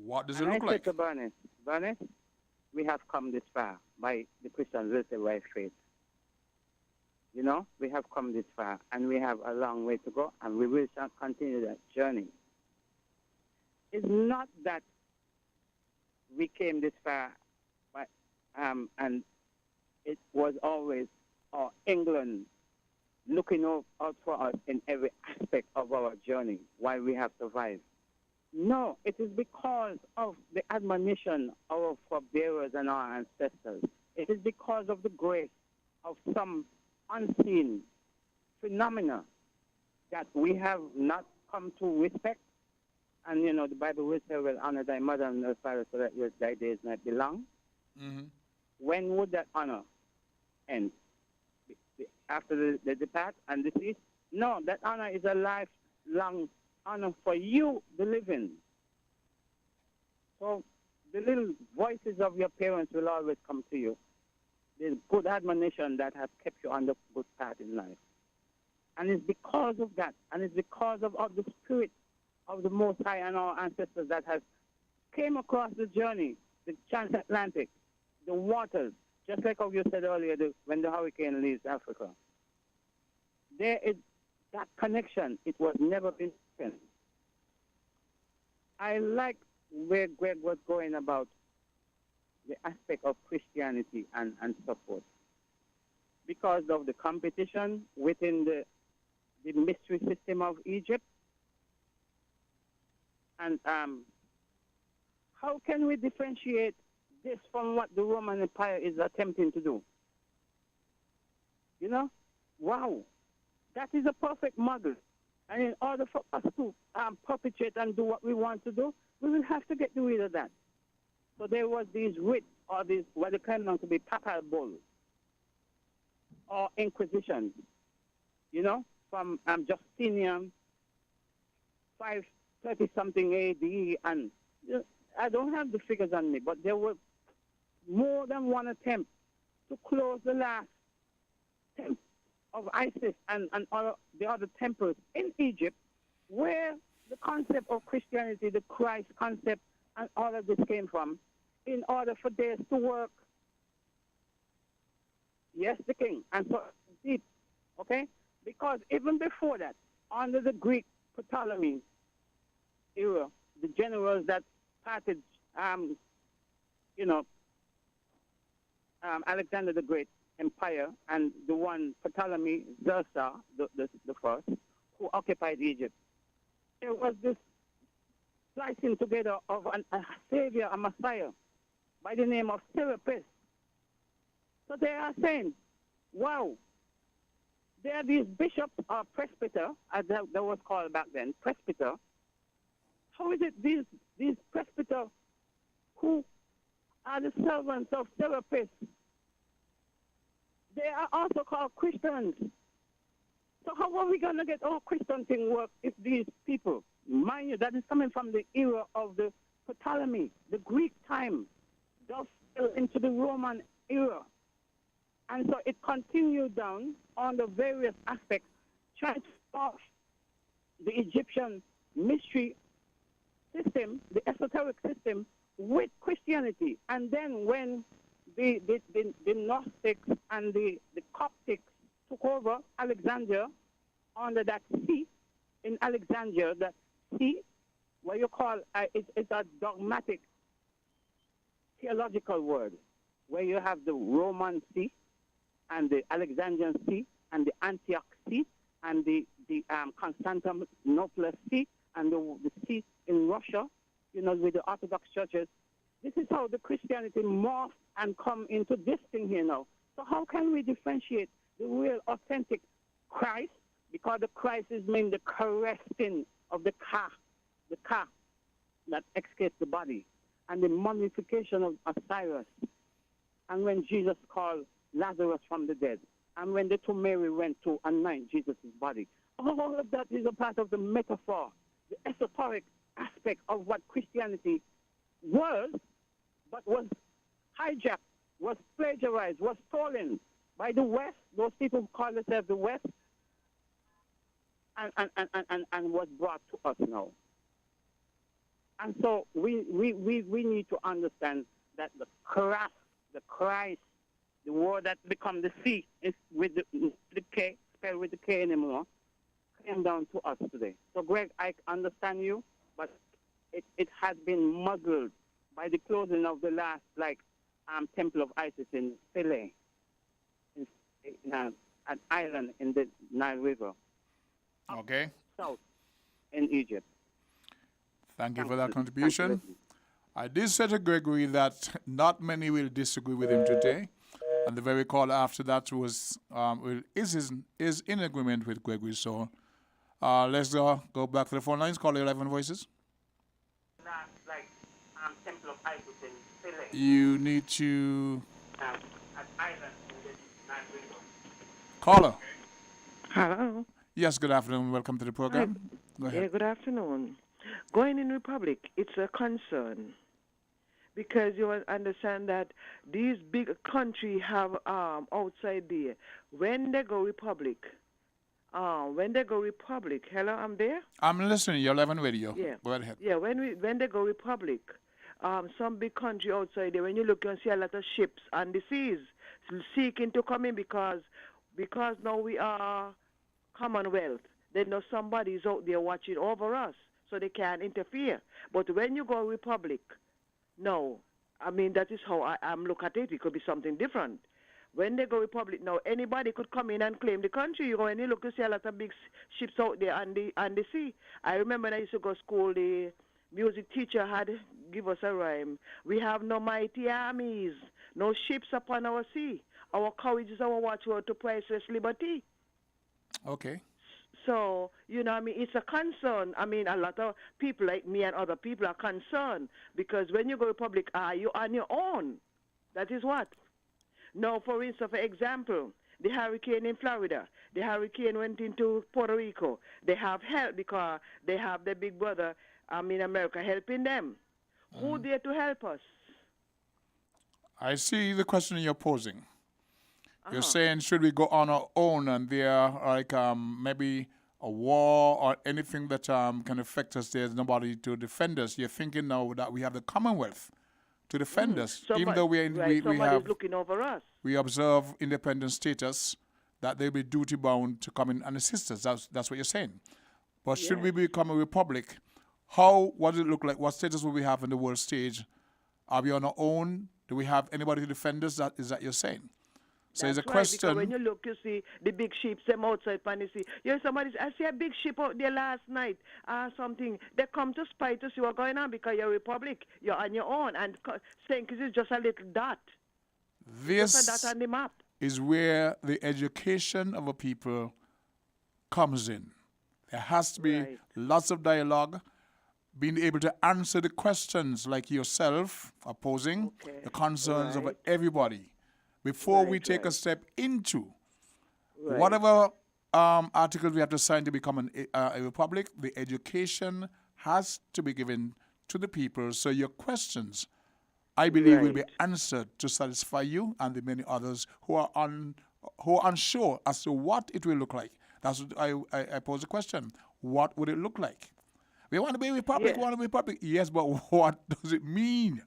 What does and it look I like? said to Bernice, we have come this far by the Christians will say by faith. You know, we have come this far, and we have a long way to go, and we will continue that journey. It's not that we came this far, but and it was always England looking out for us in every aspect of our journey while we have survived. No, it is because of the admonition of our forebearers and our ancestors. It is because of the grace of some unseen phenomena that we have not come to respect. And, you know, the Bible will say, well, honor thy mother and thy father so that thy days might be long. When would that honor end? After the depart and decease? No, that honor is a lifelong honor for you, the living. So the little voices of your parents will always come to you. There's good admonition that has kept you on the good path in life. And it's because of that, and it's because of the spirit of the Most High and our ancestors that has came across the journey, the transatlantic, the waters, just like how you said earlier, when the hurricane leaves Africa. There is that connection. It was never been broken. I like where Greg was going about the aspect of Christianity and support. Because of the competition within the mystery system of Egypt. And how can we differentiate this from what the Roman Empire is attempting to do? You know? Wow. That is a perfect model. And in order for us to perpetrate and do what we want to do, we will have to get rid of that. So there was these writ, or these, what they came down to be papal bulls, or inquisitions, you know, from Justinian, 530-something AD, and I don't have the figures on me, but there were more than one attempt to close the last temple of Isis and all the other temples in Egypt, where the concept of Christianity, the Christ concept, and all of this came from, in order for this to work. Yes, the king. And so deep, okay? Because even before that, under the Greek Ptolemy era, the generals that parted, Alexander the Great Empire, and the one Ptolemy Xerxes, the first, who occupied Egypt, there was this slicing together of a savior, a messiah, by the name of Serapis. So they are saying, wow, there are these bishops or presbyter, as that was called back then, presbyter. How is it these presbyter who are the servants of Serapis, they are also called Christians? So how are we going to get our Christian thing work if these people, mind you, that is coming from the era of the Ptolemy, the Greek time, just fell into the Roman era. And so it continued down on the various aspects, trying to stop the Egyptian mystery system, the esoteric system, with Christianity. And then when the Gnostics and the Coptics took over Alexandria under that sea, in Alexandria, that sea, what you call, it's a dogmatic theological word, where you have the Roman Sea, and the Alexandrian Sea, and the Antioch Sea, and the Constantinople Sea, and the sea in Russia, with the Orthodox churches. This is how the Christianity morphed and come into this thing here now. So how can we differentiate the real authentic Christ? Because the Christ is mean the caressing of the car that escapes the body, and the mummification of Osiris. And when Jesus called Lazarus from the dead, and when the two Mary went to anoint Jesus' body, all of that is a part of the metaphor, the esoteric aspect of what Christianity was, but was hijacked, was plagiarized, was stolen by the West, those people who call themselves the West, and was brought to us now. And so we need to understand that the Christ, the word that become the C is with the K, spelled with the K anymore, came down to us today. So Greg, I understand you, but it has been muzzled by the closing of the last temple of Isis in Philae, in an island in the Nile River. Okay. South in Egypt. Thank you for that contribution. I did say to Gregory that not many will disagree with him today, and the very call after that was is in agreement with Gregory. So let's go back to the phone lines. Call 11 Voices. Temple of Isis in Philae. You need to An island in the Nile River. caller. Hello. Yes, good afternoon. Welcome to the program. Go ahead. Yeah, good afternoon. Going in Republic, it's a concern because you understand that these big countries have outside there. When they go Republic, hello, I'm there? I'm listening. You're 11 Radio. Yeah. Go ahead. Yeah, when they go Republic, some big country outside there, when you look, you see a lot of ships on the seas seeking to come in because now we are Commonwealth. They know somebody is out there watching over us, so they can't interfere. But when you go Republic, no. I mean, that is how I'm look at it. It could be something different. When they go Republic, now anybody could come in and claim the country. You go and you look, you see a lot of big ships out there on the sea. I remember when I used to go to school, the music teacher had give us a rhyme. We have no mighty armies, no ships upon our sea. Our courage is our watchword to priceless liberty. Okay. So, you know, I mean, it's a concern. I mean, a lot of people like me and other people are concerned because when you go Republic, are you on your own? That is what. Now, for instance, for example, the hurricane in Florida, the hurricane went into Puerto Rico. They have help because they have their big brother, in America, helping them. Who there to help us? I see the question you're posing. You're saying, should we go on our own and there, like maybe a war or anything that can affect us? There's nobody to defend us. You're thinking now that we have the Commonwealth to defend us, even though we have looking over us. We observe independent status, that they'll be duty bound to come in and assist us. That's what you're saying. But should we become a republic? What does it look like? What status will we have in the world stage? Are we on our own? Do we have anybody to defend us? Is that you're saying? So That's it's a right, question. because when you look, you see the big ships, them outside on the sea. You know, I see a big ship out there last night, something. They come to spy to see what's going on because you're a republic. You're on your own. And St. Kitts is just a little dot. This just a dot on the map. is where the education of a people comes in. There has to be lots of dialogue, being able to answer the questions like yourself are posing, the concerns of everybody, before we take a step into whatever articles we have to sign to become a republic. The education has to be given to the people, so your questions, I believe, will be answered to satisfy you and the many others who are unsure as to what it will look like. That's what I pose the question. What would it look like? We want to be a republic, we want to be a republic. Yes, but what does it mean?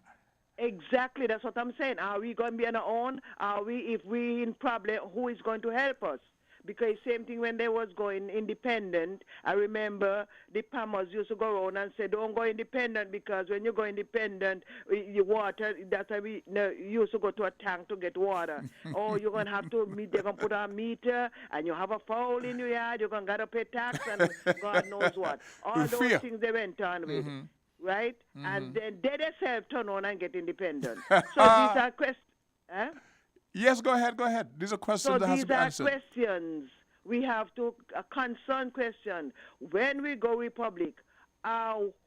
Exactly, that's what I'm saying. Are we going to be on our own? If we in problem, who is going to help us? Because same thing when they was going independent, I remember the Palmers used to go around and say, don't go independent because when you go independent, you water, that's why we used to go to a tank to get water. Oh, you're going to have to, they're going to put a meter and you have a foul in your yard, you're going to to pay tax and God knows what. All those things they went on with. Right? And then they themselves turn on and get independent. So these are questions. Yes, go ahead. These are questions that has to be answered. So these are questions. We have to, a concerned question. When we go republic,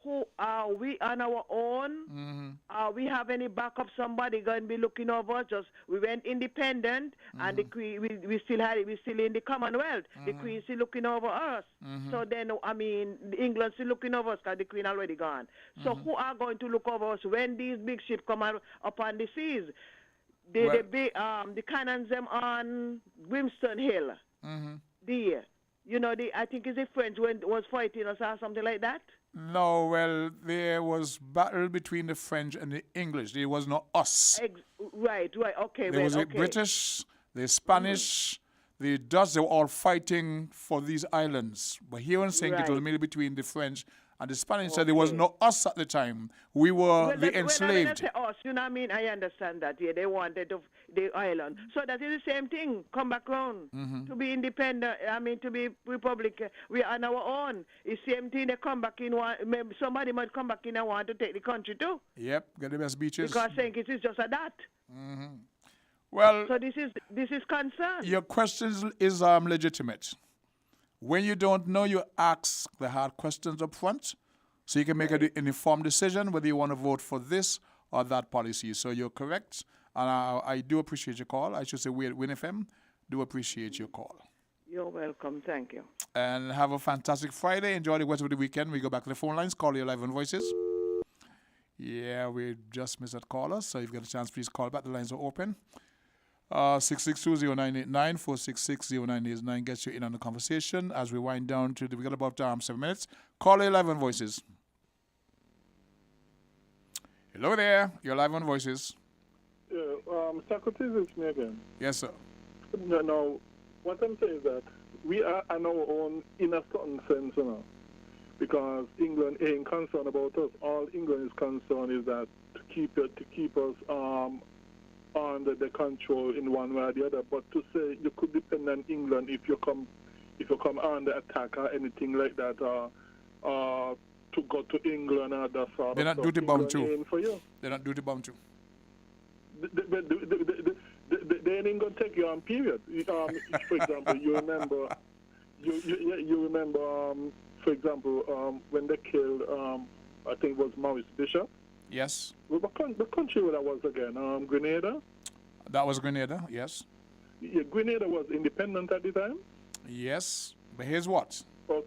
who are we on our own? We have any backup? Somebody going to be looking over us? Just we went independent, and the Queen, we still in the Commonwealth. The Queen still looking over us. So then, I mean, England still looking over us because the Queen already gone. So who are going to look over us when these big ships come out upon the seas? The cannons them on Grimstone Hill. There. You know, I think it's the French when was fighting us or something like that. No, well, there was battle between the French and the English. There was no us. Right, okay. There was the British, the Spanish, the Dutch. They were all fighting for these islands. But here I'm saying it was mainly between the French and the Spanish. So there was no us at the time. We were the enslaved. When I say us, you know what I mean? I understand that. Yeah, they wanted the island. So that is the same thing. Come back round. To be independent, I mean, to be republic. We are on our own. It's the same thing. They come back in. Somebody might come back in and want to take the country too. Yep, get the best beaches. Because saying it is just a that. Well, so this is concern. Your question is legitimate. When you don't know, you ask the hard questions up front, so you can make an informed decision whether you want to vote for this or that policy. So you're correct, and I do appreciate your call. I should say we at Win FM do appreciate your call. You're welcome. Thank you. And have a fantastic Friday. Enjoy the rest of the weekend. We go back to the phone lines. Call your live on Voices. Yeah, we just missed that caller, so if you get a chance, please call back. The lines are open. 662-0989, 466-0989 gets you in on the conversation as we wind down to we got about 7 minutes. Call your live on Voices. Hello there, you're live on Voices. Yeah, Socrates, it's me again. Yes, sir. No, what I'm saying is that we are on our own in a certain sense, you know, because England ain't concerned about us. All England is concerned is that to keep us under the control in one way or the other. But to say you could depend on England if you come under attack or anything like that, to go to England or that sort They're of not stuff. duty bound England too. ain't for you. They're not duty bound too. They ain't gonna take you on period. For example, you remember, for example, when they killed, I think it was Maurice Bishop. Yes. The country where that was again, Grenada. That was Grenada. Yes. Yeah, Grenada was independent at the time. Yes, but here's what. Oh.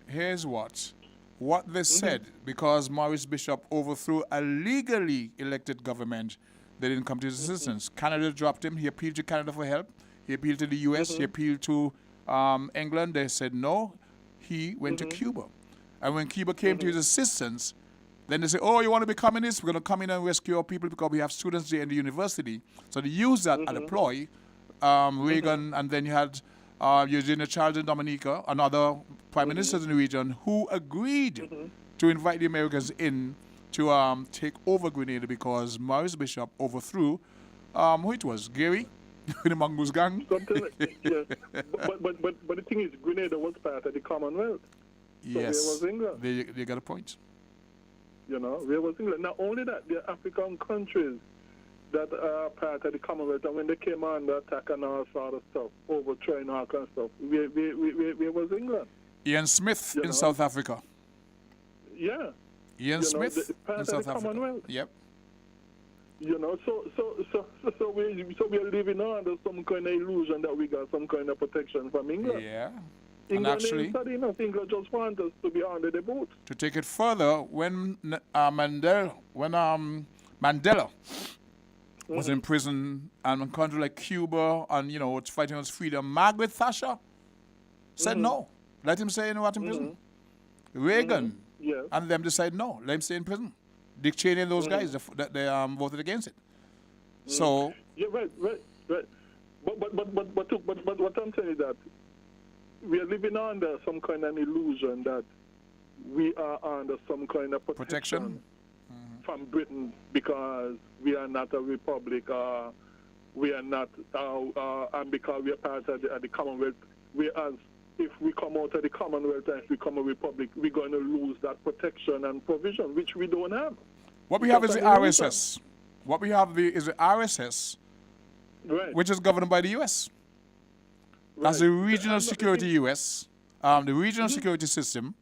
Here's what. What they said, because Maurice Bishop overthrew a legally elected government, they didn't come to his assistance. Canada dropped him. He appealed to Canada for help. He appealed to the U.S. He appealed to England. They said no. He went to Cuba. And when Cuba came to his assistance, then they say, oh, you want to be communist? We're going to come in and rescue our people because we have students there in the university. So they used that as a ploy. Reagan, and then you had Eugenia Childs in Dominica, and other prime ministers in the region who agreed to invite the Americans in to take over Grenada because Maurice Bishop overthrew, who it was, Gary, the Mongoose gang. Something like, yeah. But the thing is, Grenada was part of the Commonwealth. So Yes, where was England? They got a point. You know, where was England? Not only that, the African countries that are part of the Commonwealth, and when they came under attack and all sort of stuff, overthrowing all kind of stuff, where was England? Ian Smith in South Africa. Yeah. Ian Smith part in of South the Africa. Commonwealth. Yep. You know, so we are living under some kind of illusion that we got some kind of protection from England. Yeah. England And actually, ain't studying us. England just want us to be under the boat. to take it further, when Mandela was in prison and in a country like Cuba and, you know, it's fighting his freedom, Margaret Thatcher said no. Let him stay in prison. Reagan and them decide no. Let him stay in prison. Dick Cheney and those guys, they voted against it. So Yeah, right. But what I'm saying is that we are living under some kind of illusion that we are under some kind of protection from Britain because we are not a republic, we are not, and because we are part of the Commonwealth. Whereas if we come out of the Commonwealth and if we become a republic, we're going to lose that protection and provision, which we don't have. what we have is the RSS. What we have is the RSS, which is governed by the U.S. That's the regional security U.S., the regional security system,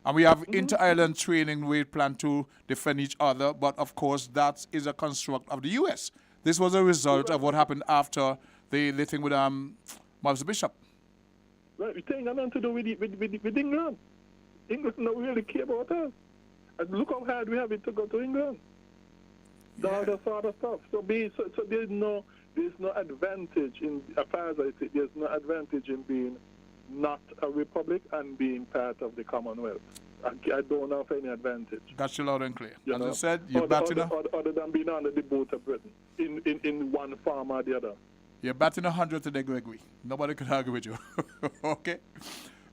And we have inter-island training. We plan to defend each other. But, of course, that is a construct of the U.S. This was a result of what happened after the thing with Master Bishop. Right, the thing got nothing to do with England. England don't really care about us. And look how hard we have it to go to England. All that sort of stuff. So there's no advantage in, as far as I say, there's no advantage in being not a republic and being part of the Commonwealth. I don't have any advantage. Got you loud and clear. You As know? I said, you're batting other than being under the boat of Britain in one form or the other. You're batting 100 today, Gregory. Nobody could argue with you. Okay.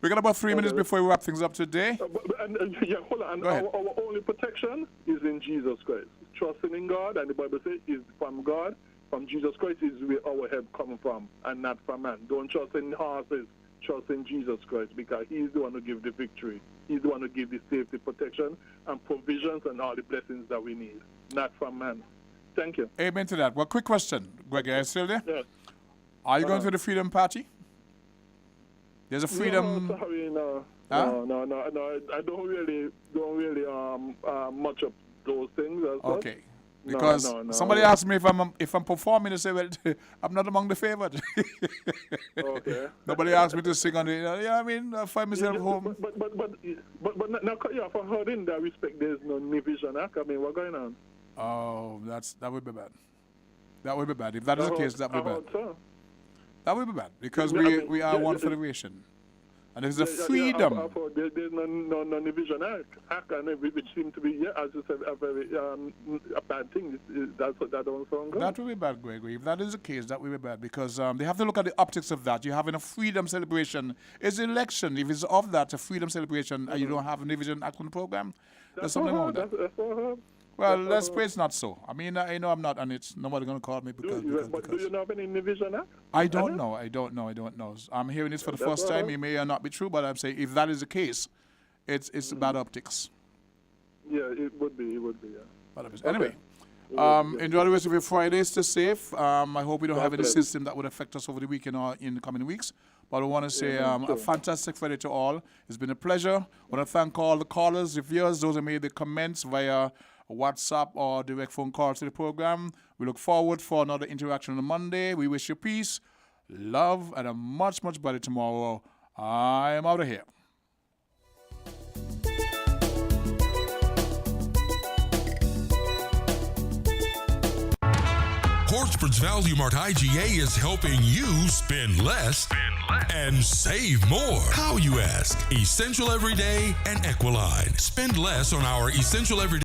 We got about 3 minutes before we wrap things up today. Hold on. Our only protection is in Jesus Christ. Trusting in God, and the Bible says, is from God. From Jesus Christ is where our help comes from, and not from man. Don't trust in horses. Trust in Jesus Christ, because He's the one who gives the victory. He's the one who gives the safety, protection, and provisions, and all the blessings that we need, not from man. Thank you. Amen to that. Well, quick question, Gregory. Are you still there? Yes. Are you going to the Freedom Party? There's a Freedom. No, sorry, no. Huh? No. I don't really much of those things. Okay. Because somebody asked me if I'm performing, they say, well, I'm not among the favored. Okay. Nobody asked me to sing on it. I mean, I find myself home. But now cut you off. I heard in that respect there's no Vision Act. I mean, what's going on? Oh, that would be bad. That would be bad. If that is the case, that would be bad. So. That would be bad because we are one federation. And there's a freedom. There's no Vision Act, and which seems to be, as you said, a very a bad thing. That don't sound good. That will be bad, Gregory. If that is the case, that will be bad because they have to look at the optics of that. You're having a freedom celebration. It's an election. If it's of that, a freedom celebration, and you don't have a Vision Act on the program, there's something wrong with that. That's well, let's pray it's not so. I mean, I know I'm not, and it's nobody going to call me because. Do you know of any Vision Act? I don't know. I'm hearing this for the first time. It may or not be true, but I'm saying if that is the case, it's bad optics. Yeah, it would be. Yeah. Bad optics. Anyway, enjoy the rest of your Friday. Stay safe. I hope we don't have any system that would affect us over the weekend or in the coming weeks. But I want to say a fantastic Friday to all. It's been a pleasure. I want to thank all the callers, reviewers, those who made the comments via WhatsApp or direct phone calls to the program. We look forward for another interaction on Monday. We wish you peace, love, and a much, much better tomorrow. I am out of here. Horsford's Value Mart IGA is helping you spend less and save more. How, you ask? Essential Everyday and Equiline. Spend less on our Essential Everyday